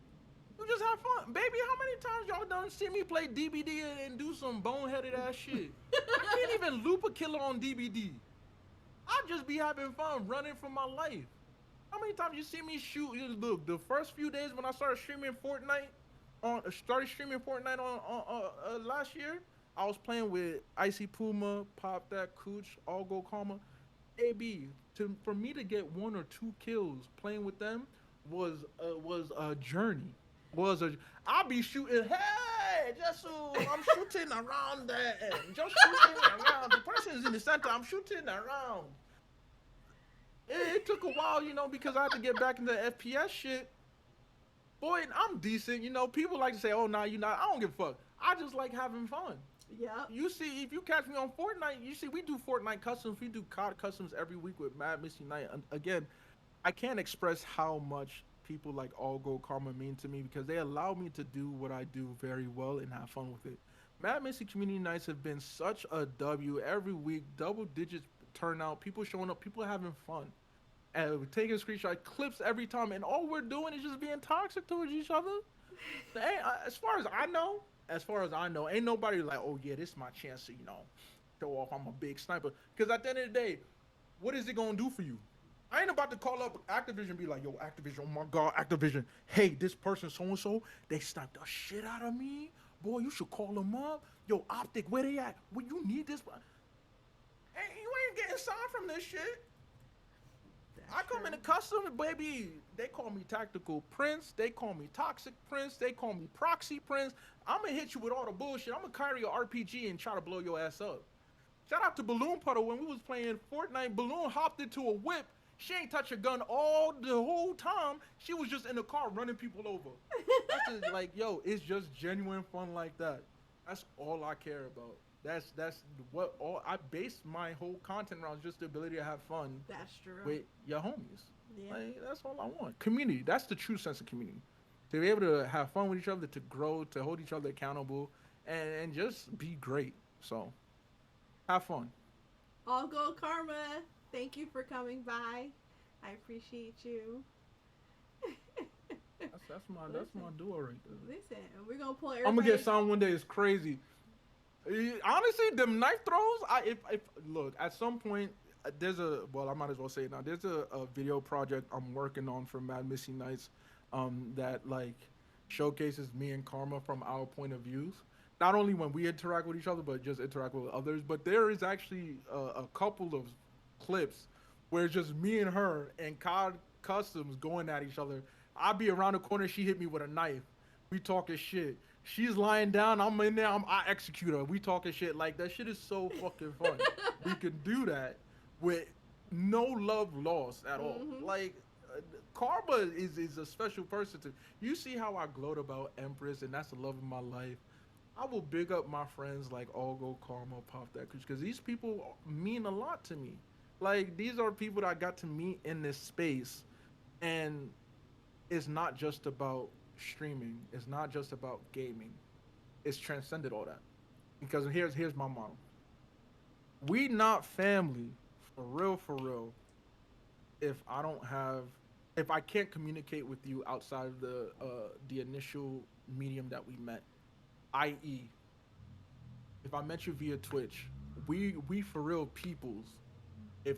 You just have fun, baby. How many times y'all done see me play DBD and do some boneheaded ass shit? I can't even loop a killer on DBD. I just be having fun running for my life. How many times you see me shoot? Look, the first few days when I started streaming Fortnite, on last year, I was playing with Icy Puma, Pop That Cooch, All Go Karma, AB. For me to get one or two kills playing with them was a journey. I be shooting. Hey, I'm shooting around there. Just shooting around. The person is in the center. I'm shooting around. It took a while, because I had to get back into FPS shit. Boy, I'm decent. People like to say, "Oh, nah, you not." I don't give a fuck. I just like having fun. Yep. You see, if you catch me on Fortnite, you see we do Fortnite customs. We do COD customs every week with Mad Missy Night. And again, I can't express how much people like All Go Karma mean to me because they allow me to do what I do very well and have fun with it. Mad Missy Community Nights have been such a W every week, double digits turnout, people showing up, people having fun. And we're taking screenshot clips every time, and all we're doing is just being toxic towards each other. As far as I know, ain't nobody like, oh yeah, this is my chance to, show off I'm a big sniper. Because at the end of the day, what is it gonna do for you? I ain't about to call up Activision and be like, yo, Activision, oh my God, Activision, hey, this person so-and-so, they sniped the shit out of me. Boy, you should call them up. Yo, Optic, where they at? Well, you need this. Hey, you ain't getting signed from this shit. I come in a custom, baby. They call me Tactical Prince. They call me Toxic Prince. They call me Proxy Prince. I'm going to hit you with all the bullshit. I'm going to carry your RPG and try to blow your ass up. Shout out to Balloon Puddle. When we was playing Fortnite, Balloon hopped into a whip. She ain't touch a gun the whole time. She was just in the car running people over. That's just like, yo, it's just genuine fun like that. That's all I care about. That's what all I base my whole content around, just the ability to have fun. That's true. With your homies. Yeah. Like, that's all I want. Community. That's the true sense of community. To be able to have fun with each other, to grow, to hold each other accountable, and just be great. So, have fun. All Go Karma, thank you for coming by. I appreciate you. That's my duo right there. Listen, we're gonna pull everybody. I'm gonna get signed one day. It's crazy. Honestly, them knife throws. If look at some point, I might as well say it now. There's a video project I'm working on for Mad Missy Nights, that like showcases me and Karma from our point of views. Not only when we interact with each other, but just interact with others. But there is actually a couple of clips where it's just me and her and COD Customs going at each other. I'll be around the corner, she hit me with a knife. We talking shit. She's lying down, I'm in there, I execute her. We talking shit. Like, that shit is so fucking fun. We can do that with no love lost at all. Mm-hmm. Like, Karma is a special person to. You see how I gloat about Empress, and that's the love of my life. I will big up my friends like Algo, Karma, Pop That Cooch, because these people mean a lot to me. Like, these are people that I got to meet in this space, and it's not just about streaming. It's not just about gaming. It's transcended all that. Because here's my motto: we not family for real, if I don't have if I can't communicate with you outside of the initial medium that we met, i.e., if I met you via Twitch, we for real peoples. If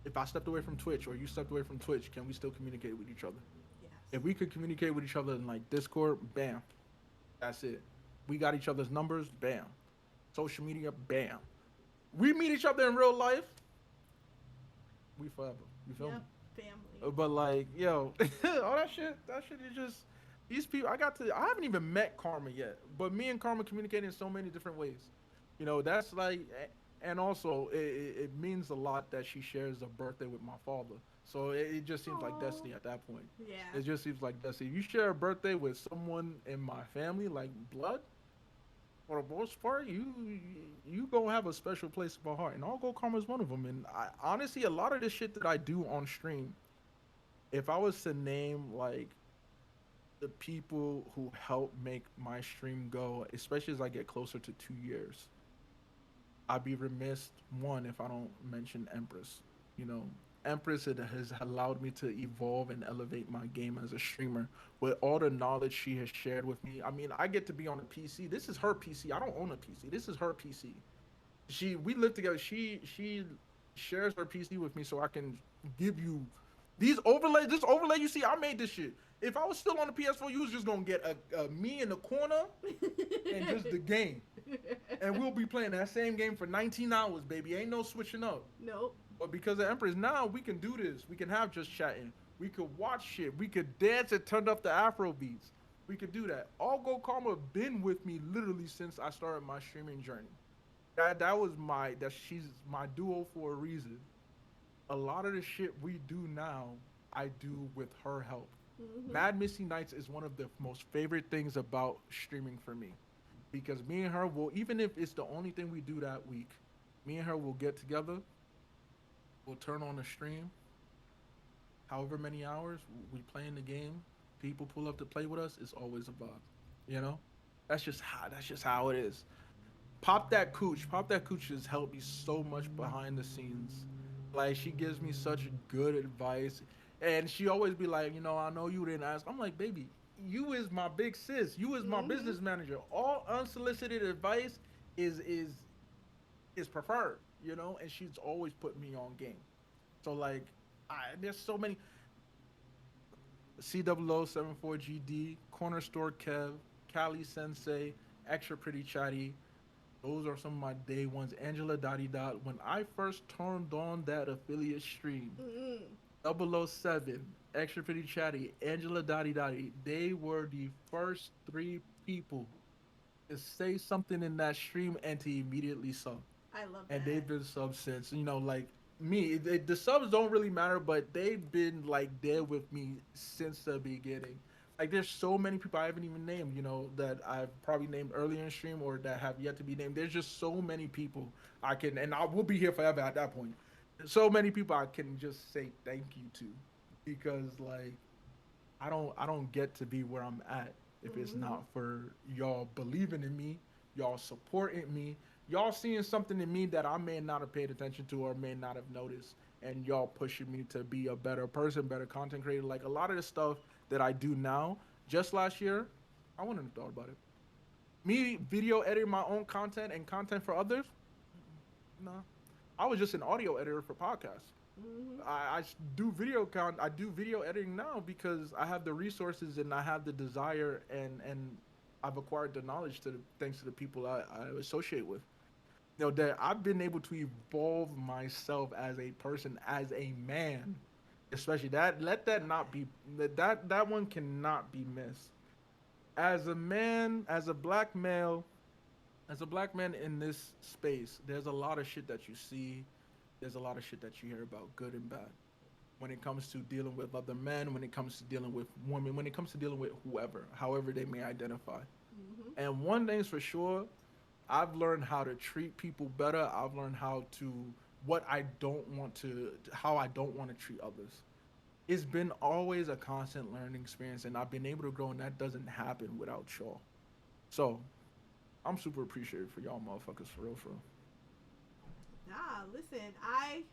if I stepped away from Twitch or you stepped away from Twitch, can we still communicate with each other? Yes. If we could communicate with each other in like Discord, bam, that's it. We got each other's numbers, bam. Social media, bam. We meet each other in real life, we forever. You feel me? Yep. Family. But like, yo, all that shit is just these people. I haven't even met Karma yet, but me and Karma communicate in so many different ways. That's like, and also it means a lot that she shares a birthday with my father. So it just seems like Aw. destiny at that point. Yeah. It just seems like destiny. You share a birthday with someone in my family, like blood, for the most part, you gonna have a special place in my heart, and I'll go Karma is one of them. And honestly, a lot of the shit that I do on stream, if I was to name like the people who help make my stream go, especially as I get closer to 2 years, I'd be remiss one if I don't mention Empress. You know, Empress has allowed me to evolve and elevate my game as a streamer with all the knowledge she has shared with me. I mean, I get to be on a PC. This is her PC. I don't own a PC. This is her PC. We live together. She shares her PC with me so I can give you these overlays. This overlay you see, I made this shit. If I was still on the PS4, you was just gonna get a me in the corner and just the game, and we'll be playing that same game for 19 hours, baby. Ain't no switching up. Nope. But because of Empress, now we can do this. We can have just chatting. We could watch shit. We could dance and turn up the Afro beats. We could do that. All Go Karma been with me literally since I started my streaming journey. She's my duo for a reason. A lot of the shit we do now, I do with her help. Mm-hmm. Mad Missy Nights is one of the most favorite things about streaming for me. Because me and her will, even if it's the only thing we do that week, me and her will get together, we'll turn on the stream, however many hours, we play in the game, people pull up to play with us, it's always a vibe. You know? That's just how it is. Pop That Cooch. Pop That Cooch has helped me so much behind the scenes. Like, she gives me such good advice. And she always be like, I know you didn't ask. I'm like, baby, you is my big sis. You is my Mm-hmm. business manager. All unsolicited advice is preferred, and she's always put me on game. So like there's so many C0074GD, Corner Store Kev, Cali Sensei, Extra Pretty Chatty. Those are some of my day ones. Angela Dottie Dot. When I first turned on that affiliate stream, Mm-hmm. 007, Extra Pretty Chatty, Angela Dottie Dottie, they were the first three people to say something in that stream and to immediately sub. I love And that. they've been subs since. Like me, the subs don't really matter, but they've been like there with me since the beginning. Like there's so many people I haven't even named, that I've probably named earlier in stream or that have yet to be named. There's just so many people and I will be here forever at that point. So many people I can just say thank you to, because like I don't get to be where I'm at if it's Mm-hmm. not for y'all believing in me, y'all supporting me, y'all seeing something in me that I may not have paid attention to or may not have noticed, and y'all pushing me to be a better person, better content creator. Like a lot of the stuff that I do now, just last year, I wouldn't have thought about it. Me video editing my own content and content for others, nah. I was just an audio editor for podcasts. Mm-hmm. Do I do video editing now because I have the resources and I have the desire, and I've acquired the knowledge thanks to the people I associate with. You know that I've been able to evolve myself as a person, as a man, especially that. Let that not be that one cannot be missed. As a man, as a black man in this space, there's a lot of shit that you see. There's a lot of shit that you hear about, good and bad. When it comes to dealing with other men, when it comes to dealing with women, when it comes to dealing with whoever, however they may identify. Mm-hmm. And one thing's for sure, I've learned how to treat people better. I've learned how to what I don't want to how I don't want to treat others. It's been always a constant learning experience, and I've been able to grow, and that doesn't happen without y'all. So I'm super appreciative for y'all motherfuckers for real, for real. Nah, listen, I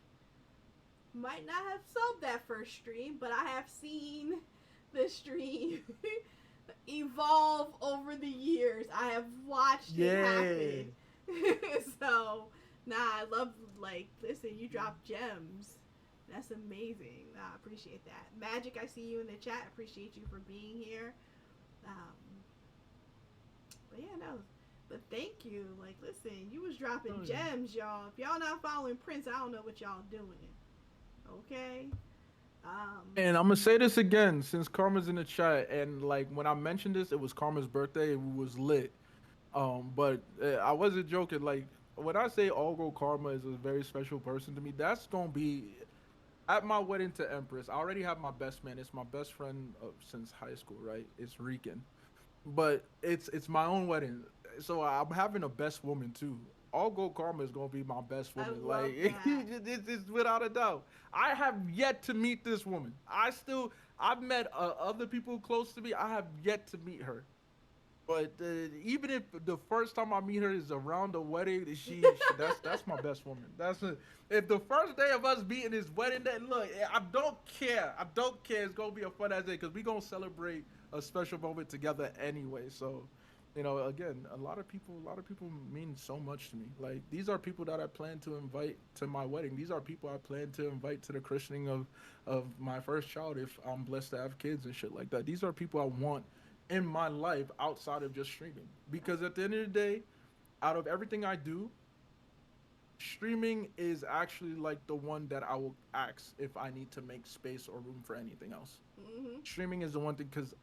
might not have sold that first stream, but I have seen the stream evolve over the years. I have watched it Yeah. happen. So, nah, I love, like, listen, you drop gems. That's amazing. Nah, I appreciate that. Magic, I see you in the chat. Appreciate you for being here. Um, but yeah, no. But thank you. Like, listen, you was dropping Oh, yeah. gems, y'all. If y'all not following Prince, I don't know what y'all doing. Okay? Um, And I'm gonna say this again since Karma's in the chat, and like when I mentioned this, it was Karma's birthday. It was lit. But I wasn't joking. Like when I say Olgo Karma is a very special person to me, that's gonna be at my wedding to Empress. I already have my best man. It's my best friend since high school, right? It's Rican, but it's my own wedding, so I'm having a best woman too. All Gold Karma is gonna be my best I woman. love Like that. it's without a doubt. I have yet to meet this woman. I've met other people close to me. I have yet to meet her. But even if the first time I meet her is around the wedding, that's my best woman. If the first day of us meeting is wedding day. Look, I don't care. I don't care. It's gonna be a fun ass day because we gonna celebrate a special moment together anyway. So, again, a lot of people mean so much to me. Like these are people that I plan to invite to my wedding. These are people I plan to invite to the christening of my first child if I'm blessed to have kids and shit like that. These are people I want in my life outside of just streaming. Because at the end of the day, out of everything I do, streaming is actually like the one that I will ask if I need to make space or room for anything else. Mm-hmm. Streaming is the one thing because,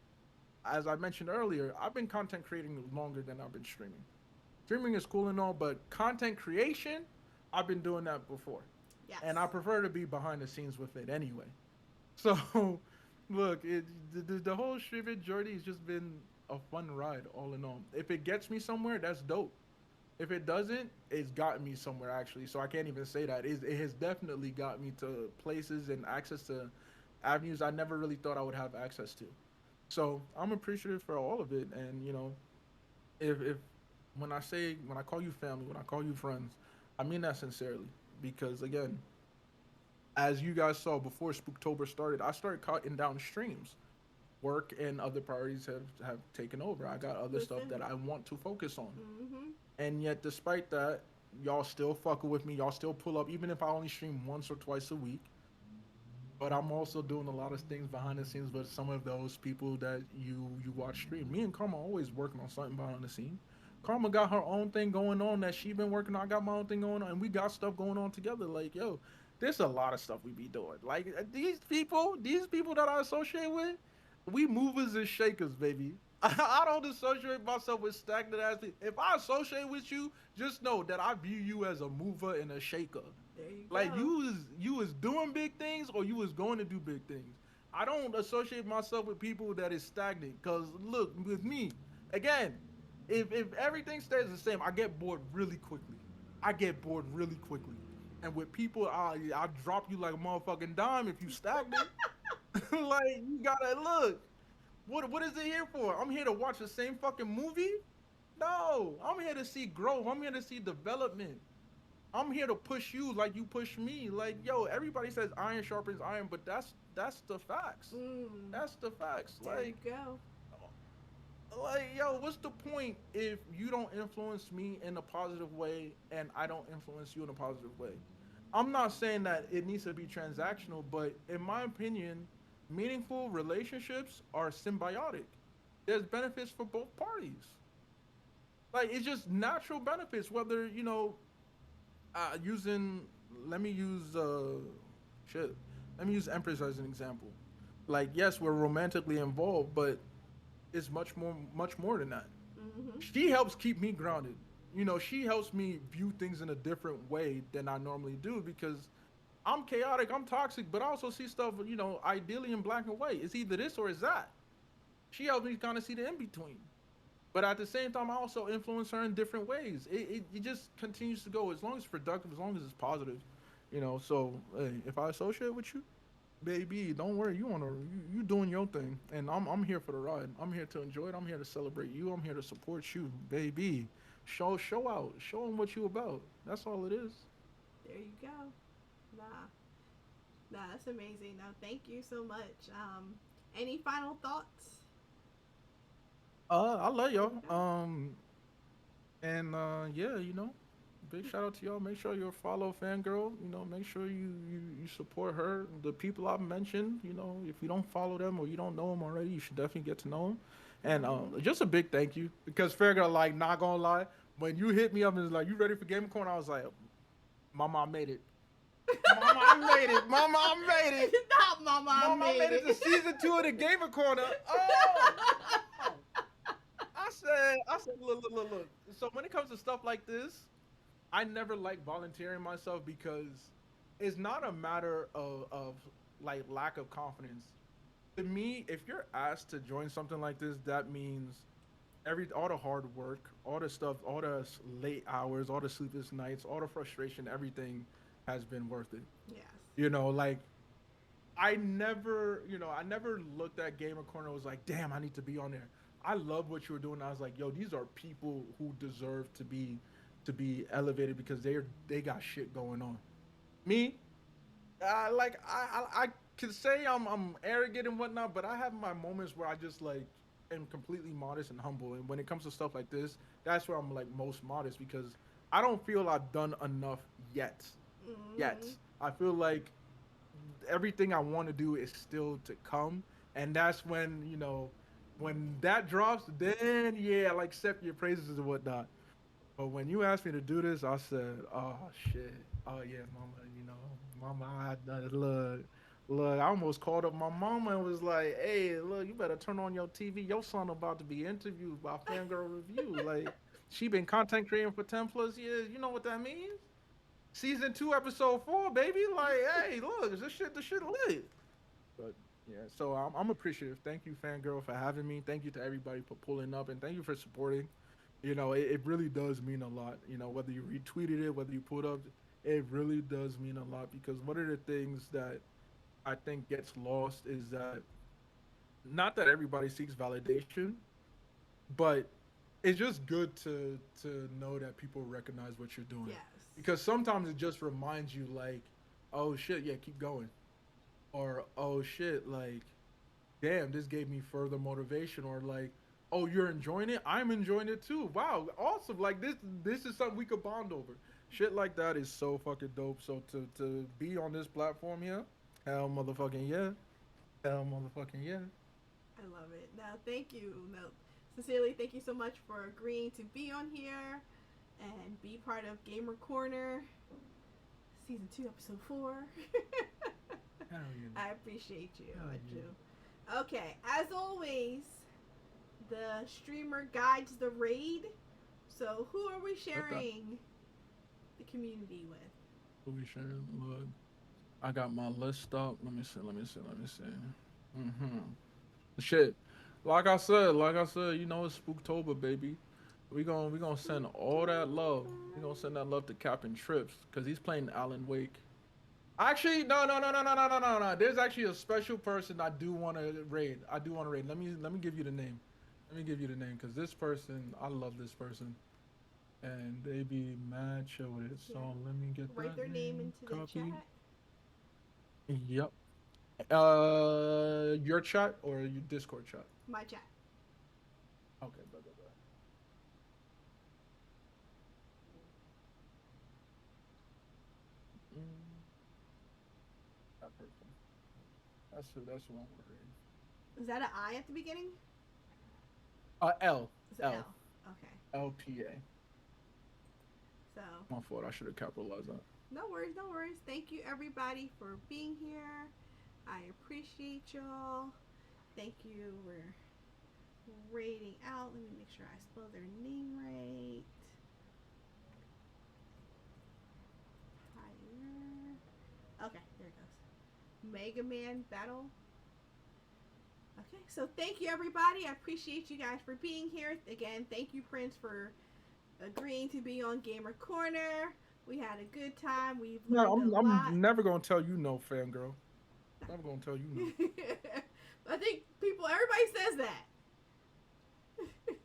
as I mentioned earlier, I've been content creating longer than I've been streaming. Streaming is cool and all, but content creation, I've been doing that before. Yes. And I prefer to be behind the scenes with it anyway. So, look, the whole streaming journey has just been a fun ride, all in all. If it gets me somewhere, that's dope. If it doesn't, it's gotten me somewhere actually. So I can't even say that. It has definitely got me to places and access to avenues I never really thought I would have access to. So I'm appreciative for all of it. And if when I call you family, when I call you friends, I mean that sincerely. Because again, as you guys saw before Spooktober started, I started cutting down streams. Work and other priorities have taken over. I got other stuff Listen. that I want to focus on. Mm-hmm. And yet, despite that, y'all still fucking with me. Y'all still pull up, even if I only stream once or twice a week. But I'm also doing a lot of things behind the scenes with some of those people that you watch stream. Me and Karma always working on something behind the scene. Karma got her own thing going on that she been working on. I got my own thing going on, and we got stuff going on together. Like, yo, there's a lot of stuff we be doing. Like these people that I associate with, we movers and shakers, baby. I don't associate myself with stagnant ass people. If I associate with you, just know that I view you as a mover and a shaker. There you Like go. you was doing big things or you was going to do big things. I don't associate myself with people that is stagnant. Cause look, with me, again, if everything stays the same, I get bored really quickly. I get bored really quickly. And with people, I drop you like a motherfucking dime if you stagnant. Like you gotta look. What is it here for? I'm here to watch the same fucking movie? No, I'm here to see growth. I'm here to see development. I'm here to push you like you push me. Like, yo, everybody says iron sharpens iron, but that's the facts. Mm. That's the facts. There you go. Yo, what's the point if you don't influence me in a positive way and I don't influence you in a positive way? I'm not saying that it needs to be transactional, but in my opinion, meaningful relationships are symbiotic. There's benefits for both parties. Like it's just natural benefits. Whether using let me use shit. Let me use Empress as an example. Like yes, we're romantically involved, but it's much more than that. Mm-hmm. She helps keep me grounded. She helps me view things in a different way than I normally do because I'm chaotic, I'm toxic, but I also see stuff, ideally in black and white. It's either this or it's that. She helps me kind of see the in between. But at the same time, I also influence her in different ways. It just continues to go as long as it's productive, as long as it's positive. So hey, if I associate with you, baby, don't worry, you doing your thing, and I'm here for the ride. I'm here to enjoy it. I'm here to celebrate you. I'm here to support you, baby. Show out, show them what you about. That's all it is. There you go. Nah, nah, that's amazing. No, thank you so much. Any final thoughts? I love y'all. Okay. And yeah, big shout out to y'all. Make sure you follow Fangirl. Make sure you support her. The people I've mentioned. If you don't follow them or you don't know them already, you should definitely get to know them. And Mm-hmm. just a big thank you because Fangirl, like, not gonna lie, when you hit me up and was like, "You ready for Game of Corn?" I was like, "Mama, I made it. Mama, I made it. Mama, I made it. Not Mama, I Mama, I made made it it. to season 2 of the Gamer Corner." Oh, I said, look. So when it comes to stuff like this, I never like volunteering myself because it's not a matter of like lack of confidence. To me, if you're asked to join something like this, that means all the hard work, all the stuff, all the late hours, all the sleepless nights, all the frustration, everything has been worth it. Yes. Like I never looked at Gamer Corner and was like, damn, I need to be on there. I love what you were doing. I was like, yo, these are people who deserve to be elevated because they got shit going on. Me, I can say I'm arrogant and whatnot, but I have my moments where I just like am completely modest and humble. And when it comes to stuff like this, that's where I'm like most modest because I don't feel I've done enough yet. Yet Mm-hmm. I feel like everything I want to do is still to come, and that's when that drops, then yeah, like accept your praises and whatnot. But when you asked me to do this, I said, "Oh shit, oh yeah, mama, mama, look, I almost called up my mama and was like, hey, look, you better turn on your TV. Your son about to be interviewed by Fangirl Review. Like, she been content creating for 10 plus years. You know what that means? Season 2, episode 4, baby. Like, hey, look, this shit lit." But yeah, so I'm appreciative. Thank you, Fangirl, for having me. Thank you to everybody for pulling up, and thank you for supporting. It really does mean a lot. Whether you retweeted it, whether you put up, it really does mean a lot because one of the things that I think gets lost is that not that everybody seeks validation, but it's just good to know that people recognize what you're doing Yes. because sometimes it just reminds you like, oh shit, yeah, keep going, or oh shit, like damn, this gave me further motivation, or like, oh, you're enjoying it, I'm enjoying it too, wow, awesome, like this is something we could bond over. Shit like that is so fucking dope. So to be on this platform here, hell motherfucking yeah, hell motherfucking yeah. I love it. Now, thank you. No, sincerely, thank you so much for agreeing to be on here and be part of Gamer Corner, season 2, episode 4. Hell yeah. I appreciate you. Hell I yeah. do. Okay, as always, the streamer guides the raid. So, who are we What the sharing the community with? who we sharing? Look, I got my list up. Let me see. Mm-hmm. Shit. Like I said, it's Spooktober, baby. We gonna send all that love. We gonna send that love to Captain Trips because he's playing Alan Wake. Actually, no, no, no, no, no, no, no, no, no. There's actually a special person I do want to raid. I do want to raid. Let me give you the name. Let me give you the name because this person, I love this person, and they be mad chill with it. Yeah. So let me get Write that their name name. into the Copy. chat. Yep. Your chat or your Discord chat? My chat. Okay, blah, blah, blah. Mm. that person. That's who I'm worried. Is that an I at the beginning? L. It's an L. L. Okay. LPA. So, My fault. I should have capitalized that. no worries, no worries. Thank you, everybody, for being here. I appreciate y'all. Thank you for rating out. Let me make sure I spell their name right. Okay, there it goes. Mega Man Battle. Okay, so thank you, everybody. I appreciate you guys for being here. Again, thank you, Prince, for agreeing to be on Gamer Corner. We had a good time. We've No, learned a lot. I'm never gonna tell you no, fangirl. Never gonna tell you no. I think everybody says that.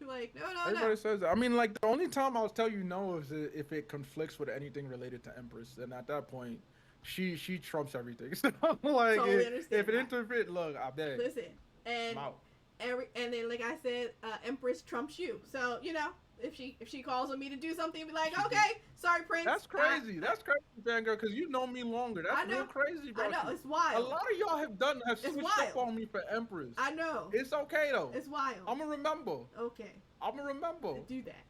Like, no. Everybody says that. I mean, like the only time I'll tell you no is if it conflicts with anything related to Empress, and at that point, she trumps everything. So like, Totally if understand it that. interferes, look, I beg. Listen, and I'm out. and then like I said, Empress trumps you. So if she calls on me to do something, be like, okay, sorry, Prince. That's crazy. That's crazy, fangirl, because you know me longer. That's I know. real crazy, bro. I know, it's A wild. lot of y'all have It's switched up wild. on me for Empress. I know. It's okay though. It's wild. I'ma remember. Okay. I'ma remember. Do that.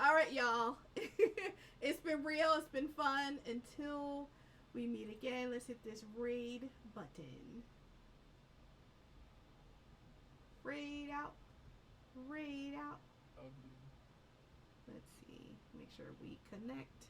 All right, y'all. It's been real. It's been fun. Until we meet again, let's hit this raid button. Raid out. Raid out. Let's see. Make sure we connect.